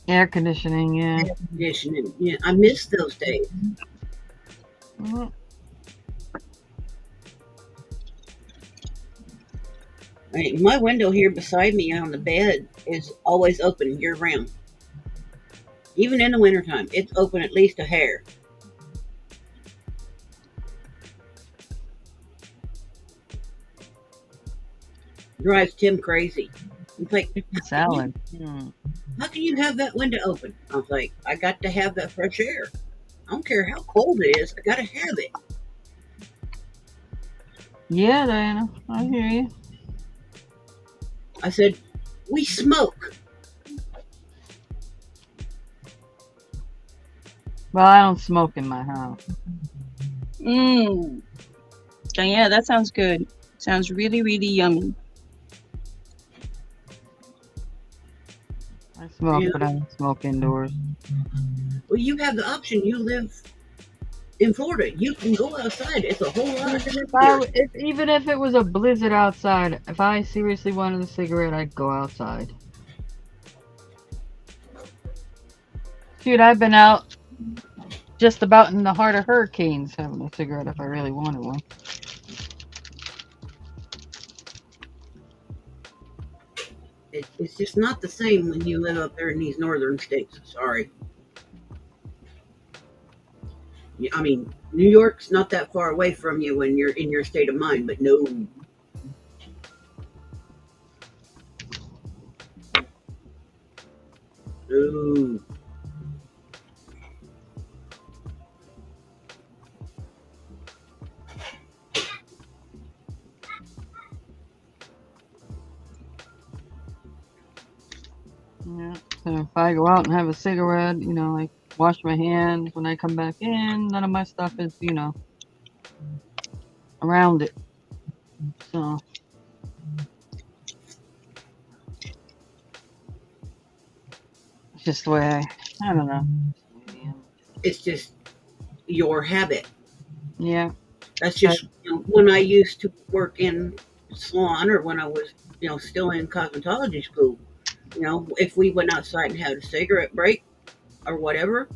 [SPEAKER 1] Air conditioning, yeah.
[SPEAKER 3] air conditioning. I miss those days.
[SPEAKER 1] Mhm.
[SPEAKER 3] My window here beside me on the bed is always open year round. Even in the wintertime, it's open at least a hair. Drives Tim crazy. It's like,
[SPEAKER 1] Salad.
[SPEAKER 3] how can you have that window open? I was like, I got to have that fresh air. I don't care how cold it is, I got to have it.
[SPEAKER 1] Yeah, Diana, I hear you.
[SPEAKER 3] I said, we smoke.
[SPEAKER 1] Well, I don't smoke in my house.
[SPEAKER 4] Yeah, that sounds good. Sounds really, really yummy.
[SPEAKER 1] I smoke,
[SPEAKER 3] Yeah.
[SPEAKER 1] but I don't smoke indoors.
[SPEAKER 3] Well, you have the option. You live in Florida. You can go outside. It's a whole lot of
[SPEAKER 1] Even if it was a blizzard outside, if I seriously wanted a cigarette, I'd go outside. Shoot, I've been out just about in the heart of hurricanes having a cigarette if I really wanted one.
[SPEAKER 3] It's just not the same when you live up there in these northern states. Sorry. I mean, New York's not that far away from you when you're in your state of mind, but no. No.
[SPEAKER 1] Yeah. So if I go out and have a cigarette, like wash my hands when I come back in, none of my stuff is, around it. So it's just the way I don't know.
[SPEAKER 3] It's just your habit.
[SPEAKER 1] Yeah.
[SPEAKER 3] That's just when I used to work in salon or when I was, still in cosmetology school. If we went outside and had a cigarette break or whatever,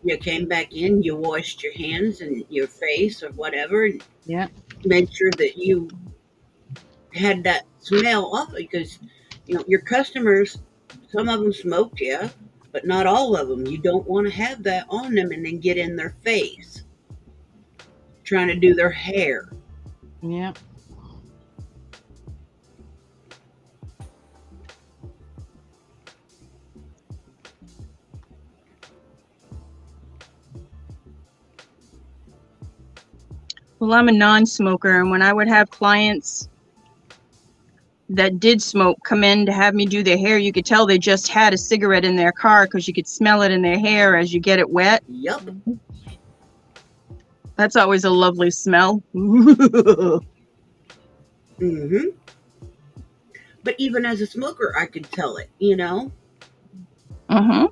[SPEAKER 3] you came back in, you washed your hands and your face or whatever, and
[SPEAKER 1] Yeah.
[SPEAKER 3] made sure that you had that smell off because, your customers, some of them smoked, yeah, but not all of them. You don't want to have that on them and then get in their face trying to do their hair.
[SPEAKER 1] Yeah.
[SPEAKER 4] Well, I'm a non-smoker, and when I would have clients that did smoke come in to have me do their hair, you could tell they just had a cigarette in their car because you could smell it in their hair as you get it wet.
[SPEAKER 3] Yup.
[SPEAKER 4] That's always a lovely smell.
[SPEAKER 3] Mm-hmm. But even as a smoker, I could tell it,
[SPEAKER 4] Mm-hmm.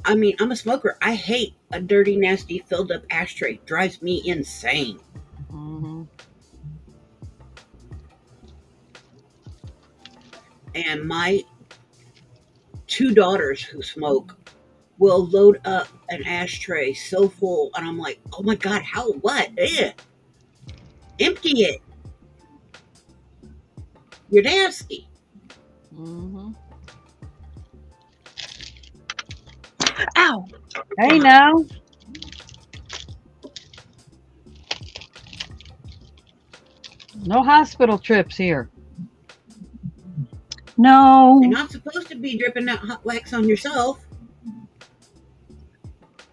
[SPEAKER 3] I mean, I'm a smoker. I hate a dirty, nasty, filled up ashtray. Drives me insane.
[SPEAKER 1] Mm-hmm.
[SPEAKER 3] And my two daughters who smoke will load up an ashtray so full, and I'm like, oh my God, how, what? Empty it. You're nasty.
[SPEAKER 1] Mm-hmm.
[SPEAKER 4] Ow!
[SPEAKER 1] Hey now. No hospital trips here.
[SPEAKER 4] No,
[SPEAKER 3] You're not supposed to be dripping that hot wax on yourself.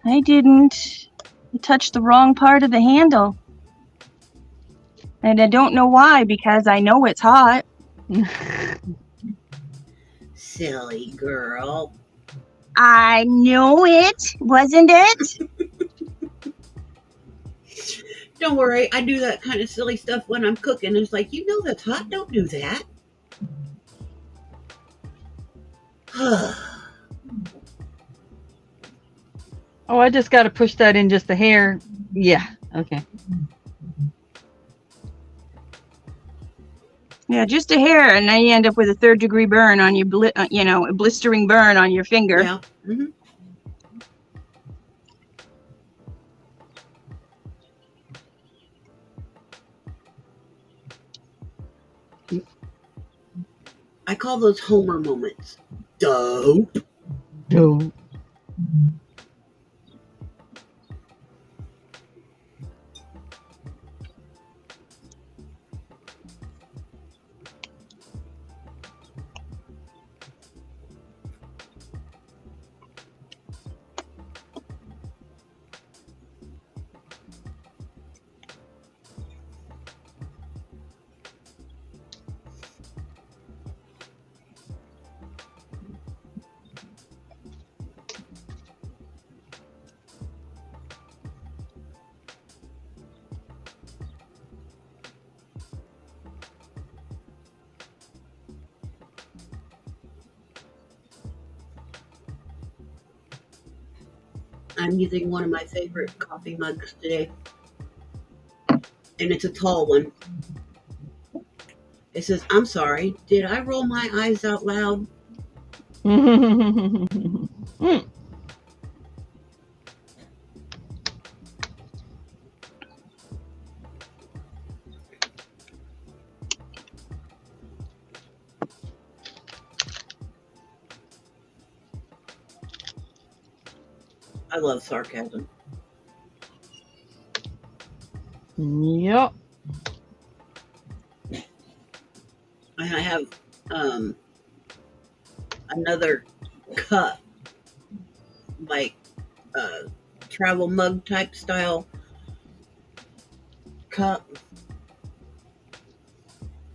[SPEAKER 4] I didn't. You touched the wrong part of the handle. And I don't know why, because I know it's hot.
[SPEAKER 3] Silly girl.
[SPEAKER 4] I knew it, wasn't it?
[SPEAKER 3] Don't worry, I do that kind of silly stuff when I'm cooking. It's like, you know that's hot, don't do that.
[SPEAKER 1] Oh, I just got to push that in just a hair. Yeah. Okay.
[SPEAKER 4] Yeah, just a hair, and then you end up with a 3rd-degree burn on your, a blistering burn on your finger.
[SPEAKER 3] Yeah. Mm-hmm. I call those Homer moments. Dope.
[SPEAKER 1] No.
[SPEAKER 3] I'm using one of my favorite coffee mugs today. And it's a tall one. It says, I'm sorry, did I roll my eyes out loud? I love sarcasm.
[SPEAKER 1] Yep.
[SPEAKER 3] I have another cup, like travel mug type style cup,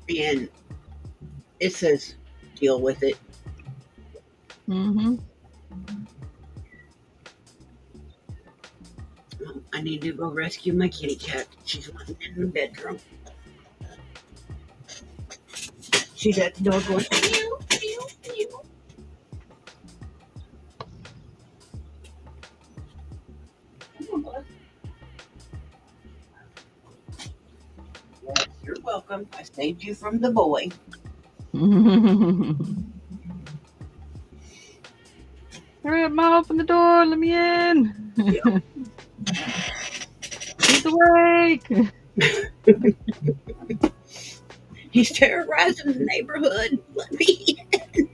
[SPEAKER 3] and it says, deal with it.
[SPEAKER 1] Mm-hmm.
[SPEAKER 3] I need to go rescue my kitty cat. She's in the bedroom. She's at the door going, meow, meow, meow. Come on, bud. Yes, you're welcome. I saved you from the boy.
[SPEAKER 1] Hurry up, Mom, open the door. Let me in.
[SPEAKER 3] Yeah.
[SPEAKER 1] He's awake.
[SPEAKER 3] He's terrorizing the neighborhood. Let me in.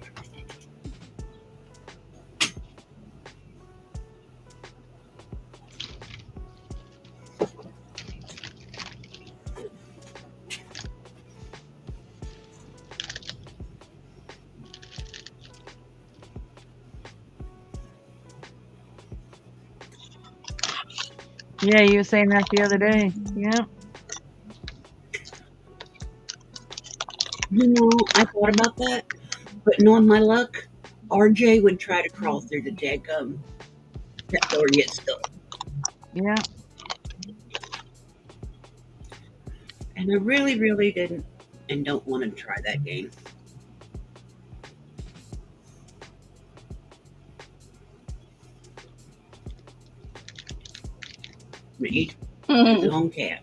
[SPEAKER 1] Yeah, you were saying that the other day. Yeah.
[SPEAKER 3] You know, I thought about that, but knowing my luck, RJ would try to crawl through the daggum that door and get stuck.
[SPEAKER 1] Yeah.
[SPEAKER 3] And I really, really didn't and don't want to try that game. Each his own cat.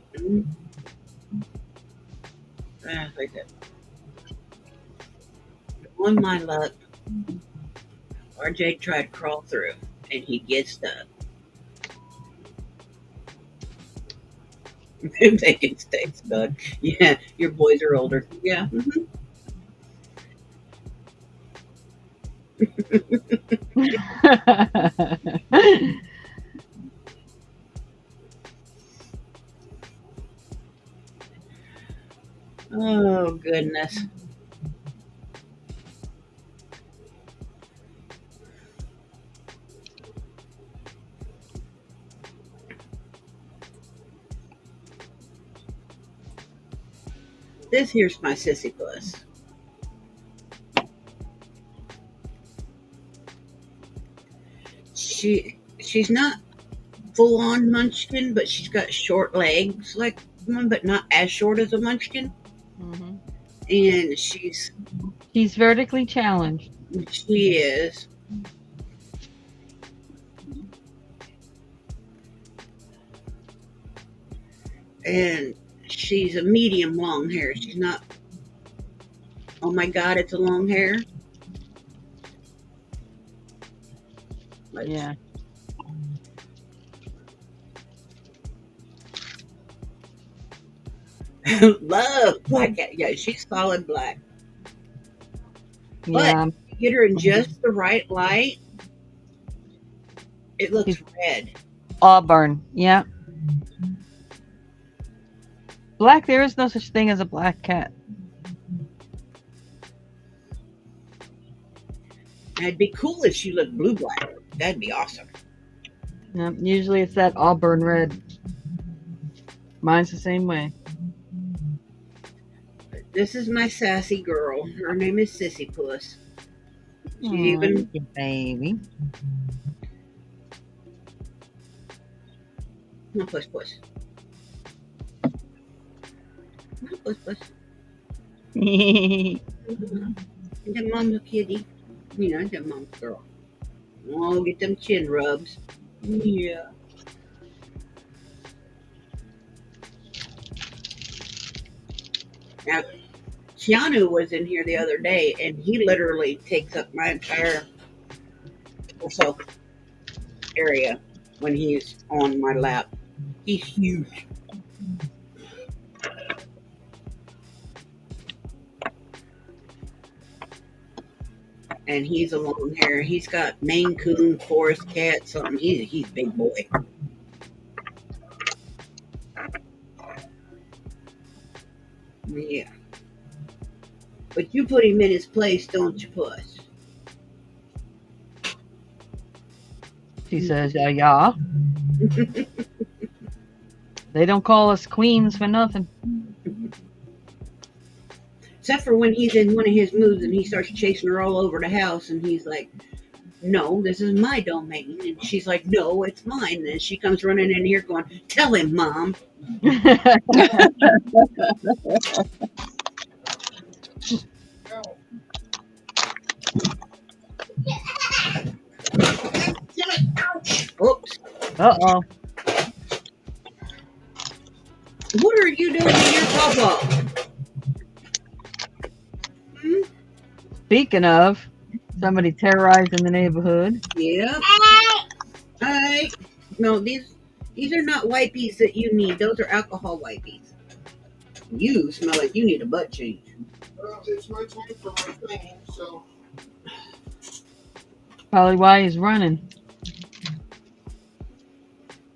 [SPEAKER 3] Like that. On my luck, RJ tried to crawl through and he gets stuck. They can stay stuck. Yeah, your boys are older. Yeah. Mhm. Oh, goodness. This here's my sissy puss. She's not full on munchkin, but she's got short legs like one, but not as short as a munchkin.
[SPEAKER 1] Hmm.
[SPEAKER 3] And
[SPEAKER 1] She's vertically challenged.
[SPEAKER 3] she is. And she's a medium long hair. She's not. Oh my God, it's a long hair. Let's-
[SPEAKER 1] Yeah.
[SPEAKER 3] Love black cat. Yeah, she's solid black. But
[SPEAKER 1] Yeah.
[SPEAKER 3] get her in just the right light, it looks
[SPEAKER 1] She's
[SPEAKER 3] red.
[SPEAKER 1] auburn. Yeah. Black, there is no such thing as a black cat.
[SPEAKER 3] And it'd be cool if she looked blue black. That'd be awesome.
[SPEAKER 1] Yeah, usually it's that auburn red. Mine's the same way.
[SPEAKER 3] This is my sassy girl. Her name is Sissy Puss. She's
[SPEAKER 1] Aw,
[SPEAKER 3] even
[SPEAKER 1] look at baby.
[SPEAKER 3] come on, Puss Puss. Come on, Puss Puss.
[SPEAKER 1] Yeah.
[SPEAKER 3] The mom's a kitty. You know, the mom's girl. Oh, get them chin rubs. Yeah. Now, Keanu was in here the other day, and he literally takes up my entire torso area when he's on my lap. He's huge. And he's a long hair. He's got Maine Coon, Forest Cat, something. He's a big boy. Yeah. But you put him in his place, don't you, Puss?
[SPEAKER 1] She says, yeah. They don't call us queens for nothing.
[SPEAKER 3] Except for when he's in one of his moods and he starts chasing her all over the house and he's like, no, this is my domain. And she's like, no, it's mine. And then she comes running in here going, tell him, Mom. Oops.
[SPEAKER 1] Uh-oh.
[SPEAKER 3] What are you doing to your papa? Hmm?
[SPEAKER 1] Speaking of somebody terrorizing the neighborhood.
[SPEAKER 3] Yeah. Alright. No, these are not wipies that you need. Those are alcohol wipies. You smell like you need a butt change.
[SPEAKER 5] Well, it's my time for my thing, so.
[SPEAKER 1] Probably why he's running.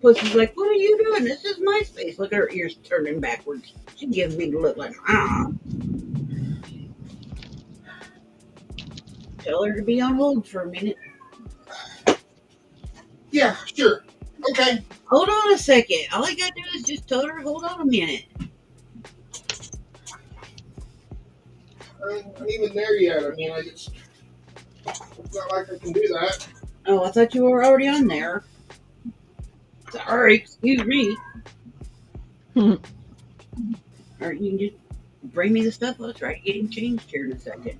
[SPEAKER 3] Pussy's like, what are you doing? This is my space. Look at her ears turning backwards. She gives me the look like, ah. Tell her to be on hold for a minute.
[SPEAKER 5] Yeah, sure. Okay.
[SPEAKER 3] Hold on a second. All I gotta do is just tell her, hold on a minute.
[SPEAKER 5] I'm not even there yet. I mean, it's not like I can do that.
[SPEAKER 3] Oh, I thought you were already on there. Sorry, excuse me. Or you can just bring me the stuff. I'll try getting changed here in a second.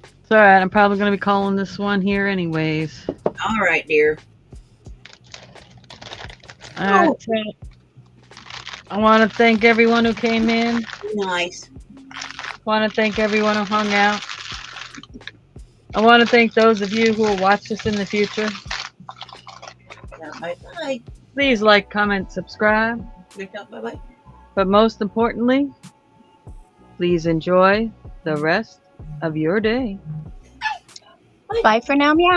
[SPEAKER 1] It's alright, I'm probably going to be calling this one here anyways.
[SPEAKER 3] All right, dear.
[SPEAKER 1] Alright, so I want to thank everyone who came in.
[SPEAKER 3] Nice.
[SPEAKER 1] Want to thank everyone who hung out. I want to thank those of you who will watch this in the future.
[SPEAKER 3] Bye-bye.
[SPEAKER 1] Please like, comment, subscribe.
[SPEAKER 3] Bye-bye.
[SPEAKER 1] But most importantly, please enjoy the rest of your day.
[SPEAKER 6] Bye for now, meow.